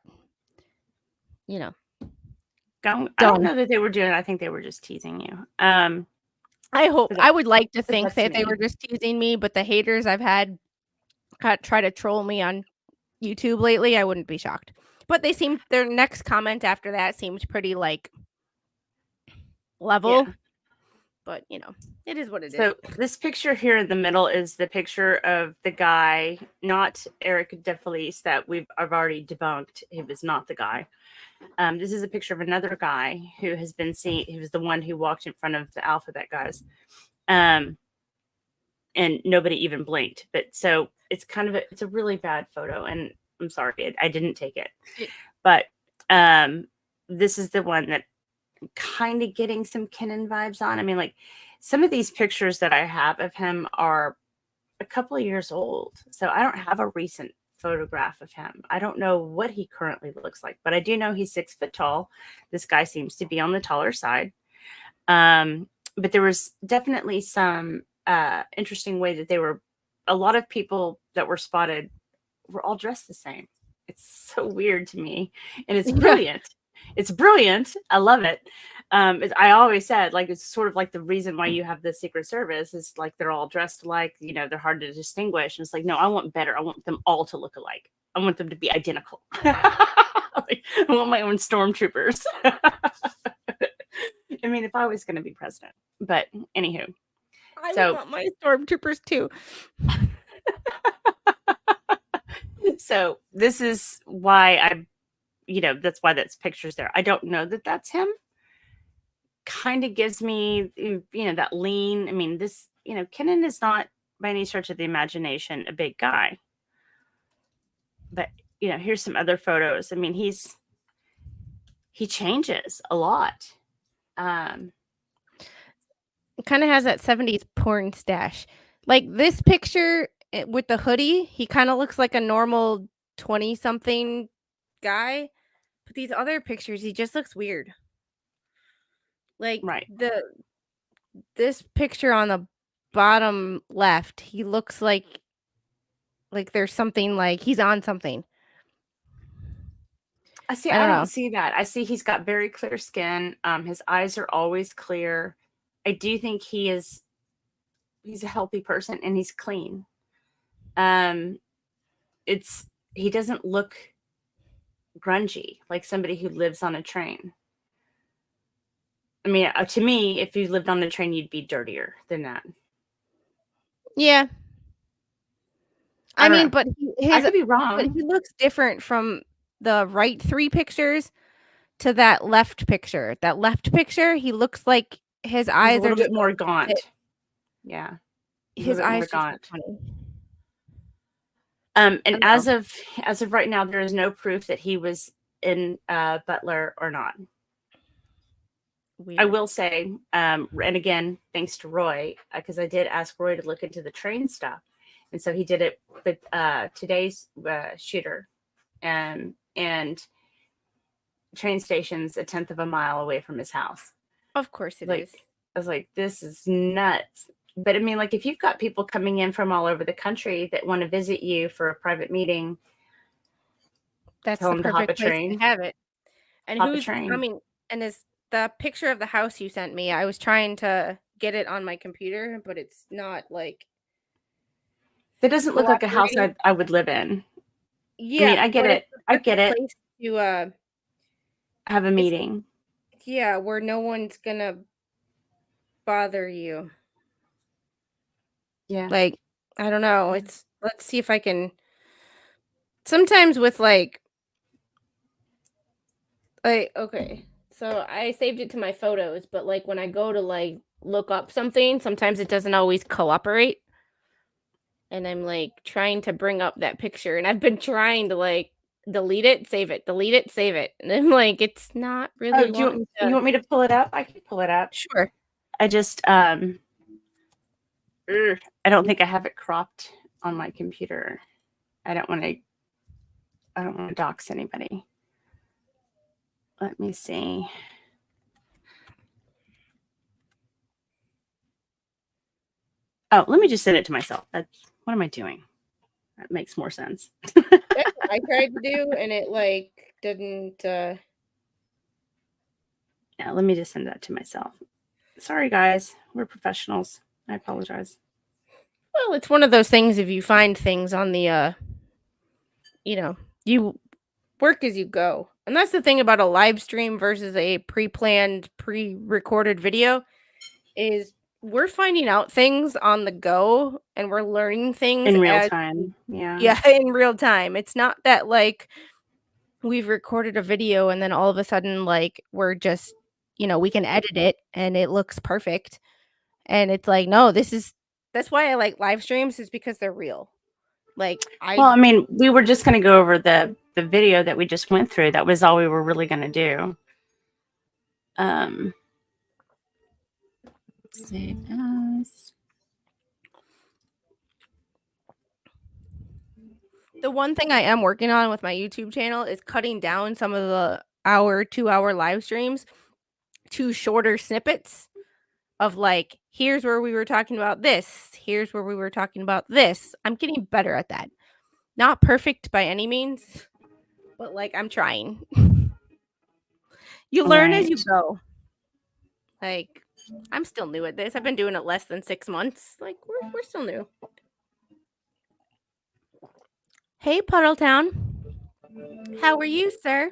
Speaker 2: I don't know that they were doing it. I think they were just teasing you.
Speaker 1: I would like to think that they were just teasing me, but the haters I've had try to troll me on YouTube lately, I wouldn't be shocked. But their next comment after that seemed pretty like level. Yeah. But it is what it is.
Speaker 2: So this picture here in the middle is the picture of the guy, not Eric DeFelice, that I've already debunked. He was not the guy. This is a picture of another guy who has been seen. He was the one who walked in front of the alphabet guys. And nobody even blinked. But so it's it's a really bad photo. And I'm sorry, I didn't take it. But this is the one that I'm kind of getting some Kennan vibes on. Like some of these pictures that I have of him are a couple of years old. So I don't have a recent photograph of him. I don't know what he currently looks like, but I do know he's 6 foot tall. This guy seems to be on the taller side. But there was definitely some interesting way that a lot of people that were spotted were all dressed the same. It's so weird to me, and it's brilliant. It's brilliant. I love it. I always said, like, it's sort of like the reason why you have the Secret Service is like they're all dressed alike. You know, they're hard to distinguish. And it's like, no, I want better. I want them all to look alike. I want them to be identical. Like, I want my own stormtroopers. I mean, if I was going to be president, but anywho,
Speaker 1: I want my stormtroopers too.
Speaker 2: So this is why that's why that's pictures there. I don't know that that's him. Kind of gives me, that lean. I mean, this, Kennan is not by any stretch of the imagination a big guy. But, here's some other photos. I mean, he changes a lot.
Speaker 1: Kind of has that 70s porn stash. Like this picture with the hoodie, he kind of looks like a normal 20-something guy. But these other pictures, he just looks weird. Like
Speaker 2: right.
Speaker 1: This picture on the bottom left, he looks like there's something, like he's on something.
Speaker 2: I don't see that. I see he's got very clear skin. His eyes are always clear. I do think he's a healthy person and he's clean. He doesn't look grungy like somebody who lives on a train. I mean, to me, if you lived on the train, you'd be dirtier than that.
Speaker 1: Yeah. I mean, but
Speaker 2: I could be wrong.
Speaker 1: But he looks different from the right 3 pictures to that left picture. That left picture, he looks like his eyes
Speaker 2: are
Speaker 1: a
Speaker 2: little bit more gaunt. Yeah.
Speaker 1: His eyes just look funny.
Speaker 2: And as of right now, there is no proof that he was in Butler or not. Weird. I will say, and again, thanks to Roy, because I did ask Roy to look into the train stuff. And so he did it with today's shooter. And train station's a 1/10 of a mile away from his house.
Speaker 1: Of course it is.
Speaker 2: I was like, this is nuts. But I mean, like, if you've got people coming in from all over the country that want to visit you for a private meeting,
Speaker 1: that's the perfect place to have it. And the picture of the house you sent me, I was trying to get it on my computer, but it's not like.
Speaker 2: It doesn't look like a house I would live in.
Speaker 1: Yeah,
Speaker 2: I mean, I get it. I get it.
Speaker 1: To
Speaker 2: have a meeting.
Speaker 1: Yeah, where no one's gonna bother you.
Speaker 2: Yeah.
Speaker 1: Like, I don't know. Let's see if I can. Sometimes with okay. So I saved it to my photos, but like when I go to like look up something, sometimes it doesn't always cooperate. And I'm like trying to bring up that picture, and I've been trying to like delete it, save it, delete it, save it. And I'm like, it's not really.
Speaker 2: You want me to pull it up? I can pull it up.
Speaker 1: Sure.
Speaker 2: I just I don't think I have it cropped on my computer. I don't want to dox anybody. Let me see. Oh, let me just send it to myself. What am I doing? That makes more sense.
Speaker 1: That's what I tried to do, and it like didn't.
Speaker 2: Yeah, let me just send that to myself. Sorry, guys. We're professionals. I apologize.
Speaker 1: Well, it's one of those things. If you find things on the, you work as you go. And that's the thing about a live stream versus a pre-planned, pre-recorded video is we're finding out things on the go and we're learning things
Speaker 2: in real time. Yeah.
Speaker 1: Yeah, in real time. It's not that like we've recorded a video and then all of a sudden like we're just, we can edit it and it looks perfect. And it's like, no, that's why I like live streams, is because they're real. Like
Speaker 2: I mean, we were just going to go over the video that we just went through. That was all we were really going to do. Save as.
Speaker 1: The one thing I am working on with my YouTube channel is cutting down some of the 2-hour live streams to shorter snippets of like, here's where we were talking about this. Here's where we were talking about this. I'm getting better at that. Not perfect by any means, but like I'm trying. You learn as you
Speaker 2: Right.
Speaker 1: go. Like, I'm still new at this. I've been doing it less than 6 months. Like, we're still new. Hey, Puddletown. How are you, sir?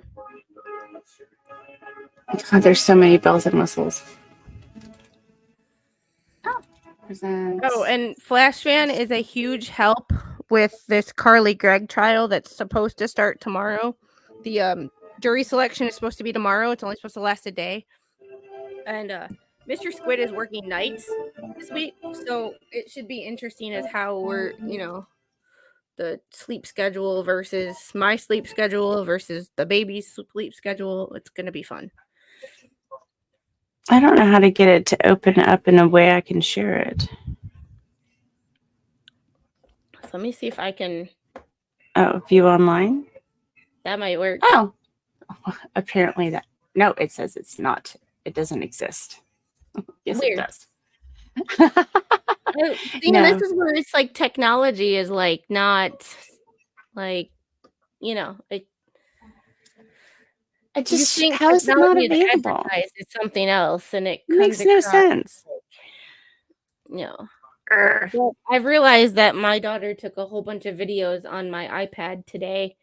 Speaker 2: God, there's so many bells and whistles. Presents.
Speaker 1: Oh, and Flash Fan is a huge help with this Carly Gregg trial that's supposed to start tomorrow. The jury selection is supposed to be tomorrow. It's only supposed to last a day. And Mr. Squid is working nights this week, so it should be interesting as how we're, the sleep schedule versus my sleep schedule versus the baby's sleep schedule. It's going to be fun.
Speaker 2: I don't know how to get it to open up in a way I can share it.
Speaker 1: So let me see if I can.
Speaker 2: Oh, view online?
Speaker 1: That might work.
Speaker 2: Oh, apparently that. No, it says it's not. It doesn't exist. Yes,
Speaker 1: Weird.
Speaker 2: it does.
Speaker 1: See,
Speaker 2: No.
Speaker 1: this is where it's like technology is like not like, it
Speaker 2: I
Speaker 1: you
Speaker 2: just,
Speaker 1: think
Speaker 2: how is it not
Speaker 1: technology is
Speaker 2: available?
Speaker 1: advertised as something else, and it
Speaker 2: It makes
Speaker 1: comes
Speaker 2: no
Speaker 1: across
Speaker 2: sense.
Speaker 1: Well, I've realized that my daughter took a whole bunch of videos on my iPad today,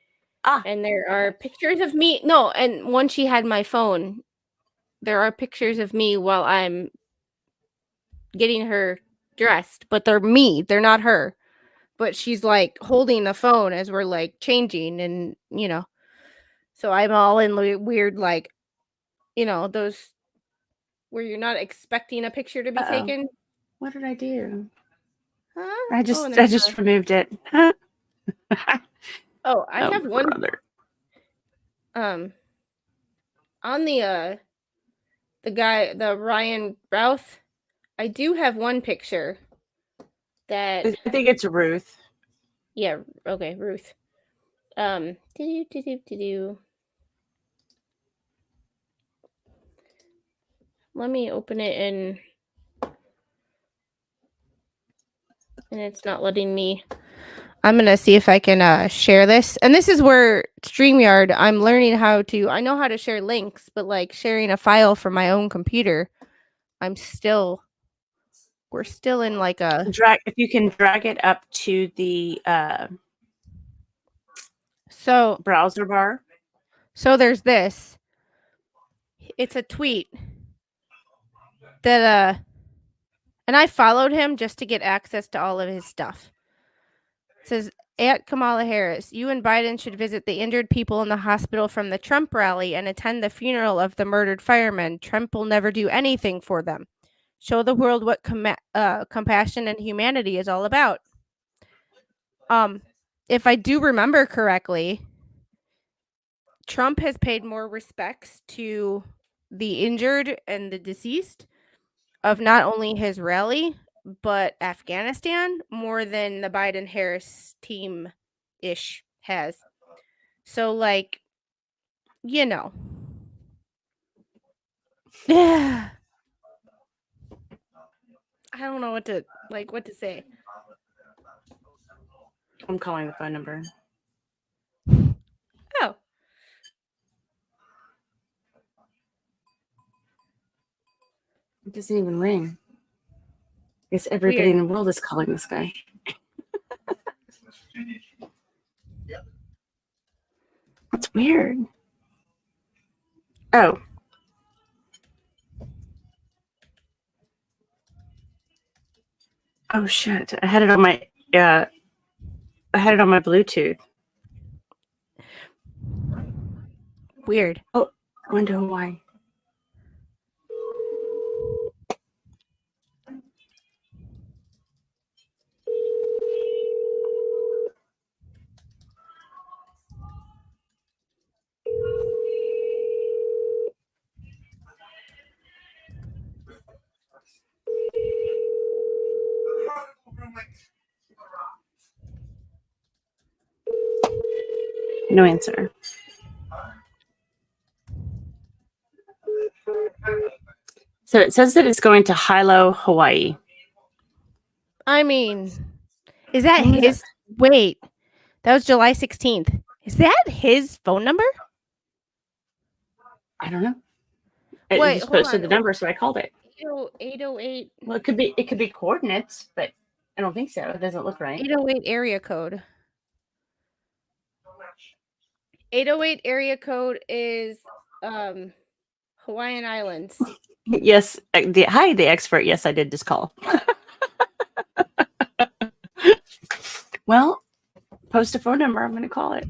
Speaker 1: and there are pictures of me. No, and when she had my phone, there are pictures of me while I'm getting her dressed, but they're me. They're not her. But she's like holding the phone as we're like changing, and so I'm all in weird like, those where you're not expecting a picture to be taken.
Speaker 2: What did I do?
Speaker 1: Huh?
Speaker 2: I just removed it.
Speaker 1: I have one.
Speaker 2: Brother.
Speaker 1: On the guy, the Ryan Routh, I do have one picture that
Speaker 2: I think it's Ruth.
Speaker 1: Yeah, okay, Ruth. Let me open it and it's not letting me. I'm gonna see if I can share this. And this is where StreamYard, I'm learning how to. I know how to share links, but like sharing a file from my own computer, we're still in like a
Speaker 2: If you can drag it up to the browser bar.
Speaker 1: So there's this. It's a tweet that and I followed him just to get access to all of his stuff. It says, at Kamala Harris, you and Biden should visit the injured people in the hospital from the Trump rally and attend the funeral of the murdered firemen. Trump will never do anything for them. Show the world what compassion and humanity is all about. If I do remember correctly, Trump has paid more respects to the injured and the deceased of not only his rally, but Afghanistan more than the Biden-Harris team-ish has. So, like, yeah. I don't know what to say.
Speaker 2: I'm calling the phone number.
Speaker 1: Oh.
Speaker 2: It doesn't even ring. I guess everybody in the world is calling this guy. That's weird. Oh. Oh shit. I had it on my Bluetooth.
Speaker 1: Weird.
Speaker 2: Oh, I wonder why. No answer. So it says that it's going to Hilo, Hawaii.
Speaker 1: I mean, is that
Speaker 2: When was
Speaker 1: his? Wait, that was July 16th. Is that his phone number?
Speaker 2: I don't know. It
Speaker 1: Wait,
Speaker 2: just
Speaker 1: hold
Speaker 2: posted
Speaker 1: on.
Speaker 2: the number, so I called it.
Speaker 1: 808
Speaker 2: Well, it could be coordinates, but I don't think so. It doesn't look right.
Speaker 1: 808 area code. 808 area code is Hawaiian Islands.
Speaker 2: Yes, hi, the expert. Yes, I did just call. Well, post a phone number. I'm going to call it.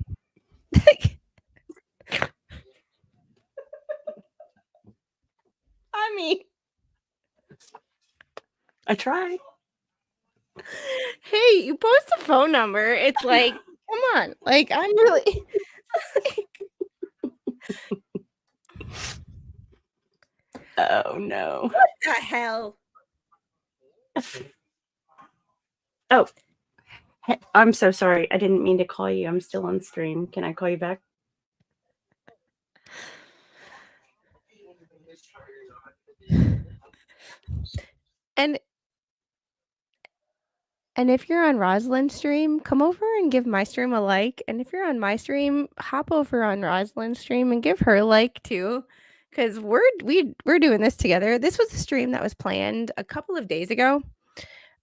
Speaker 1: I mean,
Speaker 2: I tried.
Speaker 1: hey, you post a phone number. It's like, come on. Like, I'm really.
Speaker 2: Oh no.
Speaker 1: What the hell?
Speaker 2: Oh, hey, I'm so sorry. I didn't mean to call you. I'm still on stream. Can I call you back?
Speaker 1: And if you're on Rosalind's stream, come over and give my stream a like. And if you're on my stream, hop over on Rosalind's stream and give her a like too. Because we're doing this together. This was a stream that was planned a couple of days ago.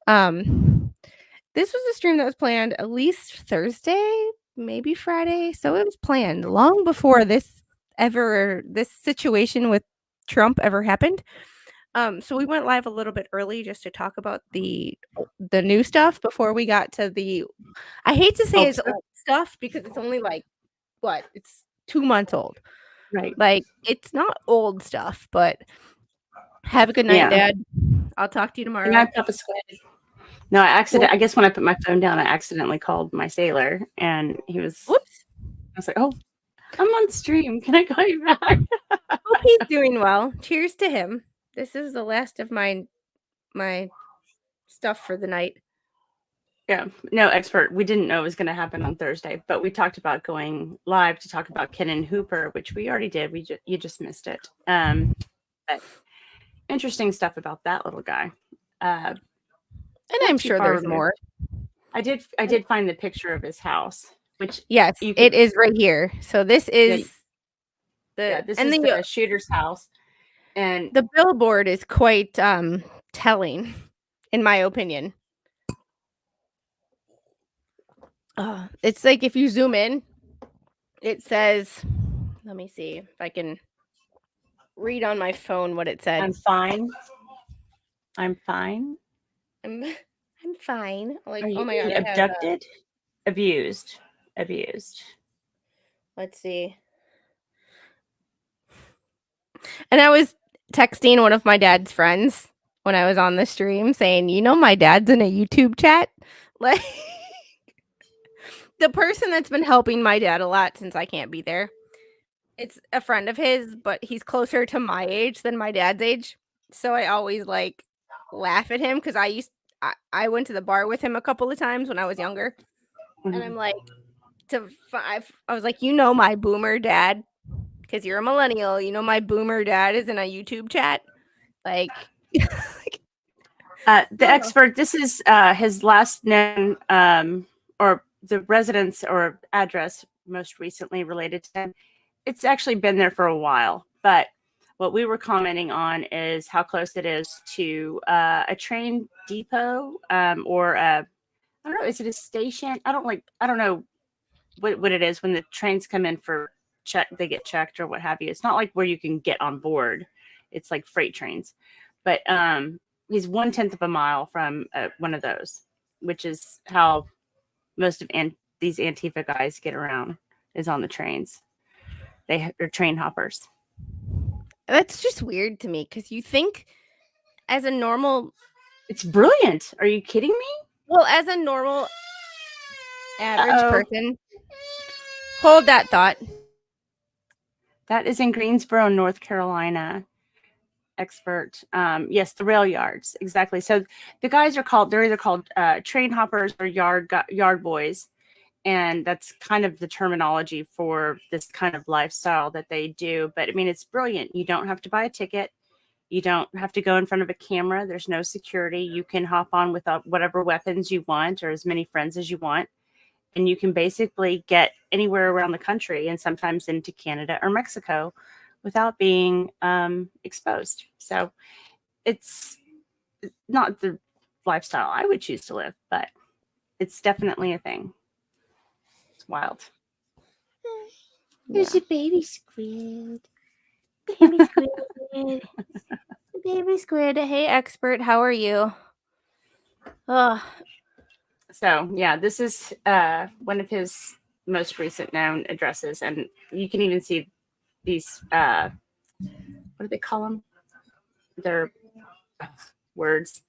Speaker 1: This was a stream that was planned at least Thursday, maybe Friday. So it was planned long before this situation with Trump ever happened. So we went live a little bit early just to talk about the new stuff before we got to the. I hate to say it's old stuff because it's only like what? It's 2 months old.
Speaker 2: Right.
Speaker 1: Like it's not old stuff, but have a good night, Dad. I'll talk to you tomorrow.
Speaker 2: Good night, Papa Squid. No, I guess when I put my phone down, I accidentally called my sailor, and he was.
Speaker 1: Whoops.
Speaker 2: I was like, "Oh, I'm on stream. Can I call you back?"
Speaker 1: Hope he's doing well. Cheers to him. This is the last of my stuff for the night.
Speaker 2: Yeah, no, expert. We didn't know it was going to happen on Thursday, but we talked about going live to talk about Kennan Hooper, which we already did. You just missed it. But interesting stuff about that little guy.
Speaker 1: And I'm sure there's more.
Speaker 2: I did find the picture of his house, which
Speaker 1: yes, it is right here. So this is
Speaker 2: the shooter's house, and
Speaker 1: the billboard is quite telling, in my opinion. It's like if you zoom in, it says, let me see if I can read on my phone what it said.
Speaker 2: I'm fine. I'm fine.
Speaker 1: I'm fine. Like,
Speaker 2: Are you
Speaker 1: oh my god,
Speaker 2: abducted, abused.
Speaker 1: Let's see. And I was texting one of my dad's friends when I was on the stream saying, you know, my dad's in a YouTube chat. Like the person that's been helping my dad a lot since I can't be there. It's a friend of his, but he's closer to my age than my dad's age. So I always like laugh at him because I went to the bar with him a couple of times when I was younger. Mm-hmm. And I'm like, I was like, you know, my boomer dad, because you're a millennial, you know, my boomer dad is in a YouTube chat. Like,
Speaker 2: the expert, this is his last known or the residence or address most recently related to him. It's actually been there for a while, but what we were commenting on is how close it is to a train depot or I don't know, is it a station? I don't know what it is when the trains come in for check, they get checked or what have you. It's not like where you can get on board. It's like freight trains, but he's 1/10 of a mile from one of those, which is how most of these Antifa guys get around, is on the trains. They're train hoppers.
Speaker 1: That's just weird to me because you think as a normal...
Speaker 2: It's brilliant. Are you kidding me?
Speaker 1: Well, as a normal average person... Hold that thought.
Speaker 2: That is in Greensboro, North Carolina. Expert. Yes, the rail yards. Exactly. So the guys are they're either called train hoppers or yard boys. And that's kind of the terminology for this kind of lifestyle that they do. But I mean, it's brilliant. You don't have to buy a ticket. You don't have to go in front of a camera. There's no security. You can hop on with whatever weapons you want or as many friends as you want. And you can basically get anywhere around the country and sometimes into Canada or Mexico without being exposed. So it's not the lifestyle I would choose to live, but it's definitely a thing. It's wild.
Speaker 1: There's
Speaker 2: a
Speaker 1: baby squid. Baby squid. Baby squid. Hey, expert, how are you? Oh,
Speaker 2: So yeah, this is one of his most recent known addresses, and you can even see these. What do they call them? They're words.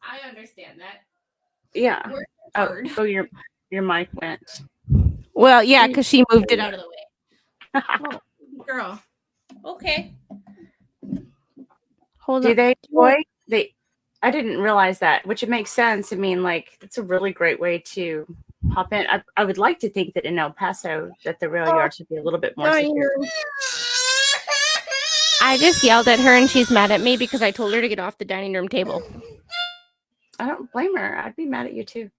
Speaker 1: I understand that.
Speaker 2: Yeah.
Speaker 1: Word.
Speaker 2: Oh, your mic went.
Speaker 1: Well, yeah, because she moved it out of the way. Oh, girl. Okay. Hold
Speaker 2: Do
Speaker 1: on.
Speaker 2: they, boy? I didn't realize that, which it makes sense. I mean, like, it's a really great way to hop in. I would like to think that in El Paso that the rail yard should be a little bit more secure.
Speaker 1: I just yelled at her and she's mad at me because I told her to get off the dining room table.
Speaker 2: I don't blame her. I'd be mad at you too.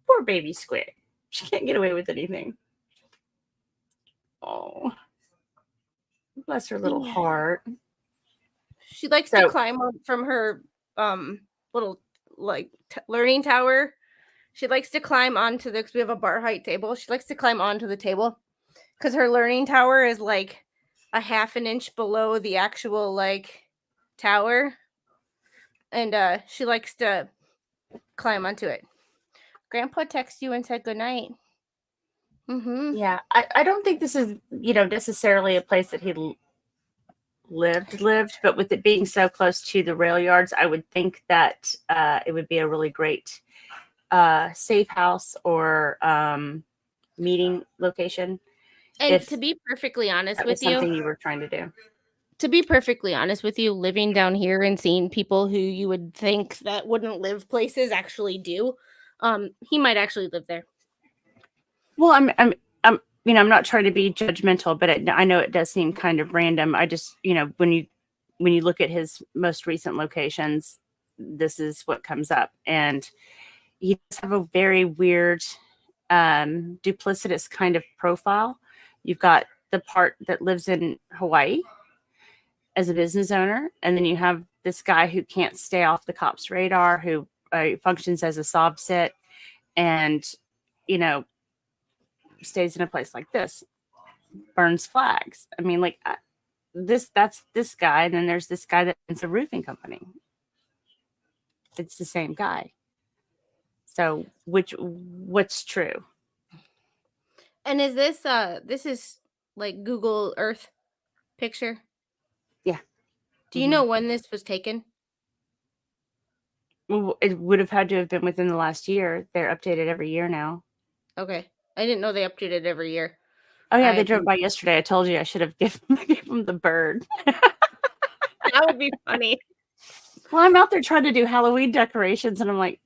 Speaker 2: Poor baby squid. She can't get away with anything. Oh, bless her little heart.
Speaker 1: She likes to climb up from her little learning tower. She likes to climb onto the, because we have a bar height table. She likes to climb onto the table because her learning tower is like a half an inch below the actual like tower, and she likes to climb onto it. Grandpa texted you and said good night. Mm-hmm.
Speaker 2: Yeah, I don't think this is necessarily a place that he lived, but with it being so close to the rail yards, I would think that it would be a really great safe house or meeting location.
Speaker 1: And to be perfectly honest with you,
Speaker 2: something you were trying to do.
Speaker 1: To be perfectly honest with you, living down here and seeing people who you would think that wouldn't live places actually do, he might actually live there.
Speaker 2: Well, I'm not trying to be judgmental, but I know it does seem kind of random. I just, when you look at his most recent locations, this is what comes up. And he does have a very weird, duplicitous kind of profile. You've got the part that lives in Hawaii as a business owner, and then you have this guy who can't stay off the cops' radar, who functions as a sob sit, and, stays in a place like this, burns flags. I mean, like that's this guy, and then there's this guy that owns a roofing company. It's the same guy. So what's true?
Speaker 1: And is this is like Google Earth picture?
Speaker 2: Yeah.
Speaker 1: Do you know when this was taken?
Speaker 2: Well, it would have had to have been within the last year. They're updated every year now.
Speaker 1: Okay. I didn't know they updated every year.
Speaker 2: Oh yeah, they drove by yesterday. I told you I should have given them the bird.
Speaker 1: That would be funny.
Speaker 2: Well, I'm out there trying to do Halloween decorations, and I'm like,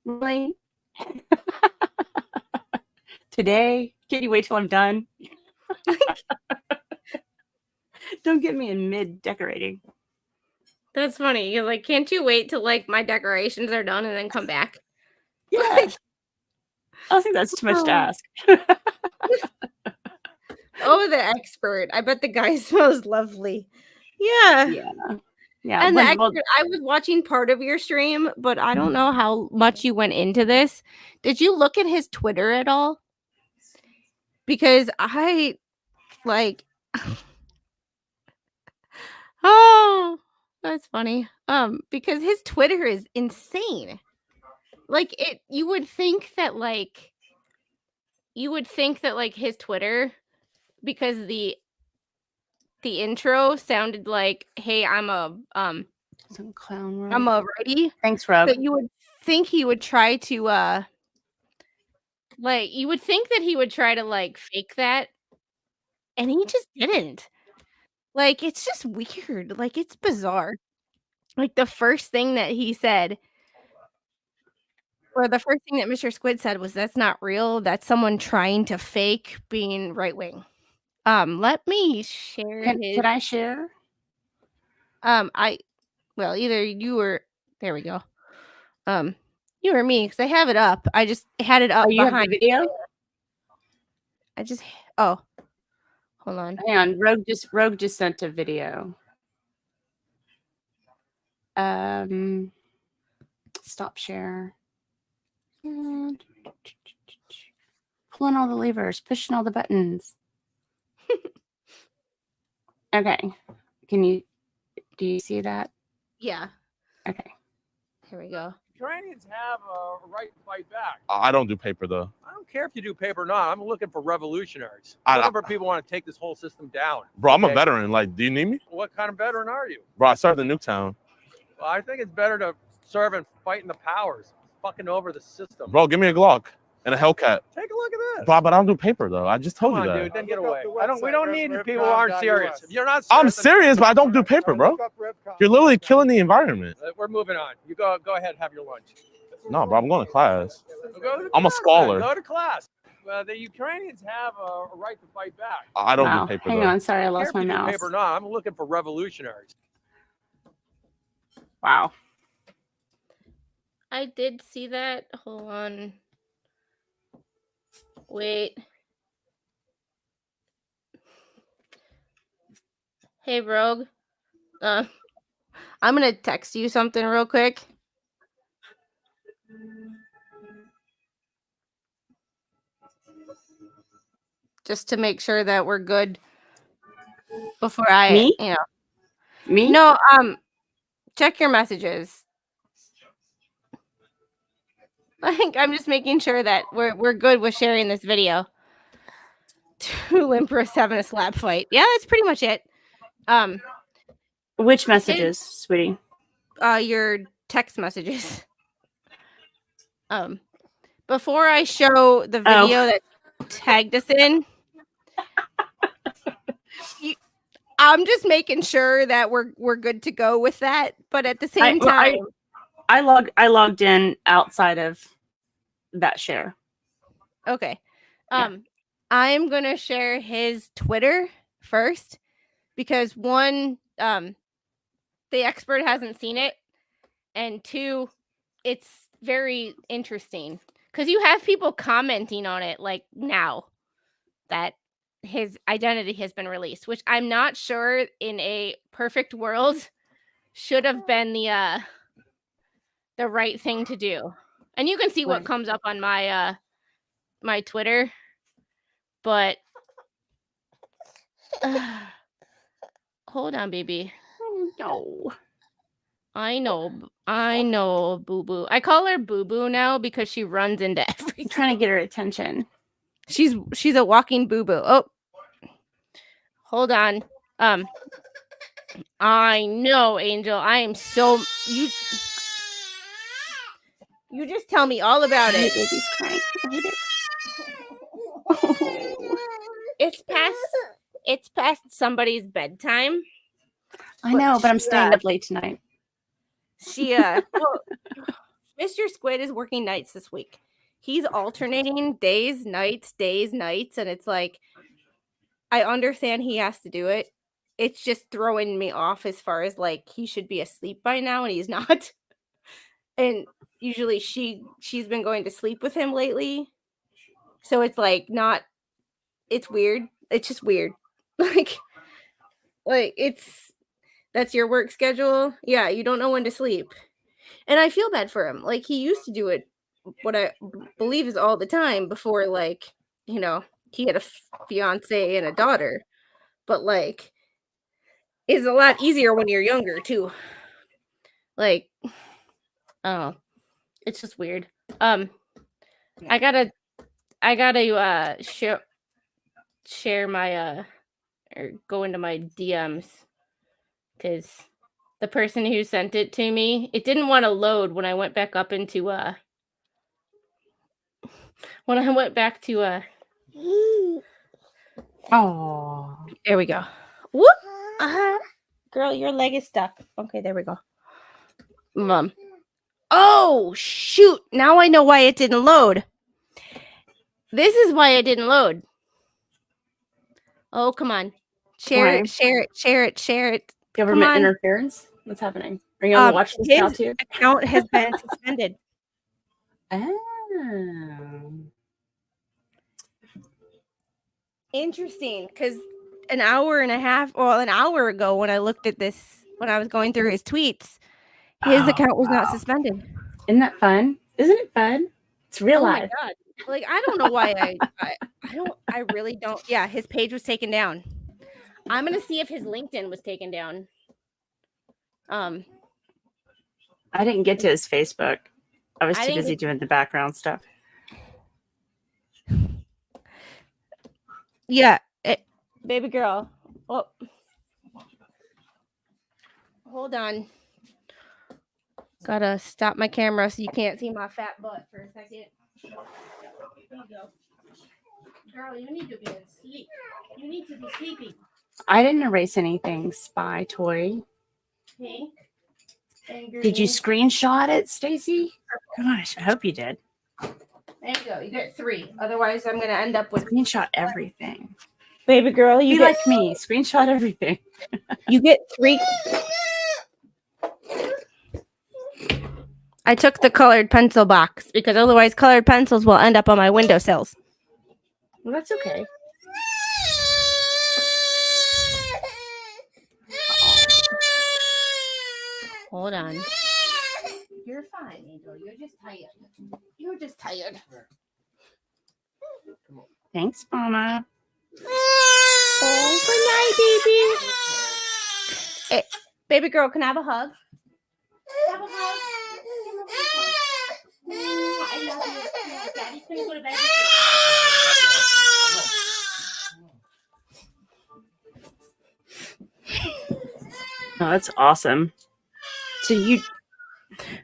Speaker 2: really? Today? Can you wait till I'm done? Don't get me in mid decorating.
Speaker 1: That's funny. You're like, can't you wait till like my decorations are done and then come back?
Speaker 2: Yeah. I don't think that's too much to ask.
Speaker 1: Oh, the expert. I bet the guy smells lovely. Yeah.
Speaker 2: Yeah.
Speaker 1: And the expert, I was watching part of your stream, but I don't know how much you went into this. Did you look at his Twitter at all? Because I like oh, that's funny. Because his Twitter is insane. Like you would think that his Twitter, because the intro sounded like, hey, I'm a
Speaker 2: some clown word.
Speaker 1: I'm a righty.
Speaker 2: Thanks, Rob.
Speaker 1: That you would think he would try to you would think that he would try to like fake that, and he just didn't. Like, it's just weird. Like, it's bizarre. like the first thing that he said, or the first thing that Mr. Squid said was, "That's not real. That's someone trying to fake being right wing." Let me share his.
Speaker 2: Can I share?
Speaker 1: Well, either you or there we go. You or me, because I have it up. I just had it up
Speaker 2: Oh, you have
Speaker 1: behind.
Speaker 2: the video?
Speaker 1: Oh, hold on.
Speaker 2: Hang on. Rogue just sent a video. Stop share. Pulling all the levers, pushing all the buttons. Okay. Do you see that?
Speaker 1: Yeah,
Speaker 2: Okay.
Speaker 1: here we go.
Speaker 12: Ukrainians have a right to fight back.
Speaker 13: I don't do paper though.
Speaker 12: I don't care if you do paper or not. I'm looking for revolutionaries.
Speaker 13: I-
Speaker 12: I'm looking for people who want to take this whole system down.
Speaker 13: Bro, I'm a
Speaker 12: Okay?
Speaker 13: veteran. Like, do you need me?
Speaker 12: What kind of veteran are you?
Speaker 13: Bro, I served in Nuketown.
Speaker 12: Well, I think it's better to serve and fight in the powers, fucking over the system.
Speaker 13: Bro, give me a Glock and a Hellcat.
Speaker 12: Take a look at this.
Speaker 13: Bro, but I don't do paper though. I just told
Speaker 12: Come
Speaker 13: you
Speaker 12: on,
Speaker 13: that.
Speaker 12: dude, then get away. We don't need people who aren't serious. If you're not serious,
Speaker 13: I'm
Speaker 12: then-
Speaker 13: serious, but I don't do paper, bro. You're literally killing the environment.
Speaker 12: We're moving on. You go ahead, have your lunch.
Speaker 13: No, bro, I'm going to class.
Speaker 12: Go to
Speaker 13: I'm a
Speaker 12: class,
Speaker 13: scholar.
Speaker 12: then. Go to class. The Ukrainians have a right to fight back.
Speaker 13: I don't
Speaker 2: Wow.
Speaker 13: do paper
Speaker 2: Hang
Speaker 13: though.
Speaker 2: on. Sorry, I
Speaker 12: I don't care
Speaker 2: lost
Speaker 12: if
Speaker 2: my
Speaker 12: you do
Speaker 2: mouse.
Speaker 12: paper or not. I'm looking for revolutionaries.
Speaker 2: Wow.
Speaker 1: I did see that. Hold on. Wait. Hey, Rogue. I'm gonna text you something real quick. Just to make sure that we're good before I,
Speaker 2: Me? Me?
Speaker 1: No, check your messages. I'm just making sure that we're good with sharing this video. 2 Limperus having a slap fight. Yeah, that's pretty much it.
Speaker 2: Which messages, sweetie?
Speaker 1: Your text messages. Before I show the video that tagged us in, I'm just making sure that we're good to go with that. But at the same time,
Speaker 2: I logged in outside of that share.
Speaker 1: okay.
Speaker 2: Yeah.
Speaker 1: I'm gonna share his Twitter first because one, the expert hasn't seen it, and 2, it's very interesting because you have people commenting on it like now that his identity has been released, which I'm not sure in a perfect world should have been the right thing to do. And you can see what comes up on my my Twitter, but hold on, baby.
Speaker 2: Oh no.
Speaker 1: I know, Boo Boo. I call her Boo Boo now because she runs into everything.
Speaker 2: I'm trying to get her attention.
Speaker 1: She's a walking Boo Boo. Oh, hold on. I know, Angel. I am so you. You just tell me all about it.
Speaker 2: Baby's crying. I hate it.
Speaker 1: It's past somebody's bedtime.
Speaker 2: I know, but I'm staying up late tonight.
Speaker 1: Well, Mr. Squid is working nights this week. He's alternating days, nights, and it's like I understand he has to do it. It's just throwing me off as far as like he should be asleep by now and he's not. And usually she's been going to sleep with him lately. So it's like not it's weird. It's just weird. Like that's your work schedule. Yeah, you don't know when to sleep. And I feel bad for him. Like he used to do it what I believe is all the time before like, he had a fiance and a daughter. But like it's a lot easier when you're younger too. Like oh, it's just weird. I gotta share my or go into my DMs because the person who sent it to me, it didn't want to load when I went back up into
Speaker 2: Oh,
Speaker 1: there we go. Whoop! Girl, your leg is stuck. Okay, there we go. Oh, shoot. Now I know why it didn't load. This is why it didn't load. Oh, come on. Share
Speaker 2: Why?
Speaker 1: it, share it, share it, share it.
Speaker 2: Government
Speaker 1: Come on.
Speaker 2: interference? What's happening? Are you on the watch list now
Speaker 1: His
Speaker 2: too?
Speaker 1: account has been suspended.
Speaker 2: Oh.
Speaker 1: Interesting, because an hour ago when I looked at this, when I was going through his tweets, his account was not suspended.
Speaker 2: Isn't that fun? Isn't it fun? It's real
Speaker 1: Oh my
Speaker 2: life.
Speaker 1: God. Like, I don't know why I really don't. Yeah, his page was taken down. I'm going to see if his LinkedIn was taken down.
Speaker 2: I didn't get to his Facebook. I was too busy doing the background stuff.
Speaker 1: Yeah, baby girl. Oh, hold on. Gotta stop my camera so you can't see my fat butt for a second. There you go. Girl, you need to be asleep. You need to be sleeping.
Speaker 2: I didn't erase anything, spy toy.
Speaker 1: Pink and green.
Speaker 2: Did you screenshot it, Stacy? Gosh, I hope you did.
Speaker 1: There you go. You get 3. Otherwise, I'm gonna end up with
Speaker 2: Screenshot everything.
Speaker 1: baby girl. You
Speaker 2: Be
Speaker 1: get
Speaker 2: like me. Screenshot everything.
Speaker 1: You get 3. I took the colored pencil box because otherwise colored pencils will end up on my windowsills.
Speaker 2: Well, that's okay.
Speaker 1: Hold on. You're fine, Angel. You're just tired. You're just tired.
Speaker 2: Thanks, Mama.
Speaker 1: Oh, good night, baby. Hey, baby girl, can I have a hug? Have a hug. I love you. Daddy's gonna go to bed with
Speaker 2: Oh, that's awesome. So you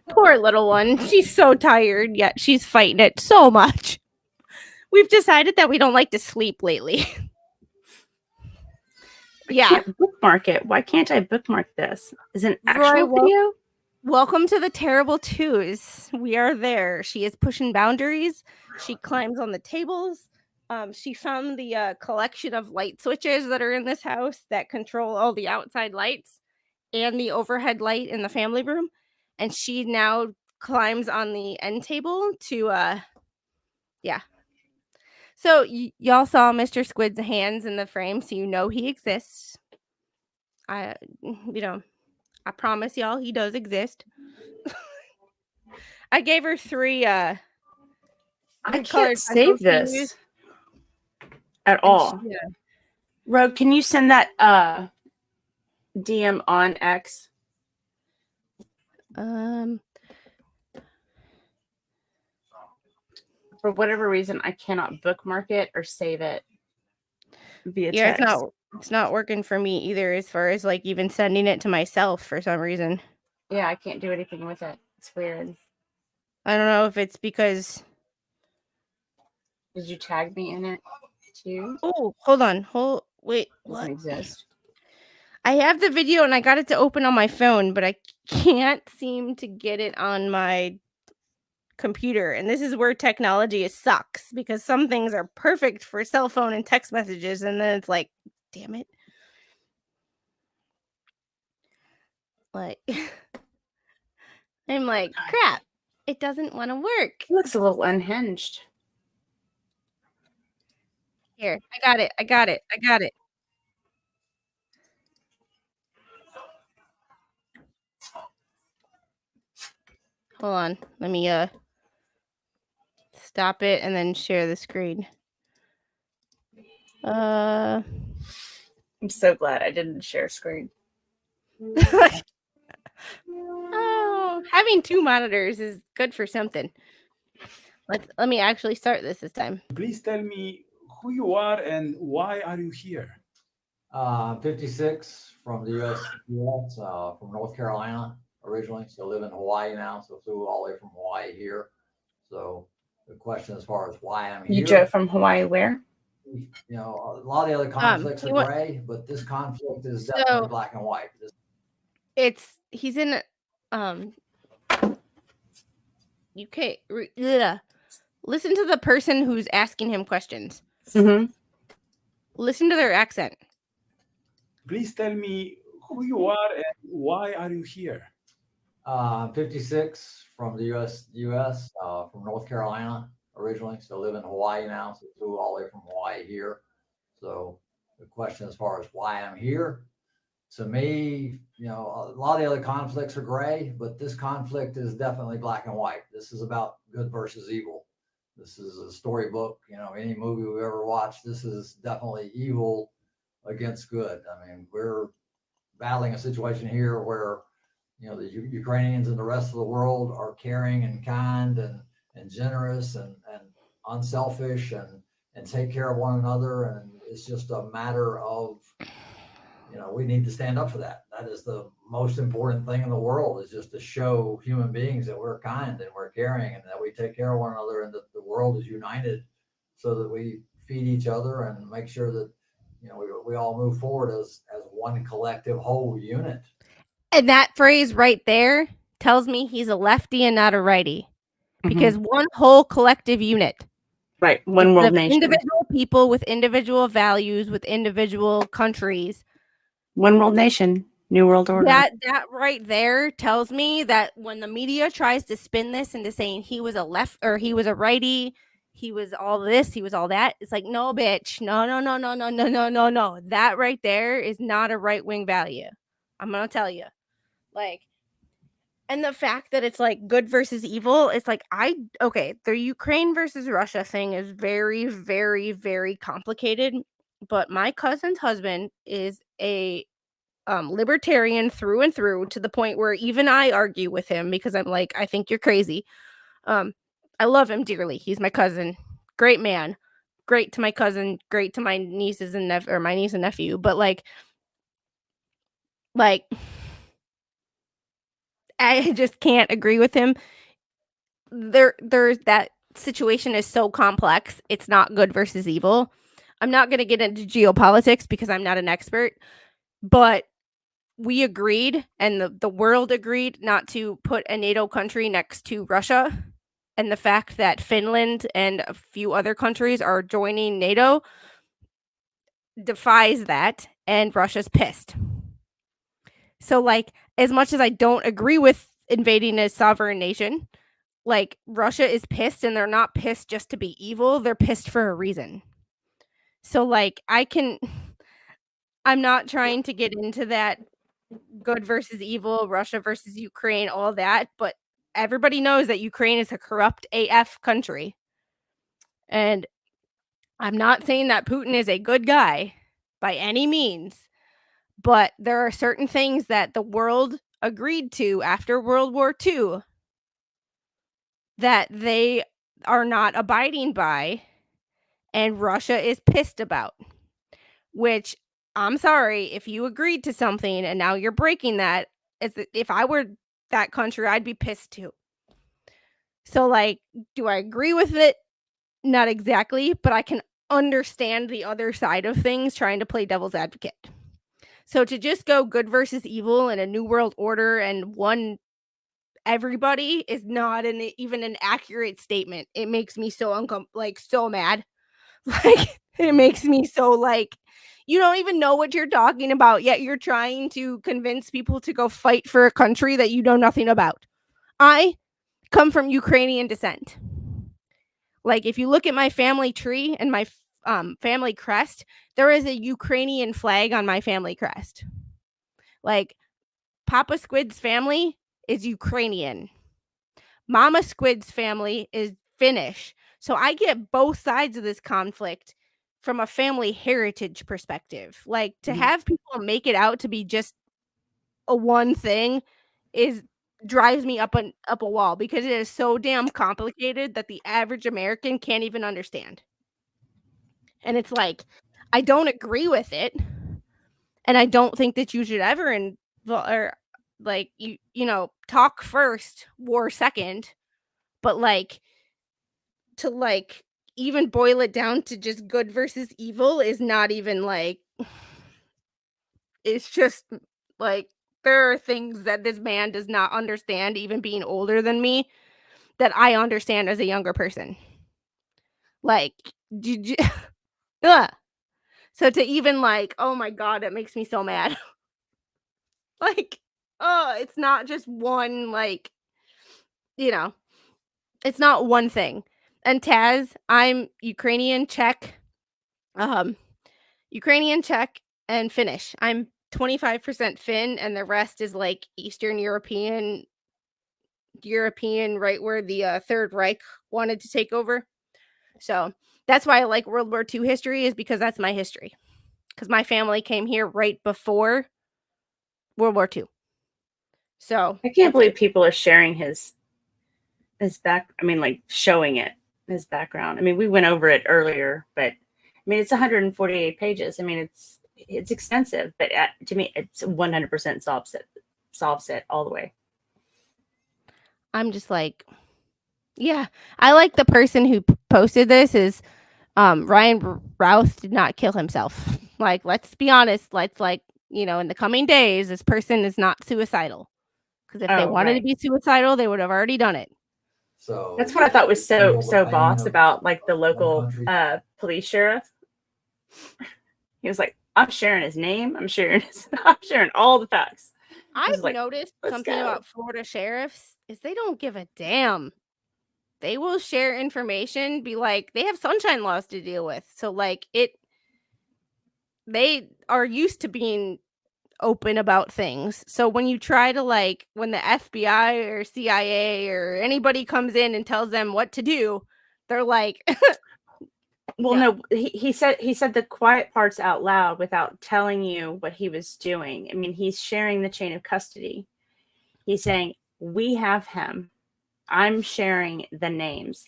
Speaker 1: Poor little one. She's so tired, yet she's fighting it so much. We've decided that we don't like to sleep lately. Yeah.
Speaker 2: can't bookmark it. Why can't I bookmark this? Is it an
Speaker 1: Roy,
Speaker 2: actual video?
Speaker 1: Welcome to the Terrible Twos. We are there. She is pushing boundaries. She climbs on the tables. She found the collection of light switches that are in this house that control all the outside lights and the overhead light in the family room. And she now climbs on the end table to, yeah. So y'all saw Mr. Squid's hands in the frame, so you know he exists. I promise y'all he does exist. I gave her 3
Speaker 2: I can't save this at all. Rogue, can you send that DM on X? For whatever reason, I cannot bookmark it or save it via text.
Speaker 1: It's not working for me either, as far as like even sending it to myself for some reason.
Speaker 2: Yeah, I can't do anything with it. It's weird.
Speaker 1: I don't know if it's because.
Speaker 2: Did you tag me in it too?
Speaker 1: Oh, hold on. Wait.
Speaker 2: Doesn't exist.
Speaker 1: I have the video and I got it to open on my phone, but I can't seem to get it on my computer. And this is where technology sucks, because some things are perfect for cell phone and text messages, and then it's like, damn it. Like, I'm like, crap. It doesn't want to work.
Speaker 2: It looks a little unhinged.
Speaker 1: Here, I got it. Hold on. Let me stop it and then share the screen.
Speaker 2: I'm so glad I didn't share screen.
Speaker 1: Oh, having 2 monitors is good for something. Let me actually start this time.
Speaker 14: Please tell me who you are and why are you here?
Speaker 15: 56 from the U.S., from North Carolina originally, so live in Hawaii now. So flew all the way from Hawaii here. So the question as far as why I'm here.
Speaker 2: You drove from Hawaii where?
Speaker 15: You know, a lot of the other conflicts are gray, but this conflict is definitely black and white.
Speaker 1: He's in You can't. Listen to the person who's asking him questions.
Speaker 2: Mm-hmm.
Speaker 1: Listen to their accent.
Speaker 14: Please tell me who you are and why are you here?
Speaker 15: 56 from the U.S. From North Carolina originally, so live in Hawaii now. So flew all the way from Hawaii here. So the question as far as why I'm here, to me, a lot of the other conflicts are gray, but this conflict is definitely black and white. This is about good versus evil. This is a storybook. Any movie we've ever watched, this is definitely evil against good. I mean, we're battling a situation here where the Ukrainians and the rest of the world are caring and kind and generous and unselfish and take care of one another. And it's just a matter of, we need to stand up for that. That is the most important thing in the world, is just to show human beings that we're kind and we're caring and that we take care of one another and that the world is united so that we feed each other and make sure that, we all move forward as one collective whole unit.
Speaker 1: And that phrase right there tells me he's a lefty and not a righty. Because one whole collective unit.
Speaker 2: Right. One world nation.
Speaker 1: Individual people with individual values, with individual countries.
Speaker 2: One world nation. New world order.
Speaker 1: That right there tells me that when the media tries to spin this into saying he was a left or he was a righty, he was all this, he was all that, it's like, no, bitch. No. That right there is not a right-wing value. I'm going to tell you. And the fact that it's like good versus evil, it's like, the Ukraine versus Russia thing is very, very, very complicated. But my cousin's husband is a libertarian through and through, to the point where even I argue with him because I'm like, I think you're crazy. I love him dearly. He's my cousin. Great man. Great to my cousin. Great to my nieces and my niece and nephew. But like, I just can't agree with him. There's that situation is so complex. It's not good versus evil. I'm not going to get into geopolitics because I'm not an expert, but we agreed and the world agreed not to put a NATO country next to Russia. And the fact that Finland and a few other countries are joining NATO defies that, and Russia's pissed. So as much as I don't agree with invading a sovereign nation, Russia is pissed, and they're not pissed just to be evil. They're pissed for a reason. So I'm not trying to get into that good versus evil, Russia versus Ukraine, all that, but everybody knows that Ukraine is a corrupt AF country. And I'm not saying that Putin is a good guy by any means, but there are certain things that the world agreed to after World War II that they are not abiding by, and Russia is pissed about. Which, I'm sorry, if you agreed to something and now you're breaking that, if I were that country, I'd be pissed too. So do I agree with it? Not exactly, but I can understand the other side of things, trying to play devil's advocate. So to just go good versus evil in a new world order and one everybody is not even an accurate statement. It makes me so so mad. It makes me so you don't even know what you're talking about, yet you're trying to convince people to go fight for a country that you know nothing about. I come from Ukrainian descent. If you look at my family tree and my family crest, there is a Ukrainian flag on my family crest. Papa Squid's family is Ukrainian. Mama Squid's family is Finnish. So I get both sides of this conflict from a family heritage perspective. To have people make it out to be just a one thing drives me up a wall, because it is so damn complicated that the average American can't even understand. And it's I don't agree with it, and I don't think that you should ever talk first, war second, but to even boil it down to just good versus evil is not even it's just there are things that this man does not understand, even being older than me, that I understand as a younger person. Like, ugh. So to even like, oh my God, it makes me so mad. Like, oh, it's not just one, like, it's not one thing. And Taz, I'm Ukrainian, Czech, and Finnish. I'm 25% Finn, and the rest is like Eastern European, right where the Third Reich wanted to take over. So that's why I like World War II history, is because that's my history. Because my family came here right before World War II. So
Speaker 2: I can't believe people are sharing his back. I mean, like showing it, his background. I mean, we went over it earlier, but I mean, it's 148 pages. I mean, it's extensive, but to me, it's 100% solves it all the way.
Speaker 1: I'm just like, yeah, I like the person who posted this is Ryan Rouse did not kill himself. Like, let's be honest. Let's in the coming days, this person is not suicidal. Because if they wanted to be suicidal, they would have already done it.
Speaker 15: So
Speaker 2: that's what I thought was so boss about like the local police sheriff. He was like, I'm sharing his name. I'm sharing all the facts.
Speaker 1: I've noticed something about Florida sheriffs is they don't give a damn. They will share information, be like, they have sunshine laws to deal with. So like they are used to being open about things. So when you try to when the FBI or CIA or anybody comes in and tells them what to do, they're like,
Speaker 2: well, no, he said the quiet parts out loud without telling you what he was doing. I mean, he's sharing the chain of custody. He's saying, we have him. I'm sharing the names.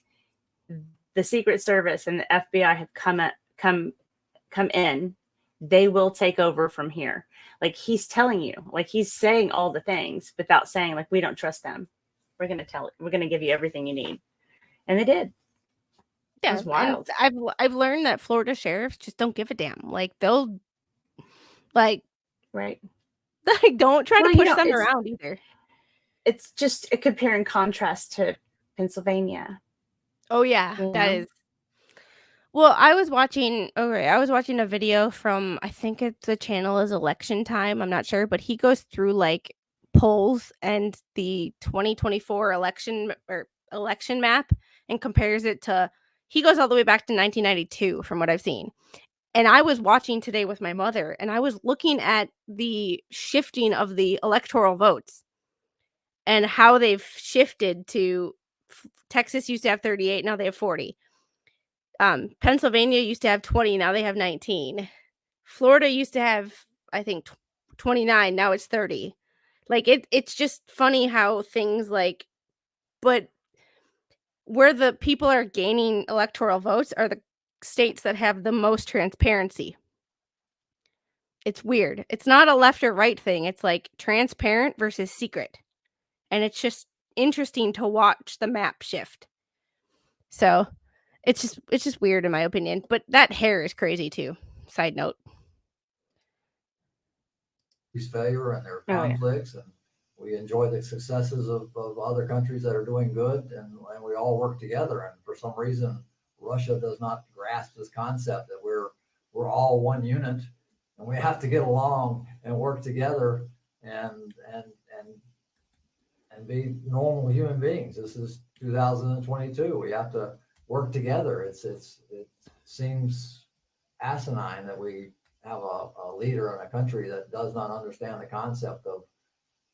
Speaker 2: The Secret Service and the FBI have come in. They will take over from here. Like, he's telling you, like, he's saying all the things without saying, like, we don't trust them. We're going to give you everything you need. And they did.
Speaker 1: Yeah,
Speaker 2: it was wild.
Speaker 1: And I've learned that Florida sheriffs just don't give a damn. Like, they'll right. Like, don't try to push them around either.
Speaker 2: It's just a compare and contrast to Pennsylvania.
Speaker 1: Oh yeah, that is. Well, I was watching a video from, I think the channel is Election Time. I'm not sure, but he goes through like polls and the 2024 election map and compares it to. He goes all the way back to 1992 from what I've seen. And I was watching today with my mother, and I was looking at the shifting of the electoral votes and how they've shifted to. Texas used to have 38, now they have 40. Pennsylvania used to have 20, now they have 19. Florida used to have, I think, 29, now it's 30. Like, it's just funny how things but where the people are gaining electoral votes are the states that have the most transparency. It's weird. It's not a left or right thing. It's like transparent versus secret. And it's just interesting to watch the map shift. So it's just weird in my opinion. But that hair is crazy too. Side note.
Speaker 15: Failure and their conflicts, and we enjoy the successes of other countries that are doing good, and we all work together. And for some reason, Russia does not grasp this concept that we're all one unit, and we have to get along and work together and be normal human beings. This is 2022. We have to work together. It seems asinine that we have a leader in a country that does not understand the concept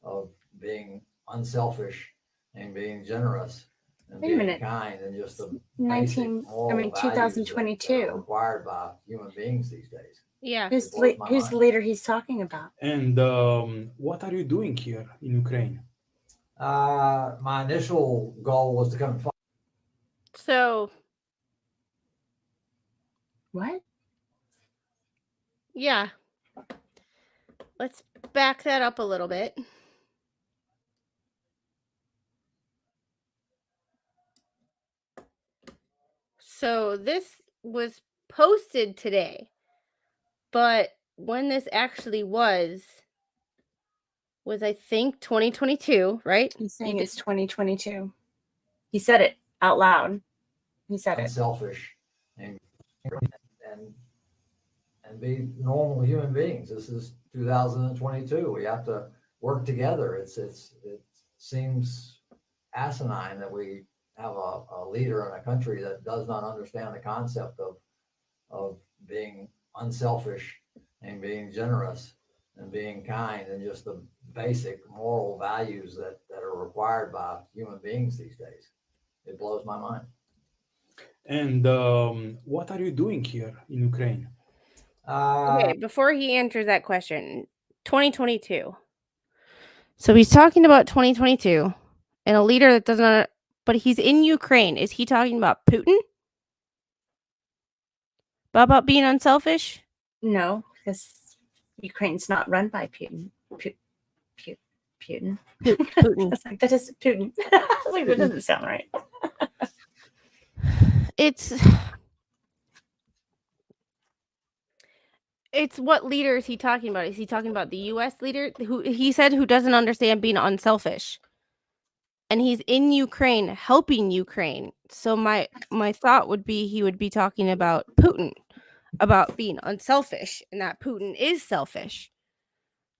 Speaker 15: of being unselfish and being generous and being kind, and just the basic moral
Speaker 2: 2022
Speaker 15: required by human beings these days.
Speaker 1: Yeah.
Speaker 2: Who's the leader he's talking about?
Speaker 14: And what are you doing here in Ukraine?
Speaker 15: My initial goal was to come and
Speaker 1: So
Speaker 2: what?
Speaker 1: Yeah. Let's back that up a little bit. So this was posted today, but when this actually was I think 2022, right?
Speaker 2: He's saying it's 2022. He said it out loud. He said it.
Speaker 15: Unselfish and be normal human beings. This is 2022. We have to work together. It seems asinine that we have a leader in a country that does not understand the concept of being unselfish and being generous and being kind and just the basic moral values that are required by human beings these days. It blows my mind.
Speaker 14: And what are you doing here in Ukraine?
Speaker 1: Okay, before he answers that question, 2022. So he's talking about 2022 and a leader that doesn't, but he's in Ukraine. Is he talking about Putin? About being unselfish?
Speaker 2: No, because Ukraine's not run by Putin. Putin.
Speaker 1: Putin.
Speaker 2: That is Putin. Like, that doesn't sound right.
Speaker 1: It's what leader is he talking about? Is he talking about the U.S. leader who he said who doesn't understand being unselfish? And he's in Ukraine helping Ukraine. So my thought would be he would be talking about Putin, about being unselfish, and that Putin is selfish.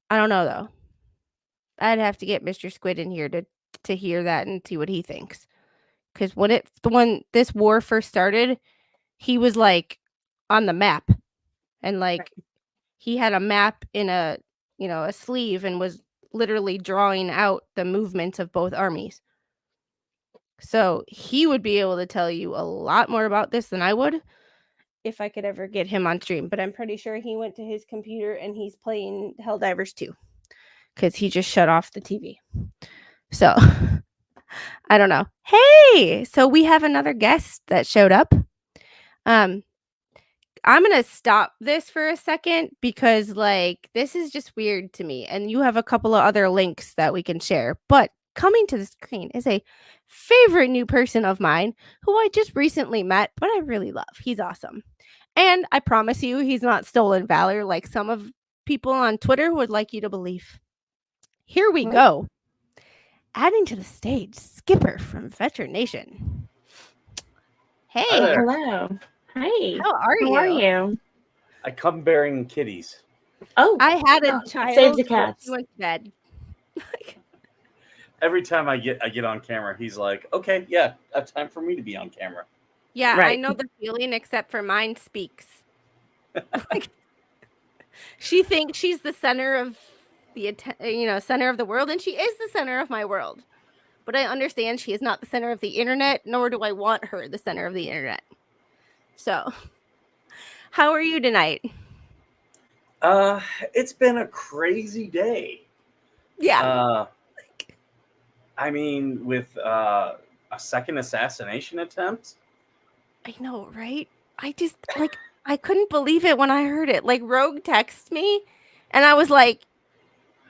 Speaker 1: I don't know though. I'd have to get Mr. Squid in here to hear that and see what he thinks. Because when this war first started, he was like on the map, and like he had a map in a sleeve and was literally drawing out the movements of both armies. So he would be able to tell you a lot more about this than I would if I could ever get him on stream. But I'm pretty sure he went to his computer and he's playing Helldivers 2 because he just shut off the TV. So I don't know. Hey, so we have another guest that showed up. I'm going to stop this for a second because like this is just weird to me. And you have a couple of other links that we can share. But coming to the screen is a favorite new person of mine who I just recently met, but I really love. He's awesome. And I promise you, he's not stolen valor like some of people on Twitter would like you to believe. Here we go. Adding to the stage, Skipper from Veteran Nation. Hey.
Speaker 2: Hello. Hi.
Speaker 1: How are you?
Speaker 16: I come bearing kitties.
Speaker 2: Oh,
Speaker 1: I had a child.
Speaker 2: Save the cats.
Speaker 1: He went to bed.
Speaker 16: Every time I get on camera, he's like, "Okay, yeah, time for me to be on camera."
Speaker 1: Yeah,
Speaker 2: Right.
Speaker 1: I know the feeling, except for mine speaks. She thinks she's the center of the center of the world, and she is the center of my world. But I understand she is not the center of the internet, nor do I want her the center of the internet. So, how are you tonight?
Speaker 16: It's been a crazy day.
Speaker 1: Yeah.
Speaker 16: I mean, with a second assassination attempt.
Speaker 1: I know, right? I just I couldn't believe it when I heard it. Like Rogue texted me, and I was like,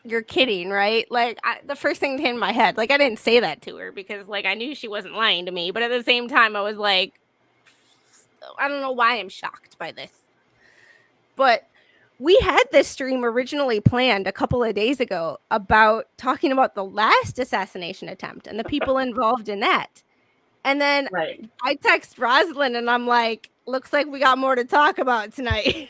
Speaker 1: "You're kidding, right?" Like the first thing that hit in my head, like I didn't say that to her because like I knew she wasn't lying to me, but at the same time, I was like, I don't know why I'm shocked by this. But we had this stream originally planned a couple of days ago about talking about the last assassination attempt and the people involved in that. And then I text Rosalind and I'm like, looks like we got more to talk about tonight.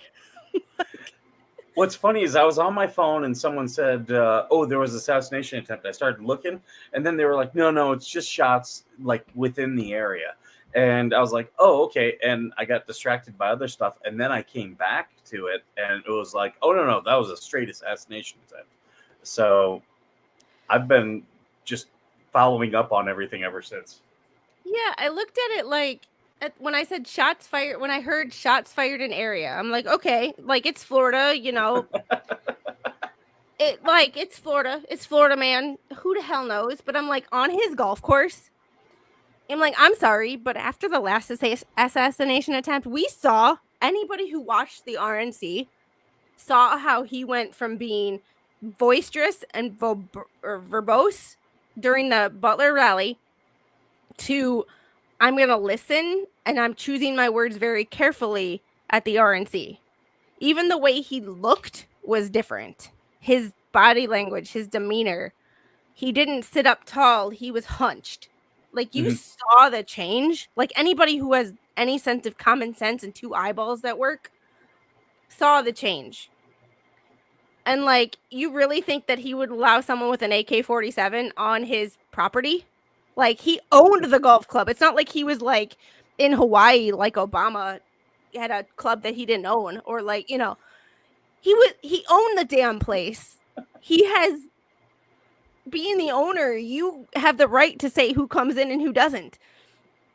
Speaker 16: What's funny is I was on my phone and someone said, "Oh, there was an assassination attempt." I started looking, and then they were like, "No, it's just shots like within the area." And I was like, "Oh, okay." And I got distracted by other stuff, and then I came back to it, and it was like, "Oh no, that was a straight assassination attempt." So I've been just following up on everything ever since.
Speaker 1: Yeah, I looked at it like when I said shots fired, when I heard shots fired in area, I'm like, okay, like it's Florida, you know. It's Florida. It's Florida, man. Who the hell knows? But I'm like on his golf course. I'm like, I'm sorry, but after the last assassination attempt, we saw anybody who watched the RNC saw how he went from being boisterous and verbose during the Butler rally to I'm going to listen and I'm choosing my words very carefully at the RNC. Even the way he looked was different. His body language, his demeanor. He didn't sit up tall. He was hunched. Like, you saw the change. Like, anybody who has any sense of common sense and 2 eyeballs that work saw the change. And, like, you really think that he would allow someone with an AK-47 on his property? Like, he owned the golf club. It's not like he was, like, in Hawaii like Obama had a club that he didn't own, or, like, you know, he owned the damn place. He has being the owner, you have the right to say who comes in and who doesn't.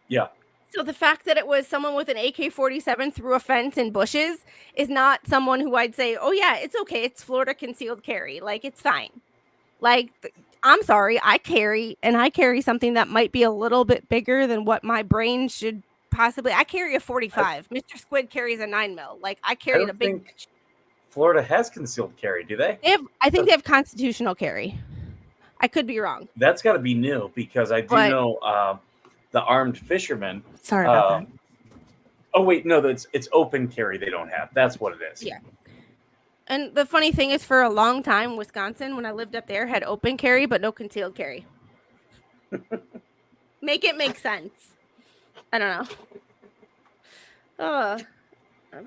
Speaker 16: Yeah.
Speaker 1: So the fact that it was someone with an AK-47 through a fence in bushes is not someone who I'd say, "Oh yeah, it's okay. It's Florida concealed carry. Like, it's fine." Like, I'm sorry, I carry something that might be a little bit bigger than what my brain should possibly. I carry a 45. Mr. Squid carries a 9mm. Like, I
Speaker 16: I
Speaker 1: carry the
Speaker 16: don't
Speaker 1: big.
Speaker 16: think Florida has concealed carry, do they?
Speaker 1: I think they have constitutional carry. I could be wrong.
Speaker 16: That's got to be new because I do
Speaker 1: But-
Speaker 16: know the armed fishermen.
Speaker 2: Sorry about that.
Speaker 16: Oh wait, no, it's open carry they don't have. That's what it is.
Speaker 1: Yeah. And the funny thing is, for a long time, Wisconsin, when I lived up there, had open carry but no concealed carry. Make it make sense. I don't know.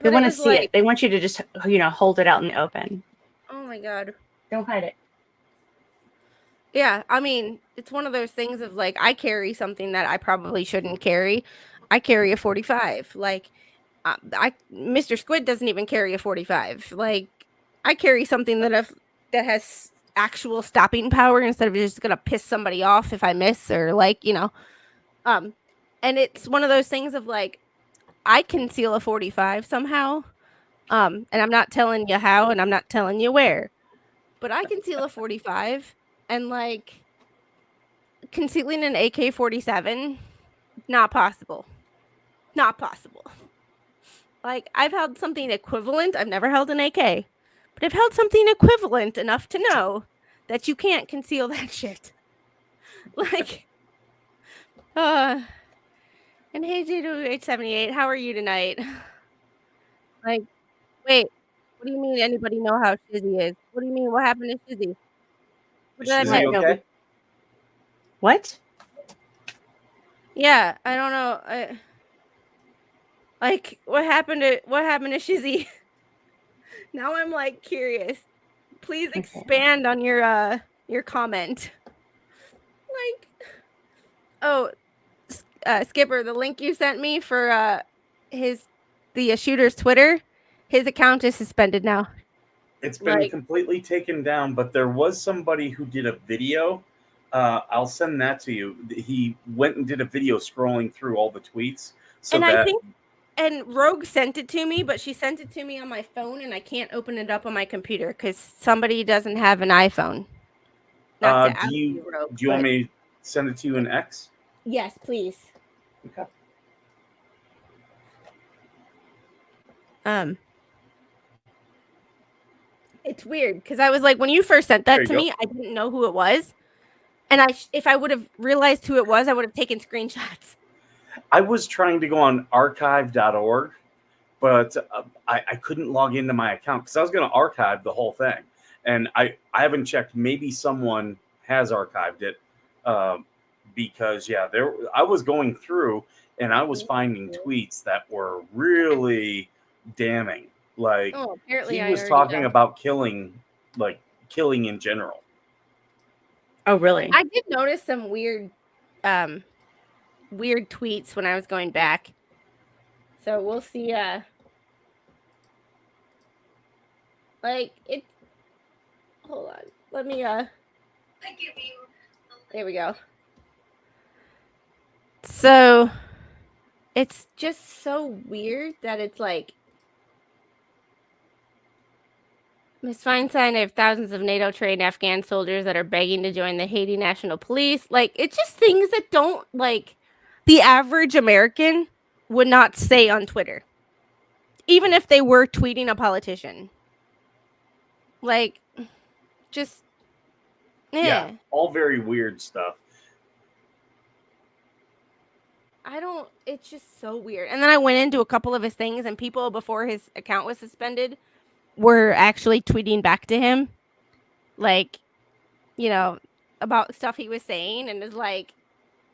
Speaker 2: They want to see it. They want you to just, hold it out in the open.
Speaker 1: Oh my god.
Speaker 2: Don't hide it.
Speaker 1: Yeah, I mean, it's one of those things of, like, I carry something that I probably shouldn't carry. I carry a 45. Like, Mr. Squid doesn't even carry a 45. Like, I carry something that has actual stopping power instead of just gonna piss somebody off if I miss, or, like, and it's one of those things of, like, I conceal a 45 somehow, and I'm not telling you how, and I'm not telling you where, but I conceal a 45, and, like, concealing an AK-47, not possible. Not possible. Like, I've held something equivalent. I've never held an AK, but I've held something equivalent enough to know that you can't conceal that shit. Like, and hey, J2H78, how are you tonight? Like, wait, what do you mean anybody know how Shizzy is? What do you mean? What happened to Shizzy? What did I
Speaker 16: Is he
Speaker 1: miss?
Speaker 16: okay?
Speaker 2: What?
Speaker 1: Yeah, I don't know. Like, what happened to Shizzy? Now I'm, like, curious. Please expand on your comment. Like, oh, Skipper, the link you sent me for the shooter's Twitter, his account is suspended now.
Speaker 16: It's been
Speaker 1: Like-
Speaker 16: completely taken down, but there was somebody who did a video. I'll send that to you. He went and did a video scrolling through all the tweets. So
Speaker 1: And
Speaker 16: that
Speaker 1: I think, and Rogue sent it to me, but she sent it to me on my phone, and I can't open it up on my computer because somebody doesn't have an iPhone. Not to out you, Rogue,
Speaker 16: do you want me to send it to you in X?
Speaker 1: Yes, please.
Speaker 16: Okay.
Speaker 1: It's weird because I was like, when you first sent that
Speaker 16: There you
Speaker 1: to
Speaker 16: go.
Speaker 1: me, I didn't know who it was, and if I would have realized who it was, I would have taken screenshots.
Speaker 16: I was trying to go on archive.org, but I couldn't log into my account because I was going to archive the whole thing, and I haven't checked. Maybe someone has archived it because I was going through and I was finding tweets that were really damning. Like,
Speaker 1: apparently
Speaker 16: he was talking about killing in general.
Speaker 2: Oh, really?
Speaker 1: I did notice some weird tweets when I was going back. So we'll see. Like, it. Hold on. Let me. There we go. So, it's just so weird that it's like, Ms. Feinstein, I have thousands of NATO-trained Afghan soldiers that are begging to join the Haiti National Police. Like, it's just things that don't, like, the average American would not say on Twitter, even if they were tweeting a politician. Like, just,
Speaker 16: Yeah, all very weird stuff.
Speaker 1: It's just so weird. And then I went into a couple of his things, and people before his account was suspended were actually tweeting back to him, like, about stuff he was saying, and it's like,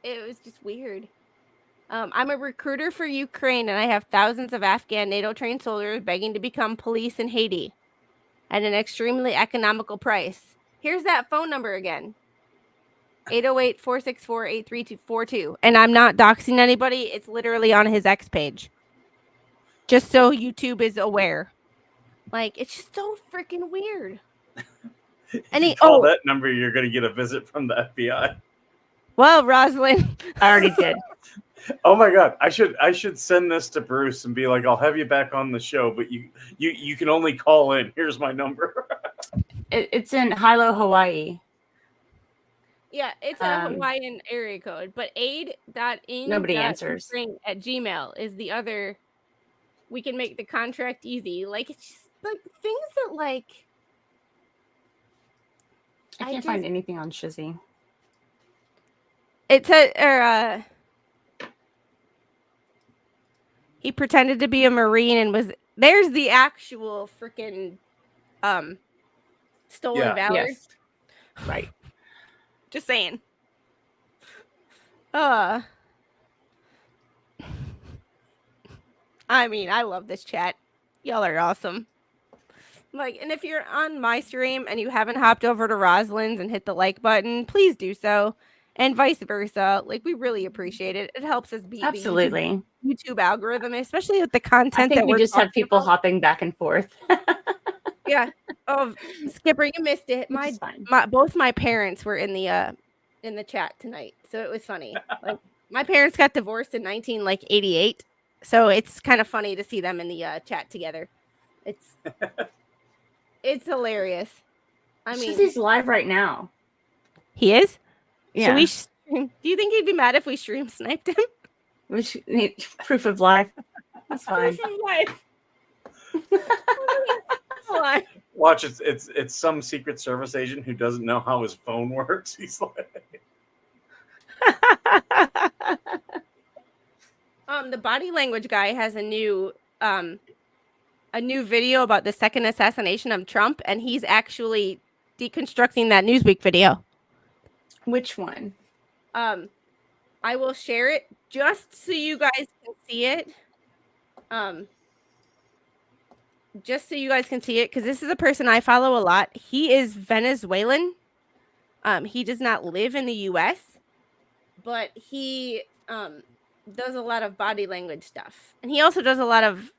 Speaker 1: it was just weird. I'm a recruiter for Ukraine, and I have thousands of Afghan NATO-trained soldiers begging to become police in Haiti at an extremely economical price. Here's that phone number again. 808-464-8342. And I'm not doxing anybody. It's literally on his X page. Just so YouTube is aware. Like, it's just so freaking weird. And
Speaker 16: you call that number, you're going to get a visit from the FBI.
Speaker 1: Well, Rosalind.
Speaker 2: I already did.
Speaker 16: Oh my God. I should send this to Bruce and be like, I'll have you back on the show, but you can only call in. Here's my number.
Speaker 2: It's in Hilo, Hawaii.
Speaker 1: Yeah, it's a Hawaiian area code, but aid.in.
Speaker 2: Nobody answers.
Speaker 1: At Gmail is the other. We can make the contract easy. Like, it's just like things that like.
Speaker 2: I can't find anything on Shizzy.
Speaker 1: It's he pretended to be a Marine and was there's the actual freaking stolen valor.
Speaker 2: Yes. Right.
Speaker 1: Just saying. I mean, I love this chat. Y'all are awesome. Like, and if you're on my stream and you haven't hopped over to Rosalind's and hit the like button, please do so. And vice versa. Like, we really appreciate it. It helps us beat
Speaker 2: Absolutely.
Speaker 1: the YouTube algorithm, especially with the content
Speaker 2: I think
Speaker 1: that
Speaker 2: we
Speaker 1: we're
Speaker 2: just have people
Speaker 1: about.
Speaker 2: hopping back and forth.
Speaker 1: Yeah. Oh, Skipper, you missed it. Both my parents were in the chat tonight, so it was funny. Like, my parents got divorced in 1988, so it's kind of funny to see them in the chat together. It's hilarious. I mean,
Speaker 2: Shizzy's live right now.
Speaker 1: He is?
Speaker 2: Yeah.
Speaker 1: Do you think he'd be mad if we stream sniped him?
Speaker 2: We need proof of life. That's fine.
Speaker 1: Proof of life.
Speaker 16: Watch, it's some Secret Service agent who doesn't know how his phone works. He's like,
Speaker 1: the body language guy has a new video about the second assassination of Trump, and he's actually deconstructing that Newsweek video.
Speaker 2: Which one?
Speaker 1: I will share it just so you guys can see it. Just so you guys can see it, because this is a person I follow a lot. He is Venezuelan. He does not live in the U.S., but he does a lot of body language stuff, and he also does a lot of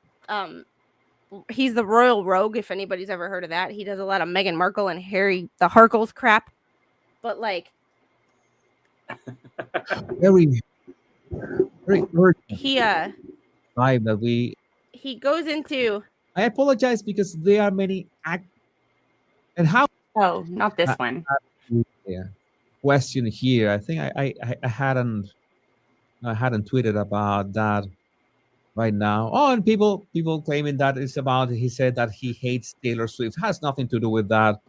Speaker 1: he's the royal rogue, if anybody's ever heard of that. He does a lot of Meghan Markle and Harry the Harkles crap, but like
Speaker 17: very urgent
Speaker 1: he
Speaker 17: vibe that we.
Speaker 1: he goes into.
Speaker 17: I apologize because there are many and how.
Speaker 2: Oh, not this one.
Speaker 17: Yeah. Question here. I think I hadn't tweeted about that right now. Oh, and people claiming that it's about. He said that he hates Taylor Swift. Has nothing to do with that.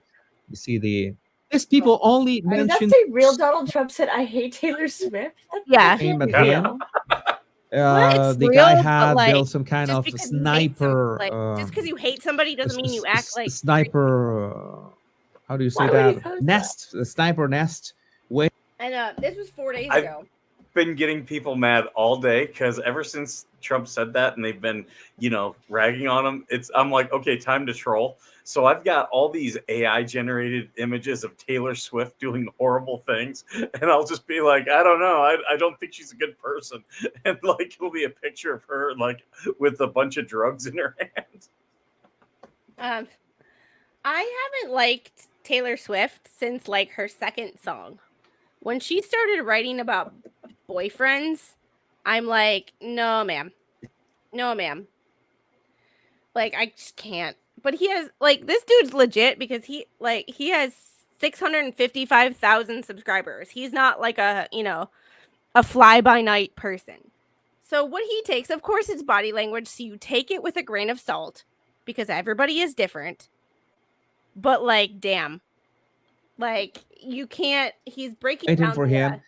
Speaker 17: You see these people only mention.
Speaker 2: That's a real Donald Trump said, "I hate Taylor Swift."
Speaker 1: Yeah.
Speaker 17: Came at
Speaker 2: real.
Speaker 17: him. The
Speaker 1: real,
Speaker 17: guy
Speaker 1: but,
Speaker 17: had
Speaker 1: like,
Speaker 17: built some kind
Speaker 1: just
Speaker 17: of
Speaker 1: because you hate
Speaker 17: sniper.
Speaker 1: just because you hate somebody doesn't mean you act like
Speaker 17: sniper. How do you say
Speaker 2: Why would he
Speaker 17: that?
Speaker 2: post
Speaker 17: Nest, a sniper nest. Wait.
Speaker 1: And this was 4 days
Speaker 16: I've
Speaker 1: ago.
Speaker 16: been getting people mad all day because ever since Trump said that and they've been, ragging on him, I'm like, okay, time to troll. So I've got all these AI generated images of Taylor Swift doing horrible things, and I'll just be like, I don't know, I don't think she's a good person, and like it'll be a picture of her like with a bunch of drugs in her hands.
Speaker 1: I haven't liked Taylor Swift since like her second song. When she started writing about boyfriends, I'm like, no, ma'am. No, ma'am. Like, I just can't. But he has, like, this dude's legit because he has 655,000 subscribers. He's not like a fly-by-night person. So what he takes, of course, it's body language. So you take it with a grain of salt because everybody is different. But, like, damn. Like, you can't, he's breaking down
Speaker 17: for him.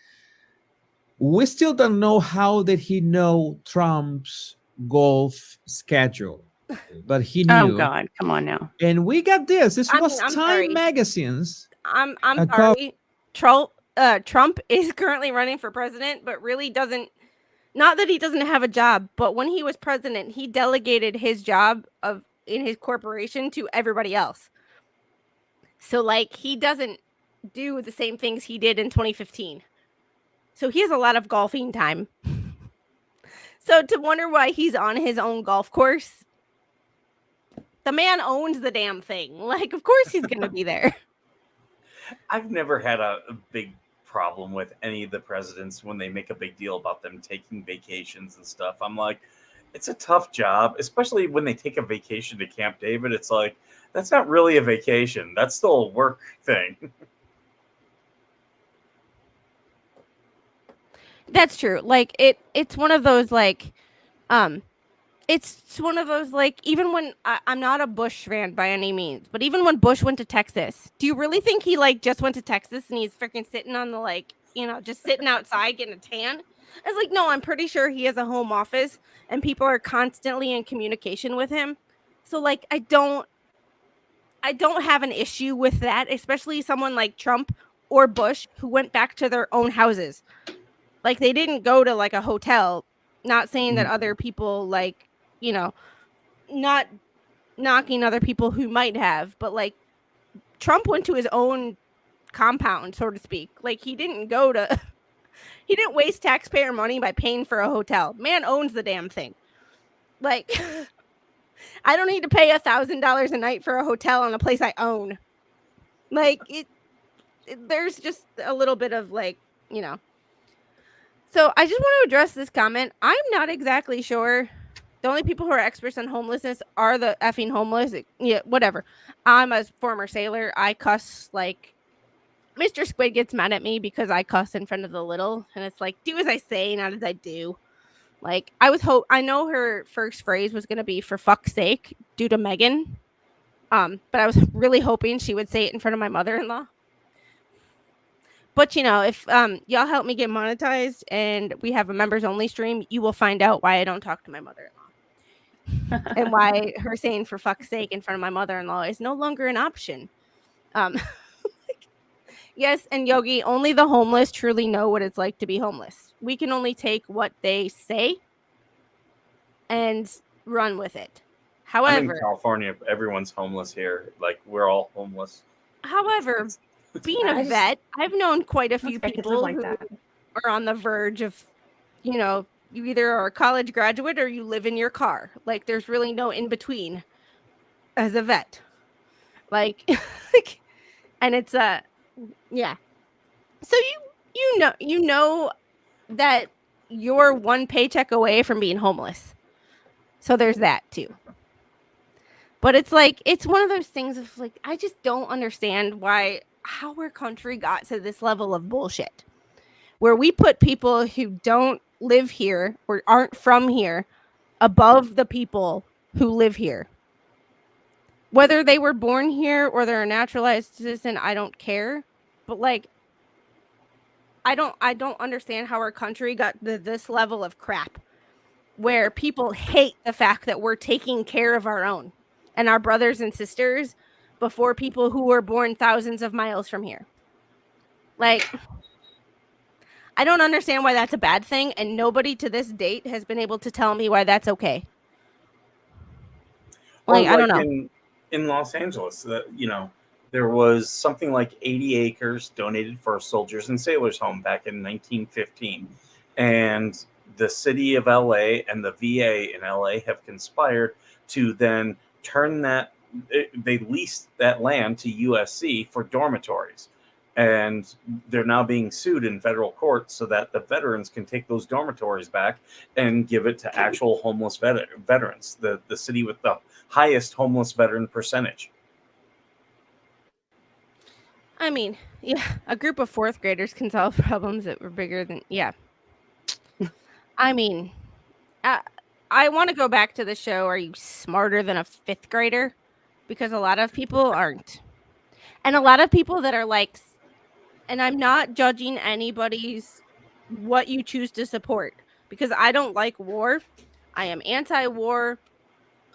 Speaker 17: We still don't know how did he know Trump's golf schedule, but he knew.
Speaker 2: Oh God, come on now.
Speaker 17: And we got this. This was
Speaker 1: I'm
Speaker 17: Time
Speaker 1: sorry.
Speaker 17: Magazine's.
Speaker 1: I'm sorry. Troll. Trump is currently running for president, but really doesn't. Not that he doesn't have a job, but when he was president, he delegated his job in his corporation to everybody else. So like he doesn't do the same things he did in 2015. So he has a lot of golfing time. So to wonder why he's on his own golf course, the man owns the damn thing. Like, of course he's going to be there.
Speaker 16: I've never had a big problem with any of the presidents when they make a big deal about them taking vacations and stuff. I'm like, it's a tough job, especially when they take a vacation to Camp David. It's like, that's not really a vacation. That's still a work thing.
Speaker 1: That's true. Like it's one of those like it's one of those like even when I'm not a Bush fan by any means, but even when Bush went to Texas, do you really think he like just went to Texas and he's freaking sitting on the like, just sitting outside getting a tan? I was like, no, I'm pretty sure he has a home office and people are constantly in communication with him. So like I don't have an issue with that, especially someone like Trump or Bush who went back to their own houses. Like they didn't go to like a hotel, not saying that other people like, not knocking other people who might have, but like Trump went to his own compound, so to speak. Like he didn't he didn't waste taxpayer money by paying for a hotel. Man owns the damn thing. Like I don't need to pay $1,000 a night for a hotel on a place I own. Like there's just a little bit of like, So I just want to address this comment. I'm not exactly sure. The only people who are experts on homelessness are the effing homeless. Yeah, whatever. I'm a former sailor. I cuss like Mr. Squid gets mad at me because I cuss in front of the little, and it's like, do as I say, not as I do. Like I know her first phrase was gonna be "for fuck's sake" due to Megan, but I was really hoping she would say it in front of my mother-in-law. But if y'all help me get monetized and we have a members only stream, you will find out why I don't talk to my mother-in-law and why her saying "for fuck's sake" in front of my mother-in-law is no longer an option. Yes, and Yogi, only the homeless truly know what it's like to be homeless. We can only take what they say and run with it.
Speaker 16: I'm
Speaker 1: However,
Speaker 16: in California. Everyone's homeless here. Like, we're all homeless.
Speaker 1: being a vet, I've known quite a few people
Speaker 2: like
Speaker 1: who
Speaker 2: that.
Speaker 1: are on the verge of, you either are a college graduate or you live in your car. Like, there's really no in between as a vet. Like, and it's yeah. So you know that you're one paycheck away from being homeless. So there's that too. But it's like it's one of those things of like I just don't understand how our country got to this level of bullshit. Where we put people who don't live here or aren't from here above the people who live here. Whether they were born here or they're a naturalized citizen, I don't care. But like I don't understand how our country got to this level of crap where people hate the fact that we're taking care of our own and our brothers and sisters before people who were born thousands of miles from here. Like, I don't understand why that's a bad thing, and nobody to this date has been able to tell me why that's okay. Like, I don't know.
Speaker 16: In Los Angeles, there was something like 80 acres donated for a soldiers and sailors home back in 1915. And the city of LA and the VA in LA have conspired to then turn they leased that land to USC for dormitories. And they're now being sued in federal court so that the veterans can take those dormitories back and give it to actual homeless veterans, the city with the highest homeless veteran percentage.
Speaker 1: I mean, yeah, a group of fourth graders can solve problems that were bigger than, yeah. I mean, I want to go back to the show, Are You Smarter Than a Fifth Grader? Because a lot of people aren't. And a lot of people that are like, and I'm not judging anybody's what you choose to support because I don't like war. I am anti-war.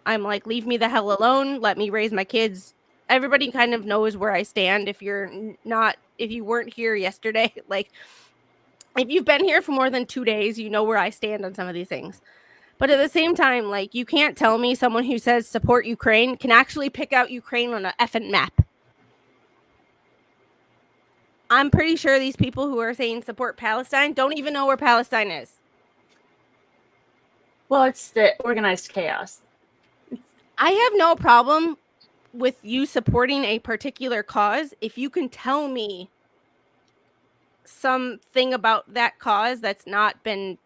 Speaker 1: I'm like, leave me the hell alone. Let me raise my kids everybody kind of knows where I stand. If you weren't here yesterday, like if you've been here for more than 2 days, you know where I stand on some of these things. But at the same time, like, you can't tell me someone who says support Ukraine can actually pick out Ukraine on a effing map. I'm pretty sure these people who are saying support Palestine don't even know where Palestine is.
Speaker 2: Well, it's the organized chaos.
Speaker 1: I have no problem with you supporting a particular cause if you can tell me something about that cause that's not been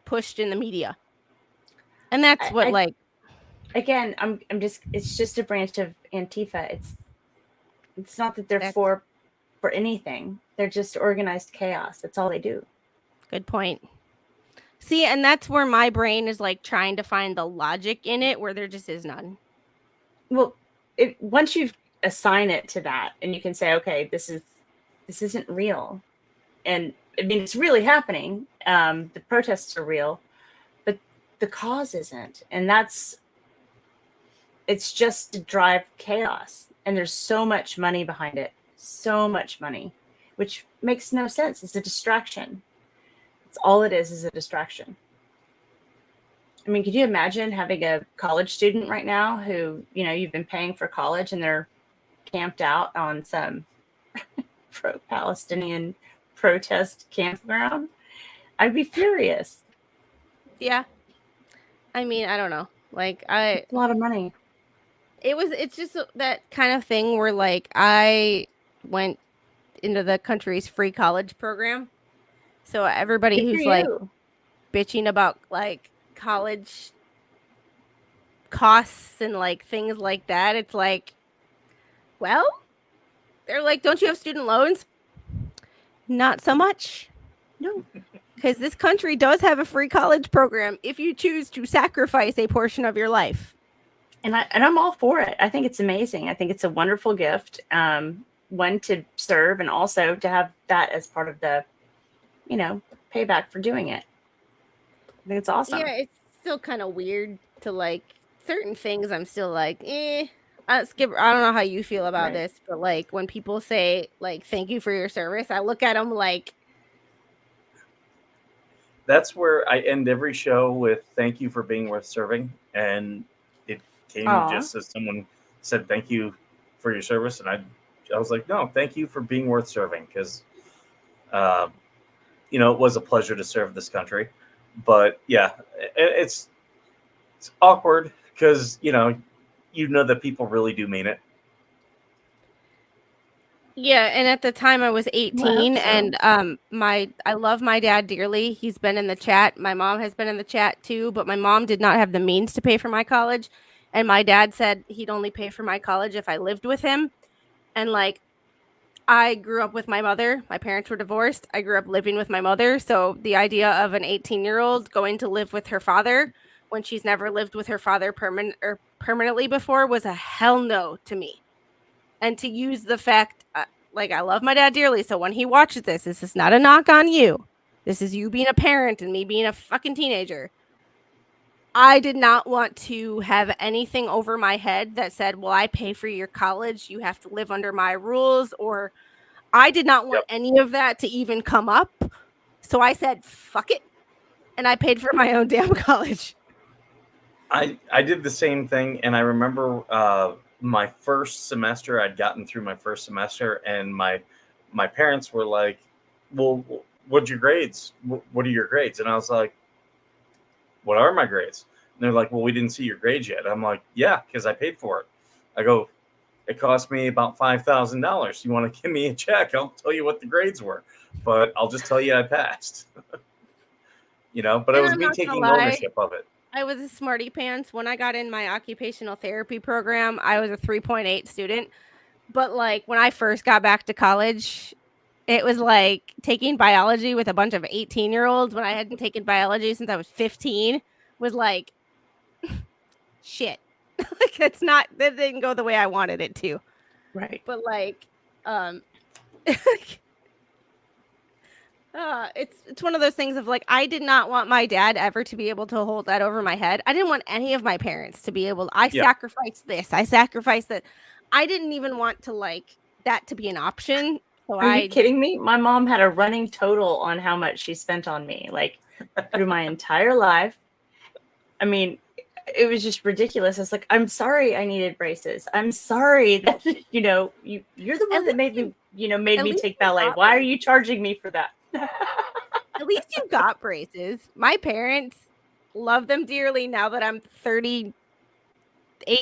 Speaker 1: pushed in the media. And that's what, like,
Speaker 2: again, I'm just, it's just a branch of Antifa. It's not that they're for anything. They're just organized chaos. That's all they do.
Speaker 1: Good point. See, and that's where my brain is like trying to find the logic in it, where there just is none.
Speaker 2: Well, once you assign it to that, and you can say, okay, this isn't real, and I mean it's really happening. The protests are real, but the cause isn't, and it's just to drive chaos. And there's so much money behind it, so much money, which makes no sense. It's a distraction. It's all it is a distraction. I mean, could you imagine having a college student right now who, you've been paying for college and they're camped out on some pro-Palestinian protest campground? I'd be furious.
Speaker 1: Yeah. I mean, I don't know. Like,
Speaker 2: It's a lot of money.
Speaker 1: It's just that kind of thing where, like, I went into the country's free college program. So everybody who's like bitching about like college costs and like things like that, it's like, well, they're like, don't you have student loans? Not so much.
Speaker 2: No.
Speaker 1: Because this country does have a free college program if you choose to sacrifice a portion of your life.
Speaker 2: And I'm all for it. I think it's amazing. I think it's a wonderful gift. One, to serve, and also to have that as part of the, payback for doing it. I think it's awesome.
Speaker 1: Yeah, it's still kind of weird to like certain things. I'm still like, Skip, I don't know how you feel about this, but like when people say like, thank you for your service, I look at them like.
Speaker 16: That's where I end every show with thank you for being worth serving. And it came just as someone said, thank you for your service. And I was like, no, thank you for being worth serving. Because, it was a pleasure to serve this country. But yeah, it's awkward because, that people really do mean it.
Speaker 1: Yeah, and at the time I was 18, and I love my dad dearly. He's been in the chat. My mom has been in the chat too, but my mom did not have the means to pay for my college, and my dad said he'd only pay for my college if I lived with him. And like, I grew up with my mother. My parents were divorced. I grew up living with my mother, so the idea of an 18-year-old going to live with her father when she's never lived with her father permanently before was a hell no to me. And to use the fact, like, I love my dad dearly, so when he watches this is not a knock on you. This is you being a parent and me being a fucking teenager. I did not want to have anything over my head that said, well, I pay for your college, you have to live under my rules, or I did not want any of that to even come up. So I said, fuck it. And I paid for my own damn college.
Speaker 16: I did the same thing. And I remember my first semester, I'd gotten through my first semester, and my parents were like, well, what's your grades? What are your grades? And I was like, what are my grades? And they're like, well, we didn't see your grades yet. I'm like, yeah, because I paid for it. I go, it cost me about $5,000. You want to give me a check? I'll tell you what the grades were, but I'll just tell you I passed. But it was me taking ownership of it.
Speaker 1: I was a smarty pants. When I got in my occupational therapy program, I was a 3.8 student. But like when I first got back to college, it was like taking biology with a bunch of 18-year-olds when I hadn't taken biology since I was 15 was like, shit. Like that didn't go the way I wanted it to.
Speaker 2: Right.
Speaker 1: But like, it's one of those things of like, I did not want my dad ever to be able to hold that over my head. I didn't want any of my parents to be able to, sacrificed this. I sacrificed that. I didn't even want to like that to be an option. So
Speaker 2: Are you kidding me? My mom had a running total on how much she spent on me, like through my entire life. I mean, it was just ridiculous. It's like, I'm sorry I needed braces. I'm sorry that you're the one that made me made me take ballet. Why are you charging me for that?
Speaker 1: At least you got braces. My parents love them dearly now that I'm 38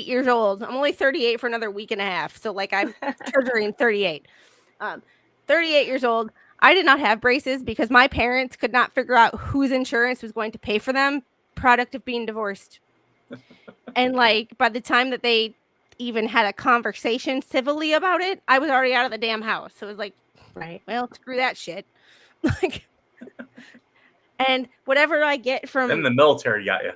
Speaker 1: years old. I'm only 38 for another week and a half. So like I'm treasuring 38. 38 years old. I did not have braces because my parents could not figure out whose insurance was going to pay for them, product of being divorced. And like by the time that they even had a conversation civilly about it, I was already out of the damn house. So it was like,
Speaker 2: right,
Speaker 1: well, screw that shit. Like, and whatever I get from
Speaker 16: Then the military got you.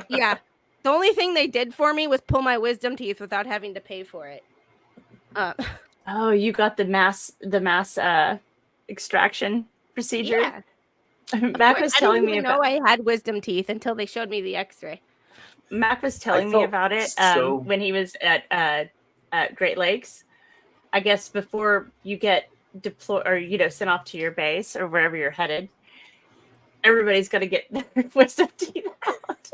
Speaker 1: yeah, the only thing they did for me was pull my wisdom teeth without having to pay for it.
Speaker 2: Oh, you got the mass extraction procedure.
Speaker 1: Yeah.
Speaker 2: Mac was telling me
Speaker 1: I didn't even know I had wisdom teeth until they showed me the X-ray.
Speaker 2: Mac was telling me about it when he was at Great Lakes. I guess before you get deployed or sent off to your base or wherever you're headed, everybody's got to get their wisdom teeth out.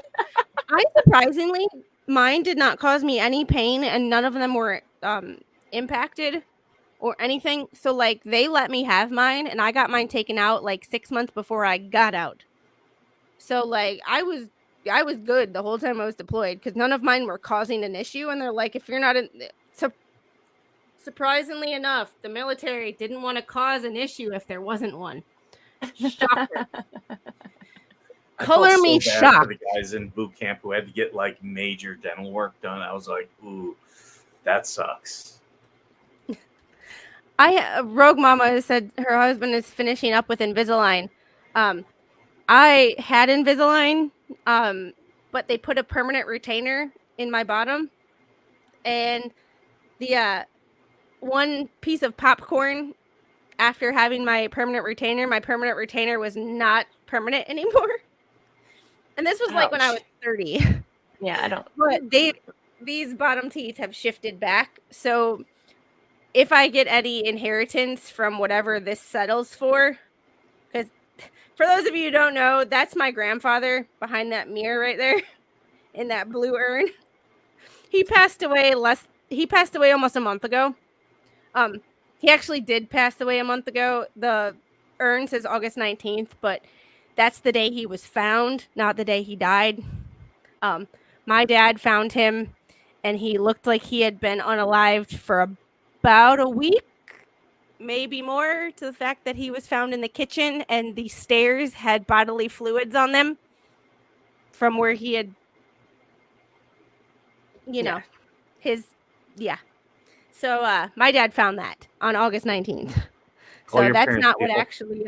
Speaker 1: Surprisingly, mine did not cause me any pain, and none of them were impacted or anything. So like they let me have mine, and I got mine taken out like 6 months before I got out. So like I was good the whole time I was deployed because none of mine were causing an issue. And they're like, if you're not in, surprisingly enough, the military didn't want to cause an issue if there wasn't one. Shocker.
Speaker 16: I
Speaker 1: Color
Speaker 16: felt
Speaker 1: me
Speaker 16: so bad for
Speaker 1: shocked.
Speaker 16: the guys in boot camp who had to get like major dental work done. I was like, ooh, that sucks.
Speaker 1: Rogue Mama said her husband is finishing up with Invisalign. I had Invisalign, but they put a permanent retainer in my bottom, and the one piece of popcorn after having my permanent retainer was not permanent anymore. And this was like when I was 30.
Speaker 2: Yeah, I don't.
Speaker 1: But these bottom teeth have shifted back. So if I get any inheritance from whatever this settles for, because for those of you who don't know, that's my grandfather behind that mirror right there in that blue urn. He passed away almost a month ago. He actually did pass away a month ago. The urn says August 19th, but that's the day he was found, not the day he died. My dad found him, and he looked like he had been unalived for about a week, maybe more, to the fact that he was found in the kitchen and the stairs had bodily fluids on them from where he had, So my dad found that on August 19th. So that's not what actually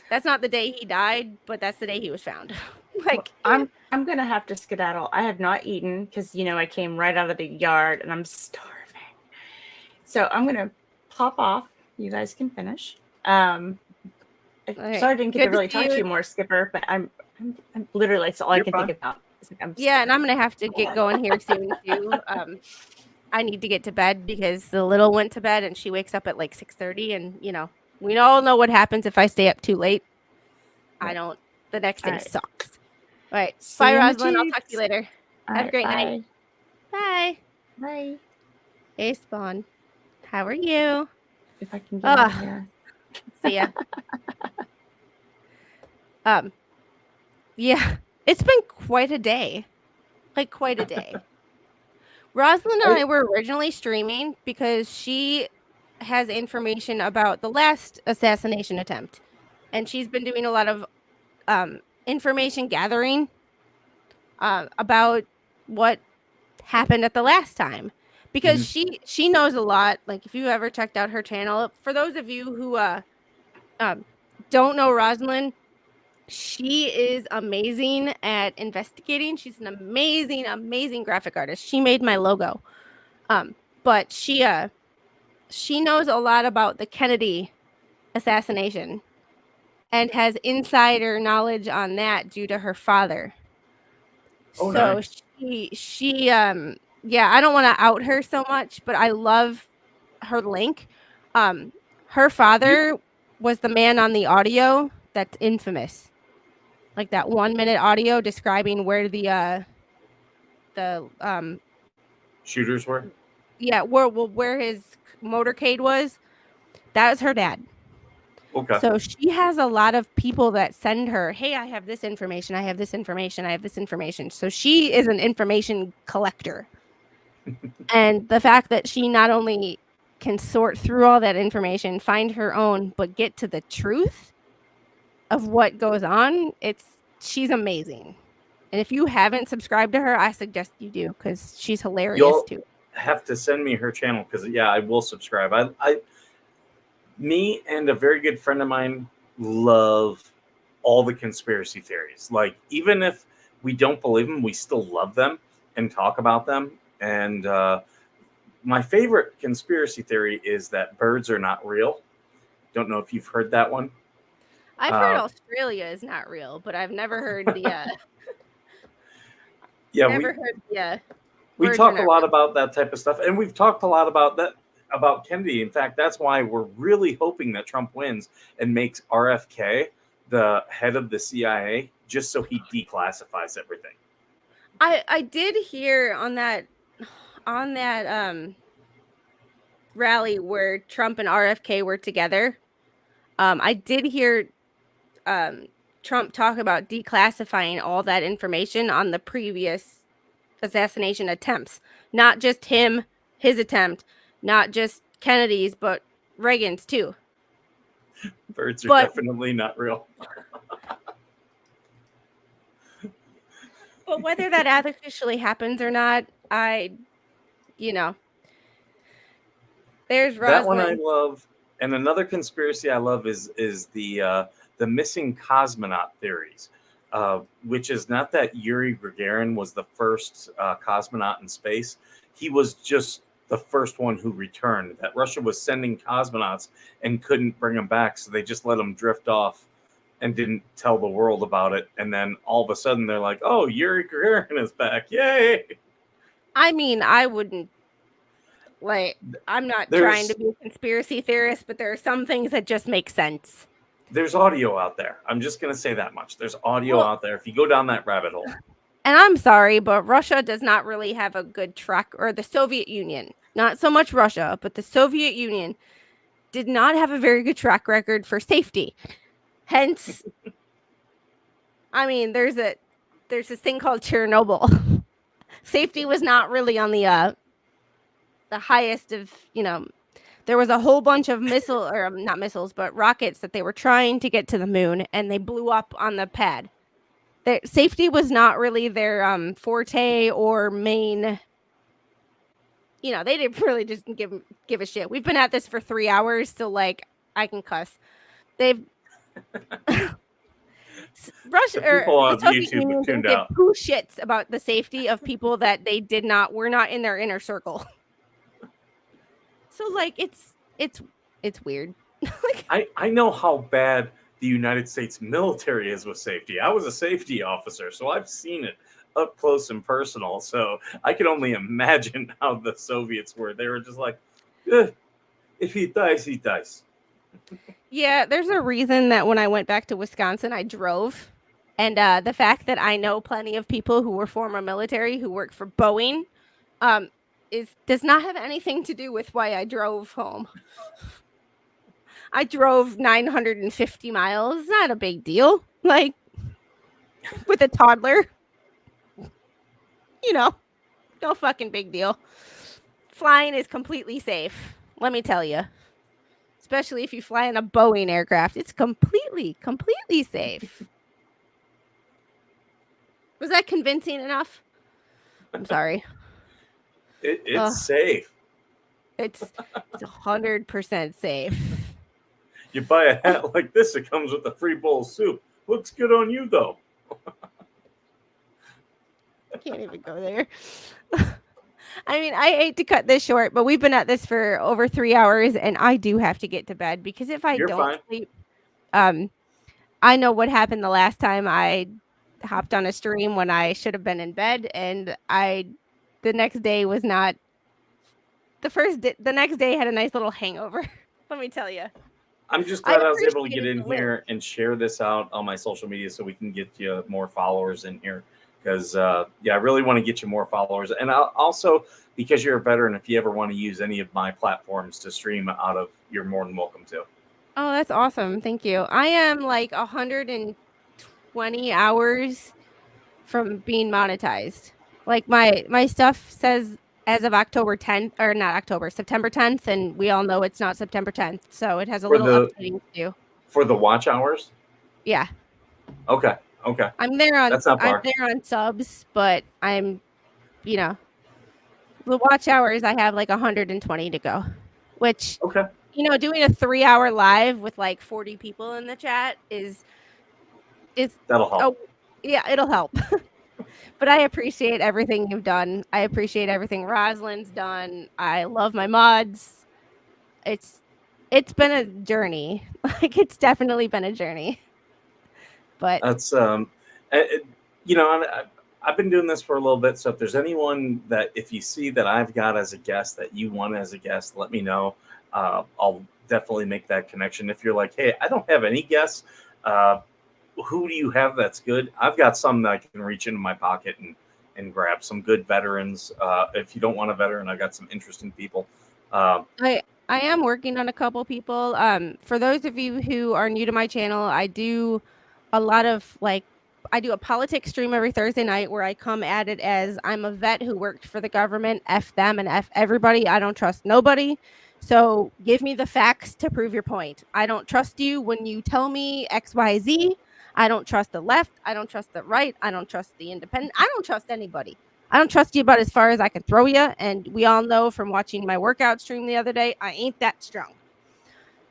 Speaker 1: that's not the day he died, but that's the day he was found. Like
Speaker 2: I'm gonna have to skedaddle. I have not eaten because I came right out of the yard and I'm starving. So I'm gonna pop off. You guys can finish. Sorry I didn't get to really talk to you more, Skipper, but I'm literally that's all I can think about.
Speaker 1: And I'm gonna have to get going here soon too. I need to get to bed because the little went to bed and she wakes up at like 6:30, and we all know what happens if I stay up too late. The next day sucks. All right. Bye, Rosalind. I'll talk to you later. Have a great night. Bye.
Speaker 2: Bye.
Speaker 1: Hey, Spawn. How are you?
Speaker 2: If I can get out of here.
Speaker 1: See ya. Yeah, it's been quite a day. Like quite a day. Rosalind and I were originally streaming because she has information about the last assassination attempt. And she's been doing a lot of information gathering about what happened at the last time. Because she knows a lot. Like if you ever checked out her channel, for those of you who don't know Rosalind, she is amazing at investigating. She's an amazing, amazing graphic artist. She made my logo. But she knows a lot about the Kennedy assassination and has insider knowledge on that due to her father.
Speaker 16: Oh,
Speaker 1: so
Speaker 16: nice.
Speaker 1: she yeah, I don't want to out her so much, but I love her link. Her father was the man on the audio that's infamous, like that 1-minute audio describing where the
Speaker 16: Shooters were.
Speaker 1: yeah, where his motorcade was. That was her dad.
Speaker 16: Okay.
Speaker 1: So she has a lot of people that send her, hey, I have this information, I have this information, I have this information. So she is an information collector. And the fact that she not only can sort through all that information, find her own, but get to the truth of what goes on, she's amazing. And if you haven't subscribed to her, I suggest you do, because she's hilarious
Speaker 16: You'll
Speaker 1: too.
Speaker 16: have to send me her channel because I will subscribe. Me and a very good friend of mine love all the conspiracy theories. Like, even if we don't believe them, we still love them and talk about them. And my favorite conspiracy theory is that birds are not real. Don't know if you've heard that one.
Speaker 1: I've heard Australia is not real, but I've never heard the
Speaker 16: we
Speaker 1: birds
Speaker 16: talk
Speaker 1: are
Speaker 16: a
Speaker 1: not
Speaker 16: lot
Speaker 1: real.
Speaker 16: about that type of stuff, and we've talked a lot about Kennedy. In fact, that's why we're really hoping that Trump wins and makes RFK the head of the CIA, just so he declassifies everything.
Speaker 1: I did hear on that rally where Trump and RFK were together. I did hear Trump talk about declassifying all that information on the previous assassination attempts. Not just his attempt, not just Kennedy's, but Reagan's too.
Speaker 16: Birds are definitely not real.
Speaker 1: But whether that officially happens or not, there's
Speaker 16: That one I
Speaker 1: Rosalind.
Speaker 16: love, and another conspiracy I love is the missing cosmonaut theories, which is not that Yuri Gagarin was the first cosmonaut in space. He was just the first one who returned. That Russia was sending cosmonauts and couldn't bring them back, so they just let them drift off and didn't tell the world about it. And then all of a sudden they're like, "Oh, Yuri Gagarin is back! Yay!"
Speaker 1: I mean, I wouldn't I'm not trying to be a conspiracy theorist, but there are some things that just make sense.
Speaker 16: There's audio out there. I'm just going to say that much. There's audio out there. If you go down that rabbit hole.
Speaker 1: And I'm sorry, but Russia does not really have a good track, or the Soviet Union, not so much Russia, but the Soviet Union did not have a very good track record for safety. Hence, I mean, there's this thing called Chernobyl. Safety was not really on the highest of, there was a whole bunch of not missiles, but rockets that they were trying to get to the moon, and they blew up on the pad. Their safety was not really their forte or main. They didn't really just give a shit. We've been at this for 3 hours, so I can cuss. They've Russia or the Soviet Union didn't give two shits about the safety of people that they were not in their inner circle. So it's weird.
Speaker 16: I know how bad the United States military is with safety. I was a safety officer, so I've seen it up close and personal. So I can only imagine how the Soviets were. They were just like, if he dies, he dies.
Speaker 1: Yeah, there's a reason that when I went back to Wisconsin, I drove. And the fact that I know plenty of people who were former military who work for Boeing does not have anything to do with why I drove home. I drove 950 miles. Not a big deal. With a toddler. No fucking big deal. Flying is completely safe. Let me tell you. Especially if you fly in a Boeing aircraft. It's completely safe. Was that convincing enough? I'm sorry.
Speaker 16: It's safe.
Speaker 1: It's 100% safe.
Speaker 16: You buy a hat like this, it comes with a free bowl of soup. Looks good on you, though.
Speaker 1: I can't even go there. I mean, I hate to cut this short, but we've been at this for over 3 hours, and I do have to get to bed because if I don't sleep, I know what happened the last time I hopped on a stream when I should have been in bed, and I the next day was not the next day had a nice little hangover. Let me tell you.
Speaker 16: I'm just
Speaker 1: I
Speaker 16: glad I was able to get
Speaker 1: appreciated
Speaker 16: in
Speaker 1: the win.
Speaker 16: here and share this out on my social media so we can get you more followers in here. Because, yeah, I really want to get you more followers. And also, because you're a veteran, if you ever want to use any of my platforms to stream out of, you're more than welcome to.
Speaker 1: Oh, that's awesome. Thank you. I am like 120 hours from being monetized. Like my stuff says as of October 10th, or not October, September 10th, and we all know it's not September 10th, so it has a
Speaker 16: For
Speaker 1: little
Speaker 16: the
Speaker 1: updating to do.
Speaker 16: for the watch hours?
Speaker 1: Yeah.
Speaker 16: Okay.
Speaker 1: I'm there on
Speaker 16: That's not far.
Speaker 1: subs, but I'm, the watch hours I have like 120 to go, which
Speaker 16: Okay.
Speaker 1: Doing a 3-hour live with like 40 people in the chat is
Speaker 16: That'll help.
Speaker 1: oh yeah, it'll help. But I appreciate everything you've done. I appreciate everything Rosalind's done. I love my mods. It's been a journey. Like it's definitely been a journey. But
Speaker 16: That's I've been doing this for a little bit. So if there's anyone that if you see that I've got as a guest that you want as a guest, let me know. I'll definitely make that connection. If you're like, hey, I don't have any guests, who do you have that's good? I've got some that I can reach into my pocket and grab some good veterans. If you don't want a veteran, I got some interesting people.
Speaker 1: I am working on a couple people. For those of you who are new to my channel, I do a lot of I do a politics stream every Thursday night where I come at it as I'm a vet who worked for the government, F them and F everybody. I don't trust nobody. So give me the facts to prove your point. I don't trust you when you tell me XYZ. I don't trust the left. I don't trust the right. I don't trust the independent. I don't trust anybody. I don't trust you about as far as I can throw you. And we all know from watching my workout stream the other day, I ain't that strong.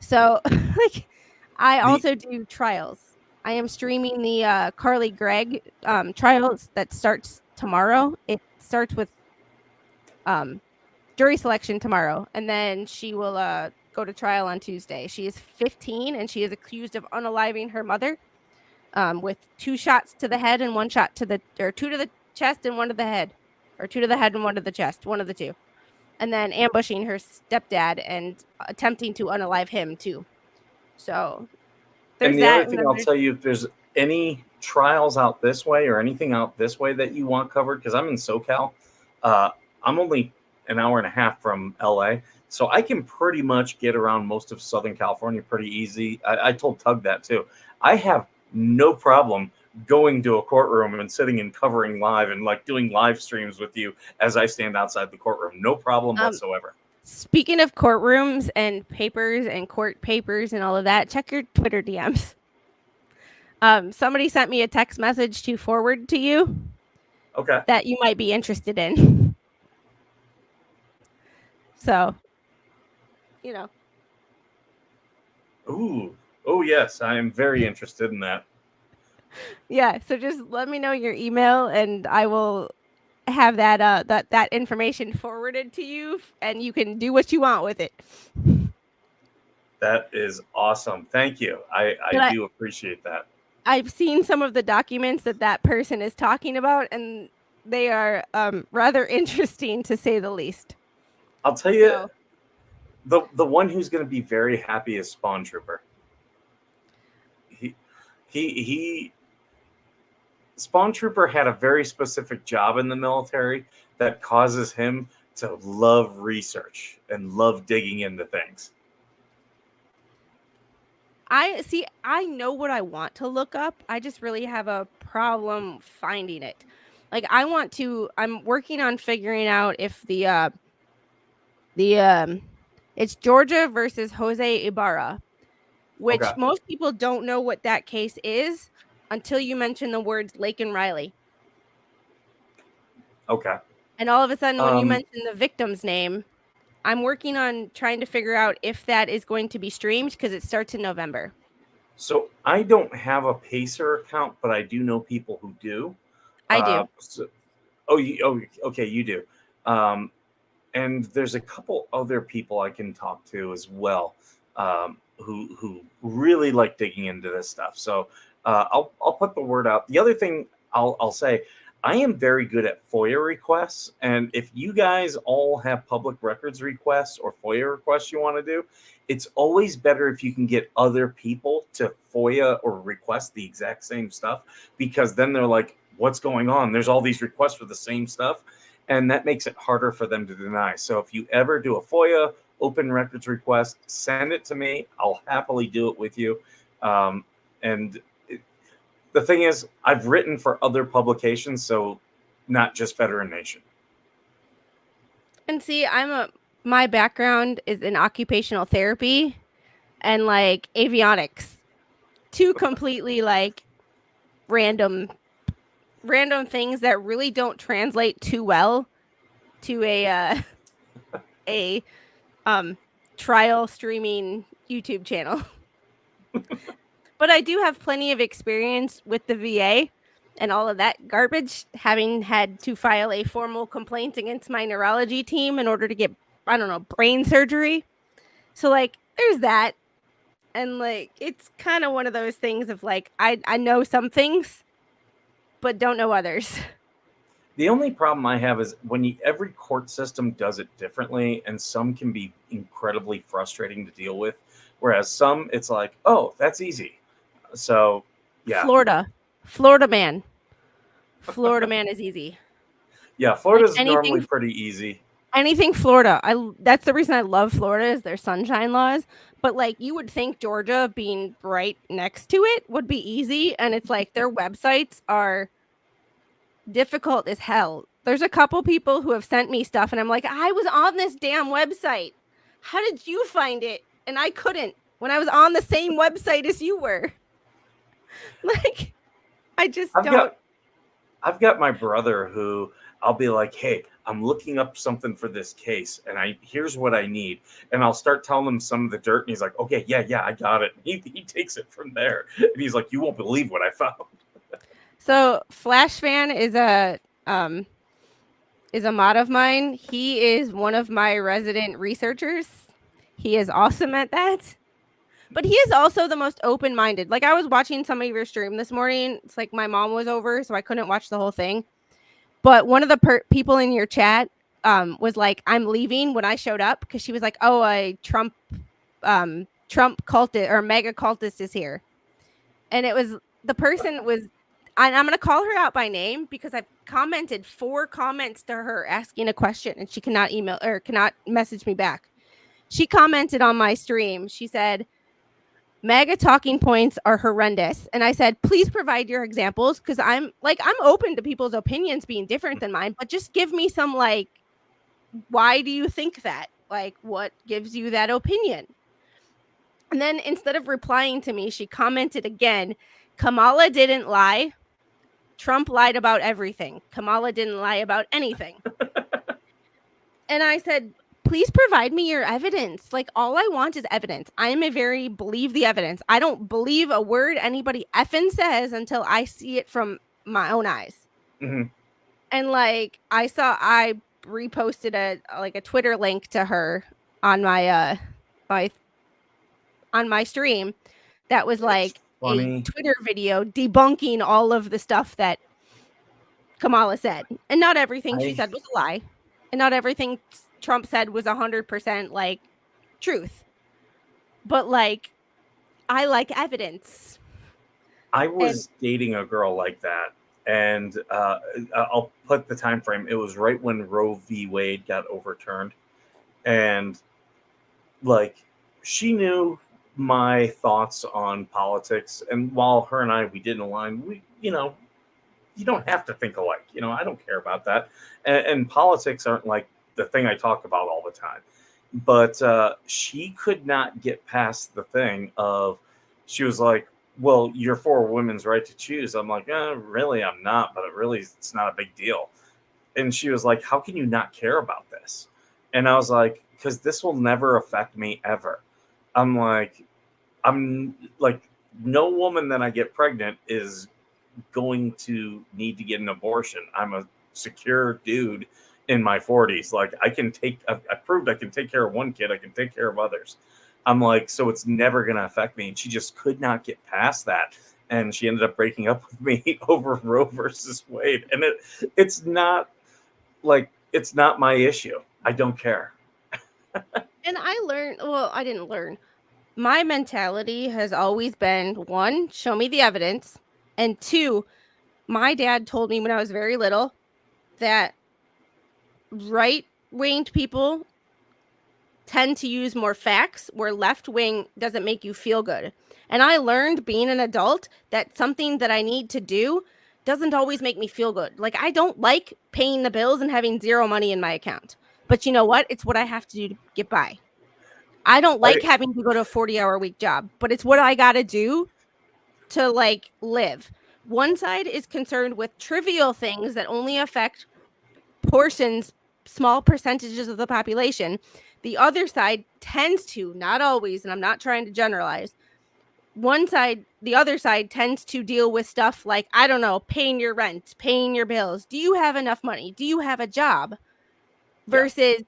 Speaker 1: So I also do trials. I am streaming the Carly Gregg trials that starts tomorrow. It starts with jury selection tomorrow, and then she will go to trial on Tuesday. She is 15, and she is accused of unaliving her mother with 2 shots to the head and 1 shot to the, or 2 to the chest and 1 to the head, or 2 to the head and 1 to the chest, one of the 2. And then ambushing her stepdad and attempting to unalive him too. So there's
Speaker 16: and the
Speaker 1: that.
Speaker 16: other thing I'll tell you, if there's any trials out this way or anything out this way that you want covered, because I'm in SoCal, I'm only an hour and a half from LA, so I can pretty much get around most of Southern California pretty easy. I told Tug that too. I have no problem going to a courtroom and sitting and covering live and like doing live streams with you as I stand outside the courtroom. No problem whatsoever.
Speaker 1: Speaking of courtrooms and papers and court papers and all of that, check your Twitter DMs. Somebody sent me a text message to forward to you.
Speaker 16: Okay.
Speaker 1: That you might be interested in. So,
Speaker 16: Ooh. Oh, yes. I am very interested in that.
Speaker 1: Yeah. So just let me know your email and I will have that that information forwarded to you and you can do what you want with it.
Speaker 16: That is awesome. Thank you. I do appreciate that.
Speaker 1: I've seen some of the documents that person is talking about, and they are rather interesting to say the least.
Speaker 16: I'll tell you, the one who's going to be very happy is Spawn Trooper. He Spawn Trooper had a very specific job in the military that causes him to love research and love digging into things.
Speaker 1: I know what I want to look up. I just really have a problem finding it. Like I'm working on figuring out if it's Georgia versus Jose Ibarra, which most people don't know what that case is until you mention the words Lake and Riley.
Speaker 16: Okay.
Speaker 1: And all of a sudden, when you mention the victim's name, I'm working on trying to figure out if that is going to be streamed because it starts in November.
Speaker 16: So I don't have a Pacer account, but I do know people who do.
Speaker 1: I do.
Speaker 16: Okay, you do. And there's a couple other people I can talk to as well, who really like digging into this stuff. So I'll put the word out. The other thing I'll say, I am very good at FOIA requests. And if you guys all have public records requests or FOIA requests you want to do, it's always better if you can get other people to FOIA or request the exact same stuff, because then they're like, what's going on? There's all these requests for the same stuff. And that makes it harder for them to deny. So if you ever do a FOIA open records request, send it to me. I'll happily do it with you. And the thing is, I've written for other publications, so not just Veteran Nation.
Speaker 1: And see, my background is in occupational therapy and like avionics. Two completely like random things that really don't translate too well to a trial streaming YouTube channel. But I do have plenty of experience with the VA and all of that garbage, having had to file a formal complaint against my neurology team in order to get, I don't know, brain surgery. So like there's that. And like it's kind of one of those things of like I know some things but don't know others.
Speaker 16: The only problem I have is when every court system does it differently, and some can be incredibly frustrating to deal with, whereas some it's like, oh, that's easy. So yeah,
Speaker 1: Florida man is easy.
Speaker 16: Yeah, Florida's
Speaker 1: like
Speaker 16: normally pretty easy.
Speaker 1: Anything Florida. That's the reason I love Florida is their sunshine laws. But like you would think Georgia being right next to it would be easy, and it's like their websites are difficult as hell. There's a couple people who have sent me stuff and I'm like, I was on this damn website. How did you find it? And I couldn't when I was on the same website as you were. Like, I just
Speaker 16: I've got my brother who I'll be like, hey, I'm looking up something for this case, and here's what I need. And I'll start telling him some of the dirt, and he's like, okay, yeah, I got it. He takes it from there. And he's like, you won't believe what I found.
Speaker 1: So Flash Fan is a mod of mine. He is one of my resident researchers. He is awesome at that. But he is also the most open-minded. Like I was watching some of your stream this morning. It's like my mom was over, so I couldn't watch the whole thing. But one of the people in your chat was like, I'm leaving when I showed up because she was like, oh, a Trump cultist or mega cultist is here. And it was the person was, I'm going to call her out by name because I've commented 4 comments to her asking a question and she cannot email or cannot message me back. She commented on my stream. She said, MAGA talking points are horrendous. And I said, please provide your examples because I'm open to people's opinions being different than mine, but just give me some like, why do you think that? Like, what gives you that opinion? And then instead of replying to me, she commented again, Kamala didn't lie. Trump lied about everything. Kamala didn't lie about anything. And I said, please provide me your evidence. Like, all I want is evidence. I am a very believe the evidence. I don't believe a word anybody effing says until I see it from my own eyes.
Speaker 16: Mm-hmm.
Speaker 1: And like, I reposted a Twitter link to her on my on my stream that was like a Twitter video debunking all of the stuff that Kamala said. And not everything she said was a lie. And not everything Trump said was 100% like truth. But like, I like evidence.
Speaker 16: I was dating a girl like that. And I'll put the time frame. It was right when Roe v. Wade got overturned. And like, she knew my thoughts on politics. And while her and we didn't align, you don't have to think alike. I don't care about that. And politics aren't like the thing I talk about all the time. But she could not get past the thing of, she was like, well, you're for women's right to choose. I'm like, really, I'm not, but it's not a big deal. And she was like, how can you not care about this? And I was like, because this will never affect me ever. I'm like, no woman that I get pregnant is going to need to get an abortion. I'm a secure dude in my 40s. Like, I proved I can take care of one kid. I can take care of others. I'm like, so it's never going to affect me. And she just could not get past that. and she ended up breaking up with me over Roe versus Wade. And it's not my issue. I don't care.
Speaker 1: And I learned, well, I didn't learn. My mentality has always been, 1, show me the evidence, and 2, my dad told me when I was very little that right-winged people tend to use more facts, where left-wing doesn't make you feel good. And I learned being an adult that something that I need to do doesn't always make me feel good. Like, I don't like paying the bills and having 0 money in my account. But you know what? It's what I have to do to get by. I don't like having to go to a 40-hour-week job, but it's what I gotta do to, like, live. One side is concerned with trivial things that only affect portions, small percentages of the population. The other side tends to, not always, and I'm not trying to generalize, the other side tends to deal with stuff like, I don't know, paying your rent, paying your bills. Do you have enough money? Do you have a job? Versus,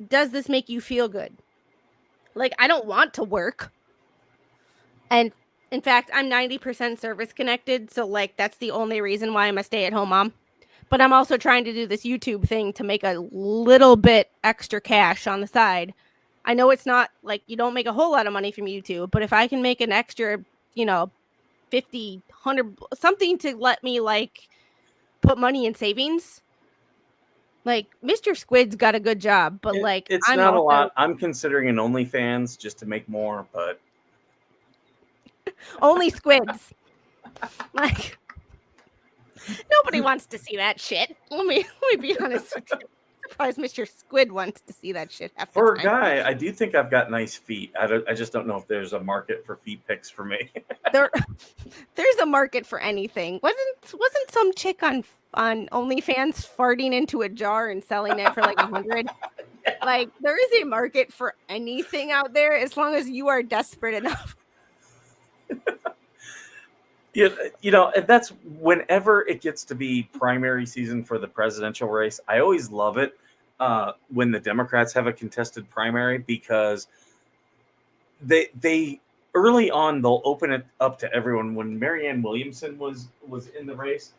Speaker 1: does this make you feel good? Like, I don't want to work. And in fact, I'm 90% service connected. So, like, that's the only reason why I'm a stay-at-home mom. But I'm also trying to do this YouTube thing to make a little bit extra cash on the side. I know it's not like you don't make a whole lot of money from YouTube, but if I can make an extra, 50, 100, something to let me, like, put money in savings. Like, Mr. Squid's got a good job, but like,
Speaker 16: It's
Speaker 1: I'm
Speaker 16: not
Speaker 1: also
Speaker 16: a lot. I'm considering an OnlyFans just to make more, but
Speaker 1: only squids. Like, nobody wants to see that shit. Let me be honest with you. I'm surprised Mr. Squid wants to see that shit half the
Speaker 16: for a
Speaker 1: time.
Speaker 16: guy, I do think I've got nice feet. I just don't know if there's a market for feet pics for me.
Speaker 1: There's a market for anything. Wasn't some chick on OnlyFans farting into a jar and selling it for like 100? Like, there is a market for anything out there as long as you are desperate enough.
Speaker 16: And that's whenever it gets to be primary season for the presidential race. I always love it when the Democrats have a contested primary, because they early on they'll open it up to everyone. When Marianne Williamson was in the race,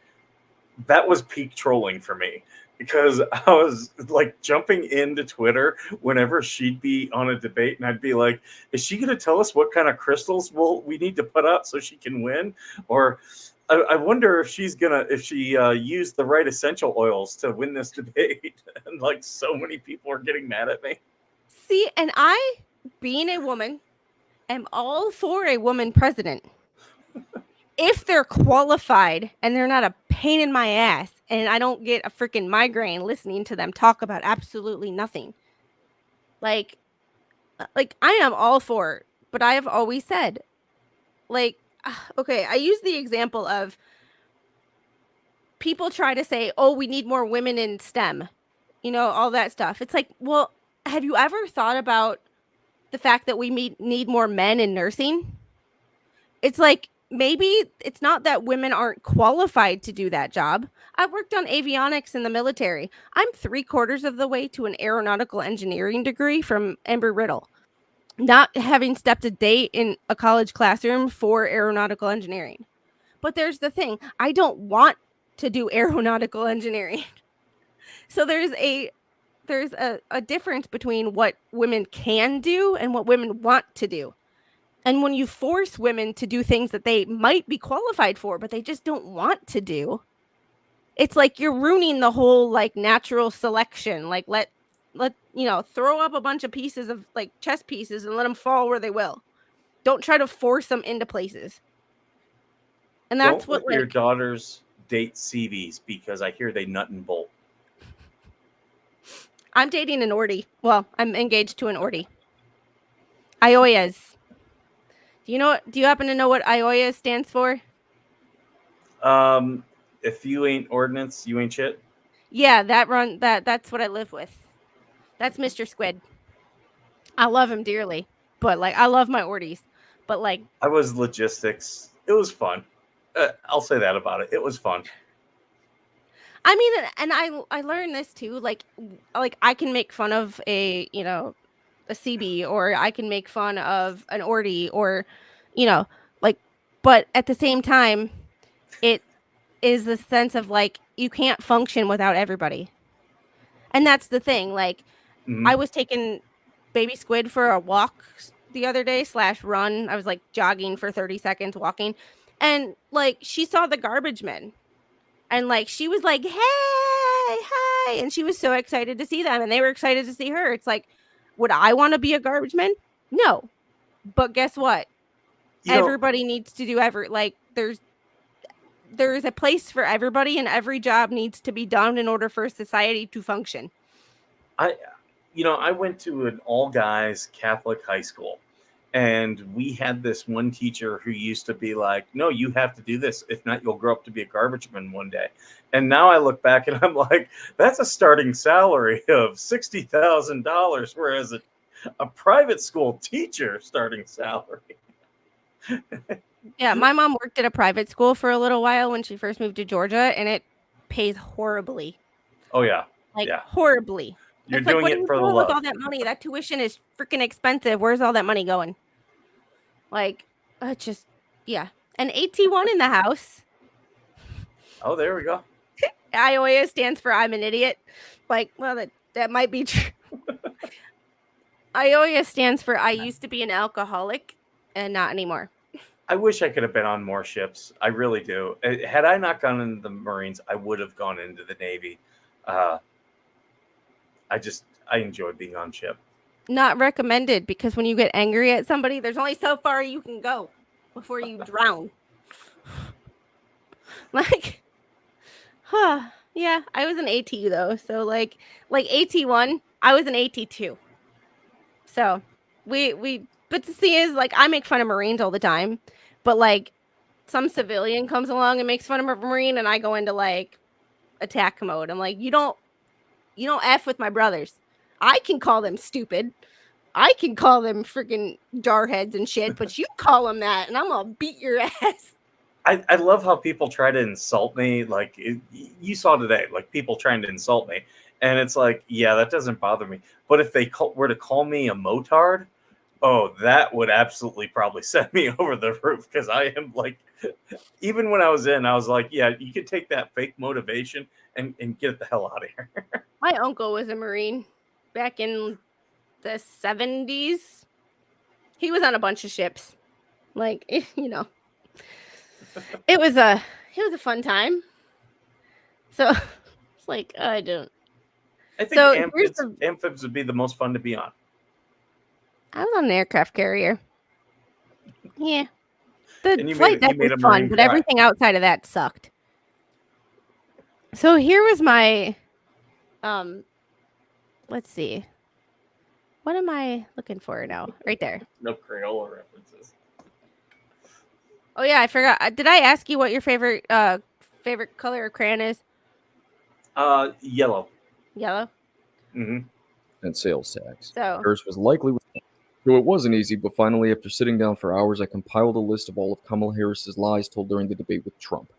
Speaker 16: that was peak trolling for me, because I was like jumping into Twitter whenever she'd be on a debate, and I'd be like, is she going to tell us what kind of crystals we need to put out so she can win? Or I wonder if she used the right essential oils to win this debate. And like, so many people are getting mad at me.
Speaker 1: See, and I, being a woman, am all for a woman president. If they're qualified and they're not a pain in my ass and I don't get a freaking migraine listening to them talk about absolutely nothing. Like I am all for it, but I have always said, like, okay, I use the example of people try to say, oh, we need more women in STEM, all that stuff. It's like, well, have you ever thought about the fact that we need more men in nursing? It's like, maybe it's not that women aren't qualified to do that job. I worked on avionics in the military. I'm 3/4 of the way to an aeronautical engineering degree from Embry-Riddle, not having stepped a day in a college classroom for aeronautical engineering. But there's the thing, I don't want to do aeronautical engineering. So there's a difference between what women can do and what women want to do. And when you force women to do things that they might be qualified for, but they just don't want to do, it's like you're ruining the whole, like, natural selection. Like, let throw up a bunch of pieces of, like, chess pieces and let them fall where they will. Don't try to force them into places. And that's
Speaker 16: Don't
Speaker 1: what,
Speaker 16: let your
Speaker 1: like,
Speaker 16: daughters date CVs, because I hear they nut and bolt.
Speaker 1: I'm dating an Orty. Well, I'm engaged to an Orty. IOIAs. Do you happen to know what IOIAs stands for?
Speaker 16: If you ain't ordnance, you ain't shit.
Speaker 1: Yeah, that's what I live with. That's Mr. Squid. I love him dearly, but like, I love my Orties, but like,
Speaker 16: I was logistics. It was fun. I'll say that about it. It was fun.
Speaker 1: I mean, and I learned this too. Like I can make fun of a CB, or I can make fun of an Orty, or like But at the same time, it is the sense of like you can't function without everybody. And that's the thing. Like
Speaker 16: Mhm.
Speaker 1: I was taking baby Squid for a walk the other day / run. I was like jogging for 30 seconds, walking. And like she saw the garbage men. And like she was like, "Hey, hi." And she was so excited to see them and they were excited to see her. It's like, would I want to be a garbage man? No. But guess what?
Speaker 16: You know,
Speaker 1: Everybody needs to do there's a place for everybody and every job needs to be done in order for society to function.
Speaker 16: I went to an all guys Catholic high school, and we had this one teacher who used to be like, "No, you have to do this. If not, you'll grow up to be a garbage man one day." And now I look back and I'm like, that's a starting salary of $60,000, whereas a private school teacher starting salary.
Speaker 1: Yeah, my mom worked at a private school for a little while when she first moved to Georgia, and it pays horribly.
Speaker 16: Oh yeah,
Speaker 1: Like
Speaker 16: yeah.
Speaker 1: horribly.
Speaker 16: You're
Speaker 1: It's like,
Speaker 16: doing
Speaker 1: what are
Speaker 16: it
Speaker 1: you
Speaker 16: for the
Speaker 1: doing with
Speaker 16: love.
Speaker 1: all that money? That tuition is freaking expensive. Where's all that money going? Like, just yeah. And AT1 in the house.
Speaker 16: Oh, there we go.
Speaker 1: IOIA stands for I'm an idiot. Like, well, that might be true. IOIA stands for I used to be an alcoholic and not anymore.
Speaker 16: I wish I could have been on more ships. I really do. Had I not gone into the Marines, I would have gone into the Navy. I enjoy being on ship.
Speaker 1: Not recommended because when you get angry at somebody, there's only so far you can go before you drown. Like, yeah, I was an AT though. So like AT1, I was an AT2. So but the thing is, like, I make fun of Marines all the time, but like some civilian comes along and makes fun of a Marine and I go into like attack mode. I'm like, you don't F with my brothers. I can call them stupid. I can call them freaking jarheads and shit, but you call them that and I'm gonna beat your ass.
Speaker 16: I love how people try to insult me. Like you saw today, like people trying to insult me. And it's like, yeah, that doesn't bother me. But if they were to call me a motard, oh, that would absolutely probably send me over the roof because I am like, even when I was in, I was like, yeah, you can take that fake motivation and get the hell out of here.
Speaker 1: My uncle was a Marine back in the 70s. He was on a bunch of ships. Like, it was a fun time. So it's like, I don't.
Speaker 16: I think
Speaker 1: So
Speaker 16: amphibs would be the most fun to be on.
Speaker 1: I was on an aircraft carrier. Yeah.
Speaker 16: And
Speaker 1: The
Speaker 16: you
Speaker 1: flight deck was fun, but everything outside of that sucked. So here was my, let's see. What am I looking for now? Right there.
Speaker 16: No Crayola references.
Speaker 1: Oh yeah, I forgot. Did I ask you what your favorite color of crayon is?
Speaker 16: Yellow.
Speaker 1: Yellow.
Speaker 16: Mm-hmm.
Speaker 18: And sales tax.
Speaker 1: So
Speaker 18: Hers was likely. So it wasn't easy, but finally, after sitting down for hours, I compiled a list of all of Kamala Harris's lies told during the debate with Trump.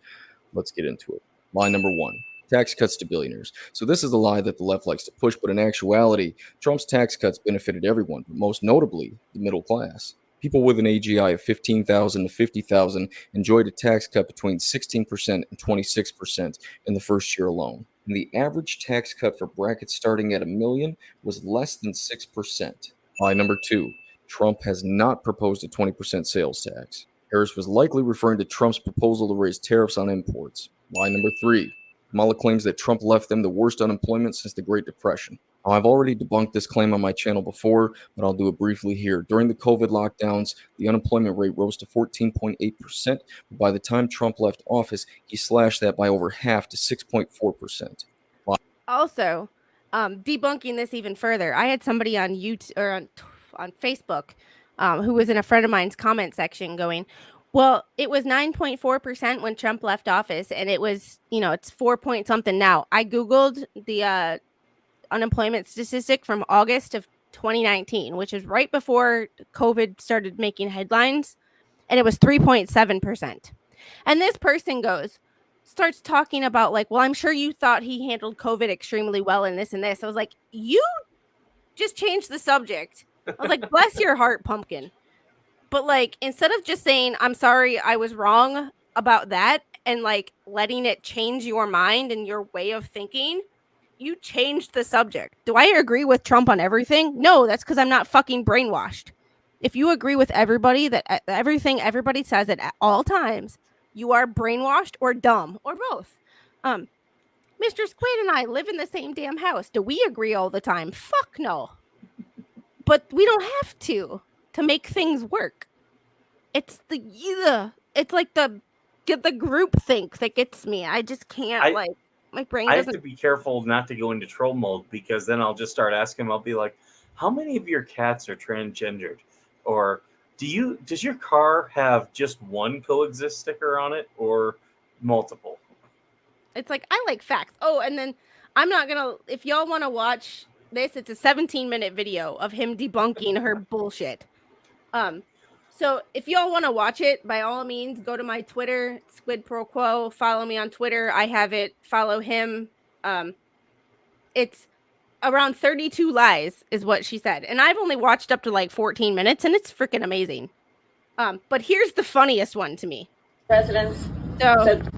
Speaker 18: Let's get into it. Lie number 1. Tax cuts to billionaires. So this is a lie that the left likes to push, but in actuality, Trump's tax cuts benefited everyone, but most notably the middle class. People with an AGI of 15,000 to 50,000 enjoyed a tax cut between 16% and 26% in the first year alone. And the average tax cut for brackets starting at $1 million was less than 6%. Lie number 2. Trump has not proposed a 20% sales tax. Harris was likely referring to Trump's proposal to raise tariffs on imports. Lie number 3. Kamala claims that Trump left them the worst unemployment since the Great Depression. Now, I've already debunked this claim on my channel before, but I'll do it briefly here. During the COVID lockdowns, the unemployment rate rose to 14.8%. But by the time Trump left office, he slashed that by over half to 6.4%.
Speaker 1: Also, debunking this even further, I had somebody on YouTube or on Facebook who was in a friend of mine's comment section going, well, it was 9.4% when Trump left office, and it was, it's 4 point something now. I Googled the unemployment statistic from August of 2019, which is right before COVID started making headlines, and it was 3.7%. And this person starts talking about like, well, I'm sure you thought he handled COVID extremely well in this and this. I was like, you just changed the subject. I was like, bless your heart, pumpkin. But like, instead of just saying, I'm sorry, I was wrong about that, and like letting it change your mind and your way of thinking, you changed the subject. Do I agree with Trump on everything? No, that's because I'm not fucking brainwashed. If you agree with everybody that everything everybody says at all times, you are brainwashed or dumb or both. Mr. Squid and I live in the same damn house. Do we agree all the time? Fuck no. But we don't have to make things work. It's it's like the group think that gets me. I just can't, like, my brain
Speaker 16: I have
Speaker 1: doesn't.
Speaker 16: to be careful not to go into troll mode, because then I'll just start asking him. I'll be like, how many of your cats are transgendered? Or does your car have just one coexist sticker on it or multiple?
Speaker 1: It's like, I like facts. Oh, and then I'm not gonna, if y'all want to watch this, it's a 17-minute video of him debunking her bullshit. So if y'all want to watch it, by all means, go to my Twitter, Squid Pro Quo. Follow me on Twitter. I have it. Follow him. It's around 32 lies is what she said, and I've only watched up to like 14 minutes, and it's freaking amazing. But here's the funniest one to me.
Speaker 19: Presidents
Speaker 1: So
Speaker 19: said,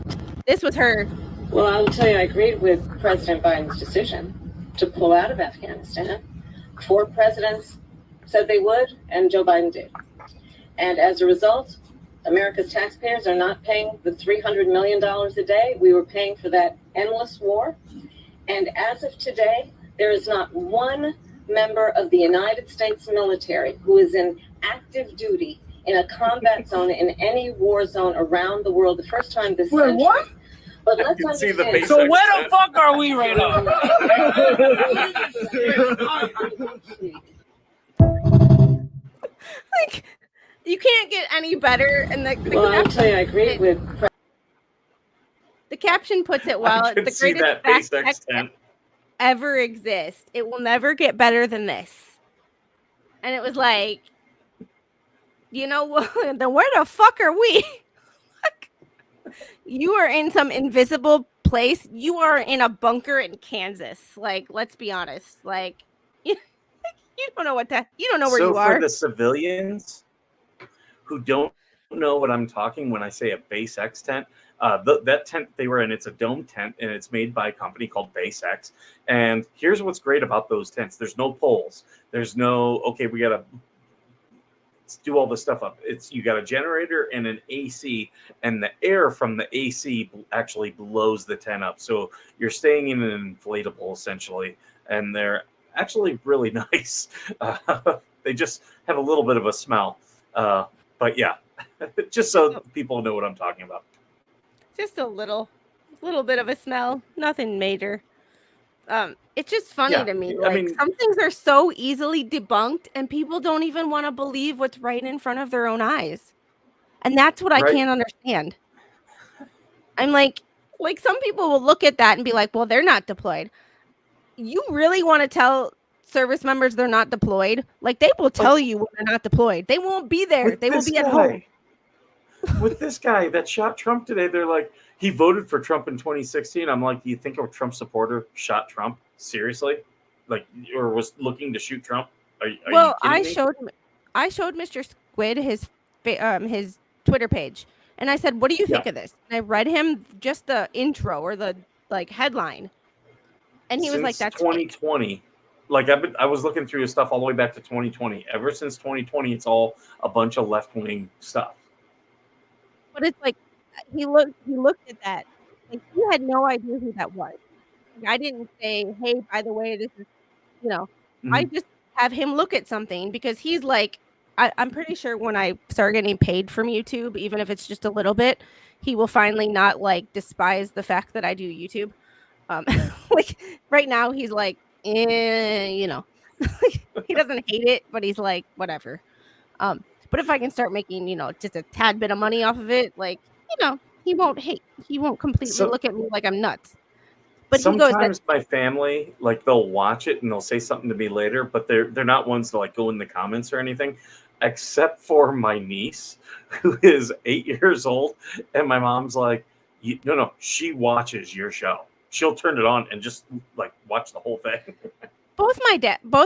Speaker 1: this was her.
Speaker 19: well, I'll tell you, I agreed with President Biden's decision to pull out of Afghanistan. 4 presidents said they would, and Joe Biden did. And as a result, America's taxpayers are not paying the $300 million a day we were paying for that endless war. And as of today, there is not one member of the United States military who is in active duty in a combat zone in any war zone around the world. The first time this century.
Speaker 12: What?
Speaker 19: But let's understand.
Speaker 12: So where the fuck are we right now?
Speaker 1: Like, you can't get any better. And
Speaker 19: Well, I'll tell you, I agree with.
Speaker 1: The caption puts it well.
Speaker 16: I
Speaker 1: It's
Speaker 16: can
Speaker 1: the
Speaker 16: see
Speaker 1: greatest
Speaker 16: that
Speaker 1: fact
Speaker 16: base
Speaker 1: check
Speaker 16: extent.
Speaker 1: ever exist. It will never get better than this. And it was like, you know what? Then where the fuck are we? You are in some invisible place. You are in a bunker in Kansas. Like, let's be honest. Like, you don't know you don't know where you are.
Speaker 16: So for the civilians who don't know what I'm talking when I say a base X tent, that tent they were in, it's a dome tent, and it's made by a company called Base X. And here's what's great about those tents: there's no poles. There's no, okay, we gotta do all this stuff up. It's, you got a generator and an AC, and the air from the AC actually blows the tent up. So you're staying in an inflatable essentially, and they're actually really nice. They just have a little bit of a smell. But yeah, just so people know what I'm talking about.
Speaker 1: Just a little bit of a smell. Nothing major. It's just funny
Speaker 16: Yeah,
Speaker 1: to me.
Speaker 16: I
Speaker 1: Like,
Speaker 16: mean-
Speaker 1: some things are so easily debunked, and people don't even want to believe what's right in front of their own eyes. And that's what I
Speaker 16: Right.
Speaker 1: can't understand. I'm like some people will look at that and be like, well, they're not deployed. You really want to tell service members they're not deployed? Like, they will tell you when they're not deployed. They won't be there.
Speaker 16: With
Speaker 1: They will
Speaker 16: this
Speaker 1: be at home.
Speaker 16: guy. With this guy that shot Trump today, they're like, he voted for Trump in 2016. I'm like, do you think a Trump supporter shot Trump? Seriously? Like, or was looking to shoot Trump? Are
Speaker 1: Well,
Speaker 16: you
Speaker 1: I
Speaker 16: kidding me?
Speaker 1: showed Mr. Squid his Twitter page, and I said, "What do you think of this?" And I read him just the intro or the like headline, and he was like,
Speaker 16: Since
Speaker 1: "That's fake."
Speaker 16: 2020, like I was looking through his stuff all the way back to 2020. Ever since 2020, it's all a bunch of left wing stuff.
Speaker 1: But it's like he looked at that, like, he had no idea who that was. Like, I didn't say, "Hey, by the way, this is," you know. I
Speaker 16: Mhm.
Speaker 1: just have him look at something because he's like, I'm pretty sure when I start getting paid from YouTube, even if it's just a little bit, he will finally not like despise the fact that I do YouTube. Like, right now he's like, you know, he doesn't hate it, but he's like, whatever. But if I can start making, just a tad bit of money off of it, like, he won't completely
Speaker 16: So-
Speaker 1: look at me like I'm nuts. But he goes,
Speaker 16: Sometimes my family, like, they'll watch it and they'll say something to me later, but they're not ones to like go in the comments or anything, except for my niece, who is 8 years old, and my mom's like, no, she watches your show. She'll turn it on and just like watch the whole thing.
Speaker 1: both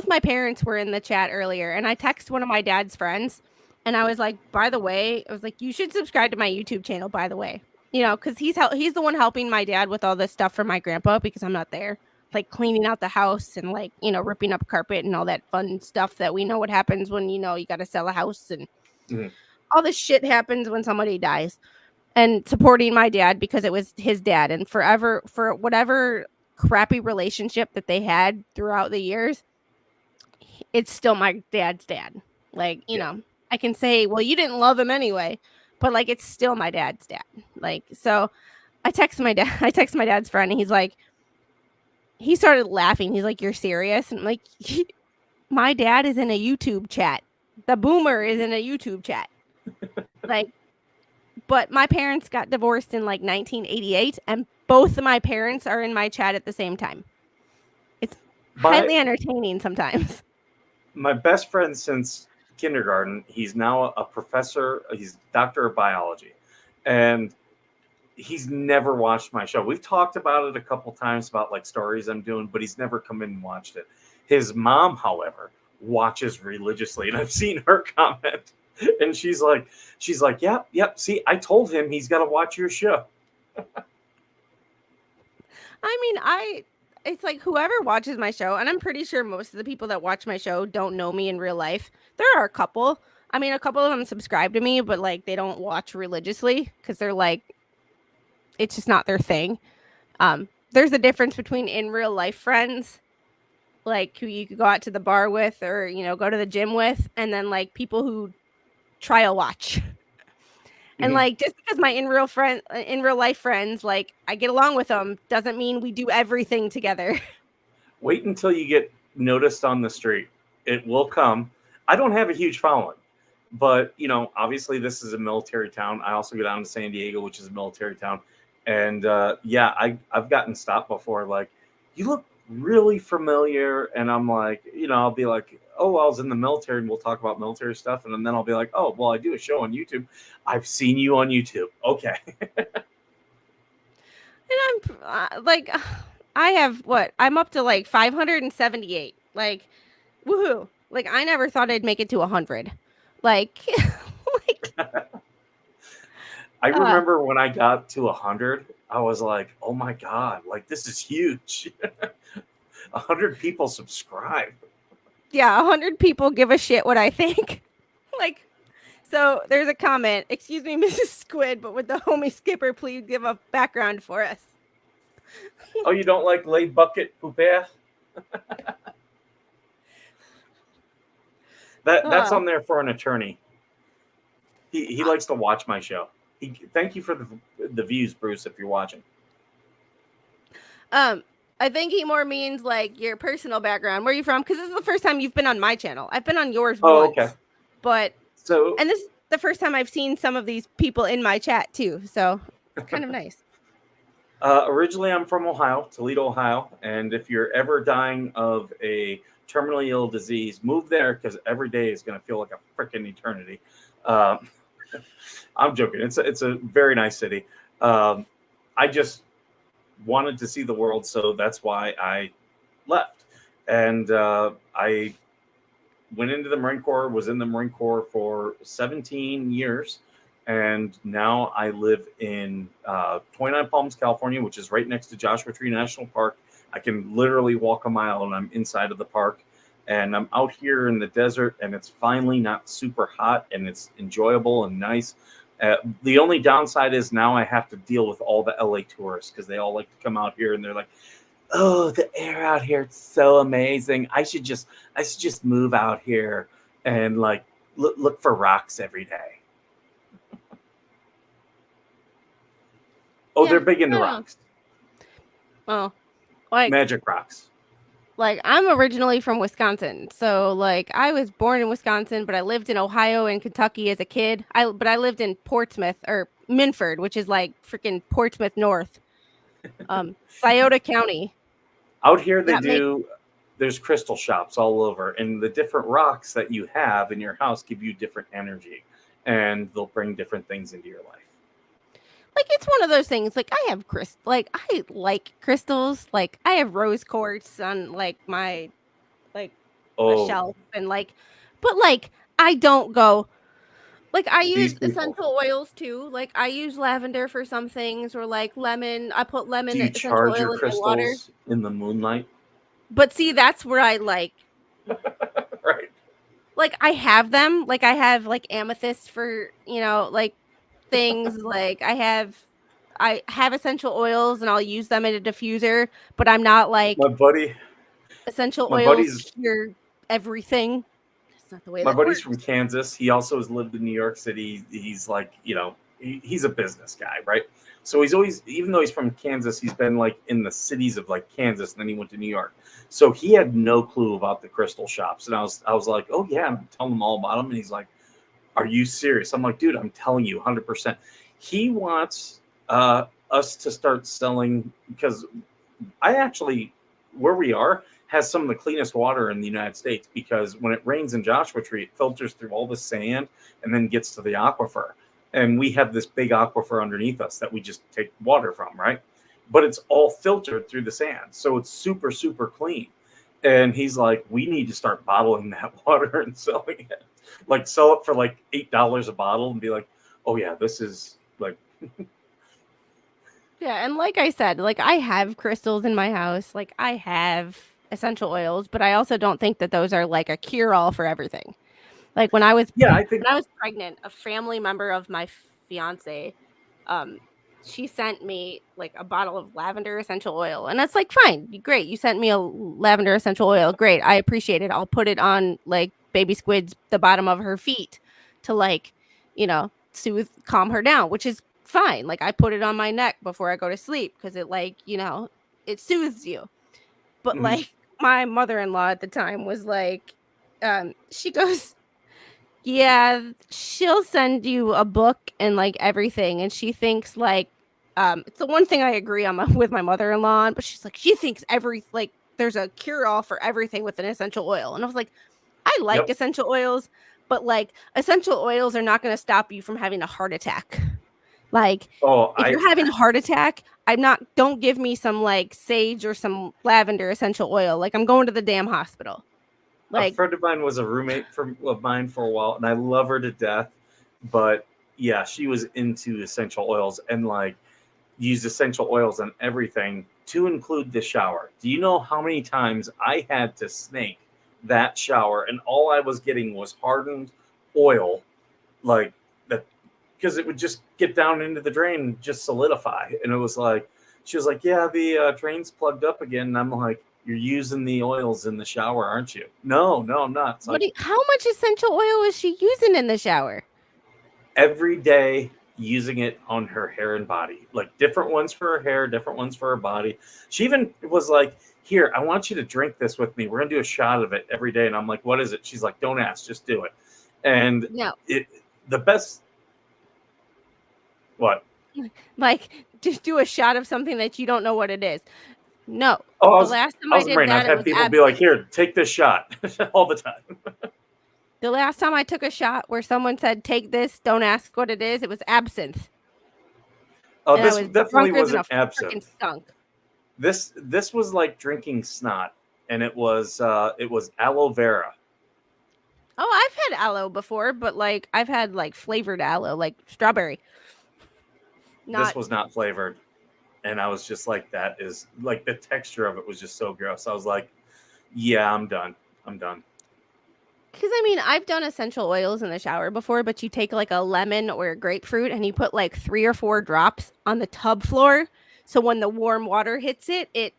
Speaker 1: my parents were in the chat earlier, and I text one of my dad's friends, And I was like, by the way, I was like, you should subscribe to my YouTube channel, by the way. Because he's the one helping my dad with all this stuff for my grandpa because I'm not there. Like cleaning out the house and like, ripping up carpet and all that fun stuff that we know what happens when, you got to sell a house and all this shit happens when somebody dies. And supporting my dad because it was his dad, and forever, for whatever crappy relationship that they had throughout the years, it's still my dad's dad. Like, I can say, well, you didn't love him anyway, but like, it's still my dad's dad. Like, so I text my dad's friend, and he started laughing. He's like, you're serious? And I'm like, my dad is in a YouTube chat. The boomer is in a YouTube chat. Like, but my parents got divorced in like 1988, and both of my parents are in my chat at the same time. It's highly entertaining sometimes.
Speaker 16: My best friend since kindergarten, he's now a professor, he's a doctor of biology, and he's never watched my show. We've talked about it a couple times about like stories I'm doing, but he's never come in and watched it. His mom, however, watches religiously, and I've seen her comment. And she's like, yep. See, I told him he's got to watch your show.
Speaker 1: I mean, it's like whoever watches my show, and I'm pretty sure most of the people that watch my show don't know me in real life. There are a couple. I mean, a couple of them subscribe to me, but like they don't watch religiously because they're like, it's just not their thing. There's a difference between in real life friends, like who you could go out to the bar with or, go to the gym with, and then like people who trial watch. And like just because my in real life friends, like I get along with them, doesn't mean we do everything together.
Speaker 16: Wait until you get noticed on the street. It will come. I don't have a huge following, but obviously this is a military town. I also go down to San Diego, which is a military town, and I've gotten stopped before. Like, you look really familiar, and I'm like, I'll be like, oh, I was in the military, and we'll talk about military stuff, and then I'll be like, oh, well, I do a show on YouTube. I've seen you on YouTube. Okay.
Speaker 1: And I'm like, I have I'm up to like 578. Like, woohoo! Like, I never thought I'd make it to 100. Like,
Speaker 16: I remember when I got to 100, I was like, oh my God, like this is huge. 100 people subscribe.
Speaker 1: Yeah, 100 people give a shit what I think. Like, so there's a comment. Excuse me, Mrs. Squid, but would the homie Skipper please give a background for us?
Speaker 16: Oh, you don't like lay bucket Hooper? That's on there for an attorney. He likes to watch my show. Thank you for the views, Bruce, if you're watching.
Speaker 1: I think he more means like your personal background. Where are you from? Because this is the first time you've been on my channel. I've been on yours once.
Speaker 16: Okay.
Speaker 1: But
Speaker 16: and
Speaker 1: this is the first time I've seen some of these people in my chat too. So it's kind of nice.
Speaker 16: Originally, I'm from Ohio, Toledo, Ohio. And if you're ever dying of a terminally ill disease, move there because every day is going to feel like a freaking eternity. I'm joking. It's a very nice city. I just wanted to see the world, so that's why I left. And I went into the Marine Corps, was in the Marine Corps for 17 years. And now I live in 29 Palms, California, which is right next to Joshua Tree National Park. I can literally walk a mile and I'm inside of the park. And I'm out here in the desert, and it's finally not super hot, and it's enjoyable and nice. The only downside is now I have to deal with all the LA tourists because they all like to come out here and they're like, oh, the air out here, it's so amazing. I should just move out here and like look for rocks every day. Oh, yeah, they're big into rocks.
Speaker 1: Oh, like
Speaker 16: magic rocks.
Speaker 1: Like, I'm originally from Wisconsin, so like I was born in Wisconsin, but I lived in Ohio and Kentucky as a kid. But I lived in Portsmouth or Minford, which is like freaking Portsmouth North, Scioto County.
Speaker 16: Out here, there's crystal shops all over, and the different rocks that you have in your house give you different energy, and they'll bring different things into your life.
Speaker 1: Like, it's one of those things. Like, I have I like crystals. Like, I have rose quartz on like my a shelf, and like, but like, I don't go, Like, I use
Speaker 16: These people.
Speaker 1: essential oils too. Like, I use lavender for some things, or like lemon. I put lemon
Speaker 16: Do you
Speaker 1: essential
Speaker 16: charge your
Speaker 1: oil in my water.
Speaker 16: crystals in the moonlight?
Speaker 1: But see, that's where I like.
Speaker 16: Right.
Speaker 1: Like, I have them. Like, I have like amethyst for like things. Like, I have essential oils, and I'll use them in a diffuser. But I'm not like
Speaker 16: My buddy,
Speaker 1: essential
Speaker 16: my
Speaker 1: oils
Speaker 16: buddy's
Speaker 1: cure everything. That's not the way
Speaker 16: my
Speaker 1: that
Speaker 16: buddy's
Speaker 1: works.
Speaker 16: from Kansas. He also has lived in New York City. He's like, he's a business guy, right? So he's always, even though he's from Kansas, he's been like in the cities of like Kansas, and then he went to New York. So he had no clue about the crystal shops, and I was like, oh yeah, I'm telling him all about them, and he's like, are you serious? I'm like, dude, I'm telling you, 100%. He wants us to start selling, because I actually, where we are, has some of the cleanest water in the United States, because when it rains in Joshua Tree, it filters through all the sand and then gets to the aquifer. And we have this big aquifer underneath us that we just take water from, right? But it's all filtered through the sand. So it's super, super clean. And he's like, we need to start bottling that water and selling it. Like, sell it for like $8 a bottle and be like, oh yeah, this is like
Speaker 1: Yeah, and like I said, like, I have crystals in my house. Like, I have essential oils, but I also don't think that those are like a cure-all for everything. Like, when I was pregnant, a family member of my fiance, um, she sent me like a bottle of lavender essential oil, and that's like, fine, great. You sent me a lavender essential oil, great. I appreciate it. I'll put it on like baby squid's the bottom of her feet to like, soothe, calm her down, which is fine. Like, I put it on my neck before I go to sleep because it like, it soothes you. But
Speaker 16: Mhm.
Speaker 1: like, my mother-in-law at the time was like, she goes, yeah, she'll send you a book and like everything, and she thinks like, it's the one thing I agree on with my mother-in-law on, but she's like, she thinks there's a cure-all for everything with an essential oil. And I was like, I like
Speaker 16: Yep.
Speaker 1: essential oils, but like, essential oils are not going to stop you from having a heart attack. Like,
Speaker 16: Oh,
Speaker 1: if you're having a heart attack, don't give me some like sage or some lavender essential oil. Like, I'm going to the damn hospital.
Speaker 16: A
Speaker 1: Like,
Speaker 16: friend of mine was a roommate of mine for a while, and I love her to death. But yeah, she was into essential oils and like used essential oils on everything, to include the shower. Do you know how many times I had to snake that shower, and all I was getting was hardened oil, like that, because it would just get down into the drain and just solidify. And it was like, she was like, yeah, the drain's plugged up again. And I'm like, you're using the oils in the shower, aren't you? No, I'm not. It's like,
Speaker 1: how much essential oil is she using in the shower?
Speaker 16: every day, using it on her hair and body, like different ones for her hair, different ones for her body. She even was like, here, I want you to drink this with me. We're gonna do a shot of it every day. And I'm like, what is it? She's like, don't ask, just do it. And
Speaker 1: No.
Speaker 16: The best. What?
Speaker 1: Like, just do a shot of something that you don't know what it is. No.
Speaker 16: Oh,
Speaker 1: The last time
Speaker 16: I
Speaker 1: I
Speaker 16: was
Speaker 1: did
Speaker 16: brain. I've
Speaker 1: that, it
Speaker 16: had
Speaker 1: was
Speaker 16: people be like,
Speaker 1: absinthe.
Speaker 16: here, take this shot all the time.
Speaker 1: The last time I took a shot where someone said, take this, don't ask what it is, it was absinthe.
Speaker 16: Oh,
Speaker 1: And I
Speaker 16: this
Speaker 1: was
Speaker 16: definitely
Speaker 1: drunker than a
Speaker 16: wasn't
Speaker 1: freaking
Speaker 16: absinthe.
Speaker 1: skunk.
Speaker 16: This was like drinking snot, and it was aloe vera.
Speaker 1: Oh, I've had aloe before, but like, I've had like flavored aloe, like strawberry.
Speaker 16: This was not flavored, and I was just like, that is like, the texture of it was just so gross. I was like, yeah, I'm done.
Speaker 1: Because I mean, I've done essential oils in the shower before, but you take like a lemon or a grapefruit and you put like 3 or 4 drops on the tub floor. So when the warm water hits it, it's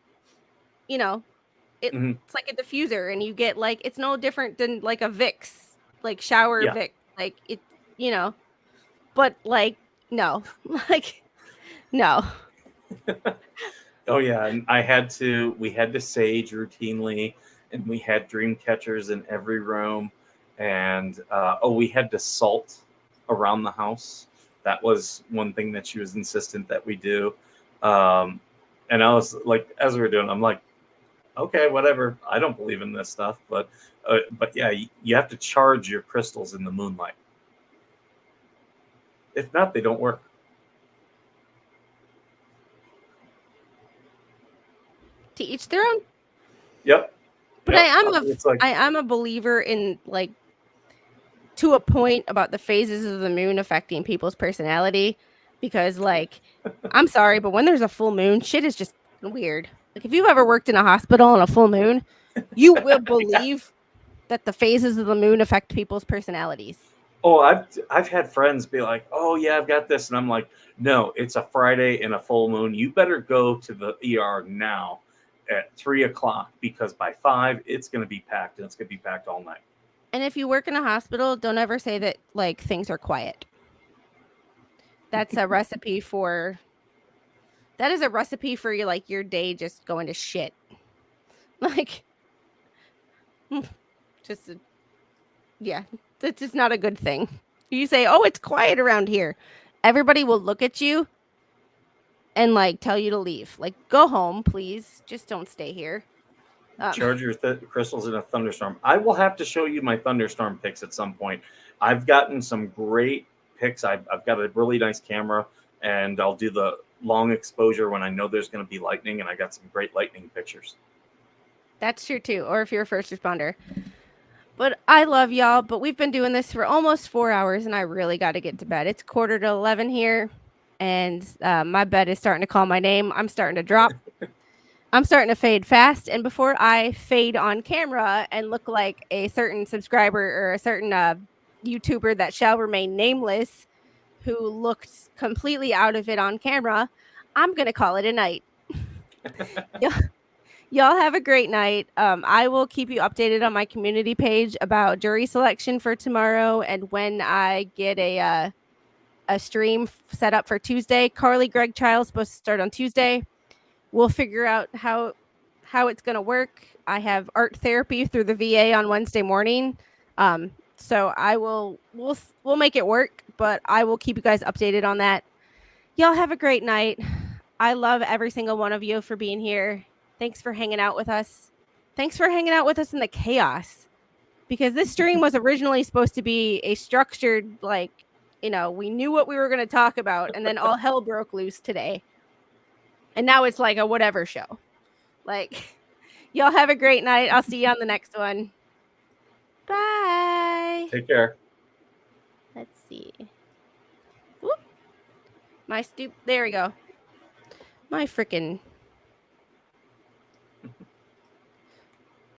Speaker 16: Mhm.
Speaker 1: like a diffuser, and you get like, it's no different than like a Vicks, like shower
Speaker 16: Yeah.
Speaker 1: Vicks. Like, but like, no, like, no.
Speaker 16: Oh yeah, and we had to sage routinely, and we had dream catchers in every room, and we had to salt around the house. That was one thing that she was insistent that we do. And I was like, as we were doing, I'm like, okay, whatever. I don't believe in this stuff, but yeah, you have to charge your crystals in the moonlight. If not, they don't work.
Speaker 1: To each their own.
Speaker 16: Yep.
Speaker 1: But
Speaker 16: Yep.
Speaker 1: I am
Speaker 16: It's like,
Speaker 1: I am a believer in like to a point about the phases of the moon affecting people's personality, because like, I'm sorry, but when there's a full moon, shit is just weird. Like if you've ever worked in a hospital on a full moon, you will believe that the phases of the moon affect people's personalities.
Speaker 16: Oh, I've had friends be like, "Oh yeah, I've got this," and I'm like, "No, it's a Friday and a full moon. You better go to the ER now at 3:00 because by 5 it's going to be packed, and it's going to be packed all night."
Speaker 1: And if you work in a hospital, don't ever say that like things are quiet. That's a recipe for. That is a recipe for your like your day just going to shit. Like, just yeah, that's just not a good thing. You say, "Oh, it's quiet around here," everybody will look at you and like tell you to leave. Like, go home, please. Just don't stay here.
Speaker 16: Charge your crystals in a thunderstorm. I will have to show you my thunderstorm pics at some point. I've gotten some great pics. I've got a really nice camera, and I'll do the long exposure when I know there's going to be lightning, and I got some great lightning pictures.
Speaker 1: That's true too. Or if you're a first responder. But I love y'all. But we've been doing this for almost 4 hours, and I really got to get to bed. It's 10:45 here, and my bed is starting to call my name. I'm starting to drop. I'm starting to fade fast. And before I fade on camera and look like a certain subscriber or a certain YouTuber that shall remain nameless, who looked completely out of it on camera, I'm going to call it a night. Y'all have a great night. I will keep you updated on my community page about jury selection for tomorrow and when I get a stream set up for Tuesday. Carly Greg Child's supposed to start on Tuesday. We'll figure out how it's going to work. I have art therapy through the VA on Wednesday morning. So we'll make it work, but I will keep you guys updated on that. Y'all have a great night. I love every single one of you for being here. Thanks for hanging out with us. Thanks for hanging out with us in the chaos. Because this stream was originally supposed to be a structured, like, we knew what we were going to talk about, and then all hell broke loose today. And now it's like a whatever show. Like, y'all have a great night. I'll see you on the next one. Bye.
Speaker 16: Take care.
Speaker 1: Let's see. Whoop. There we go. My freaking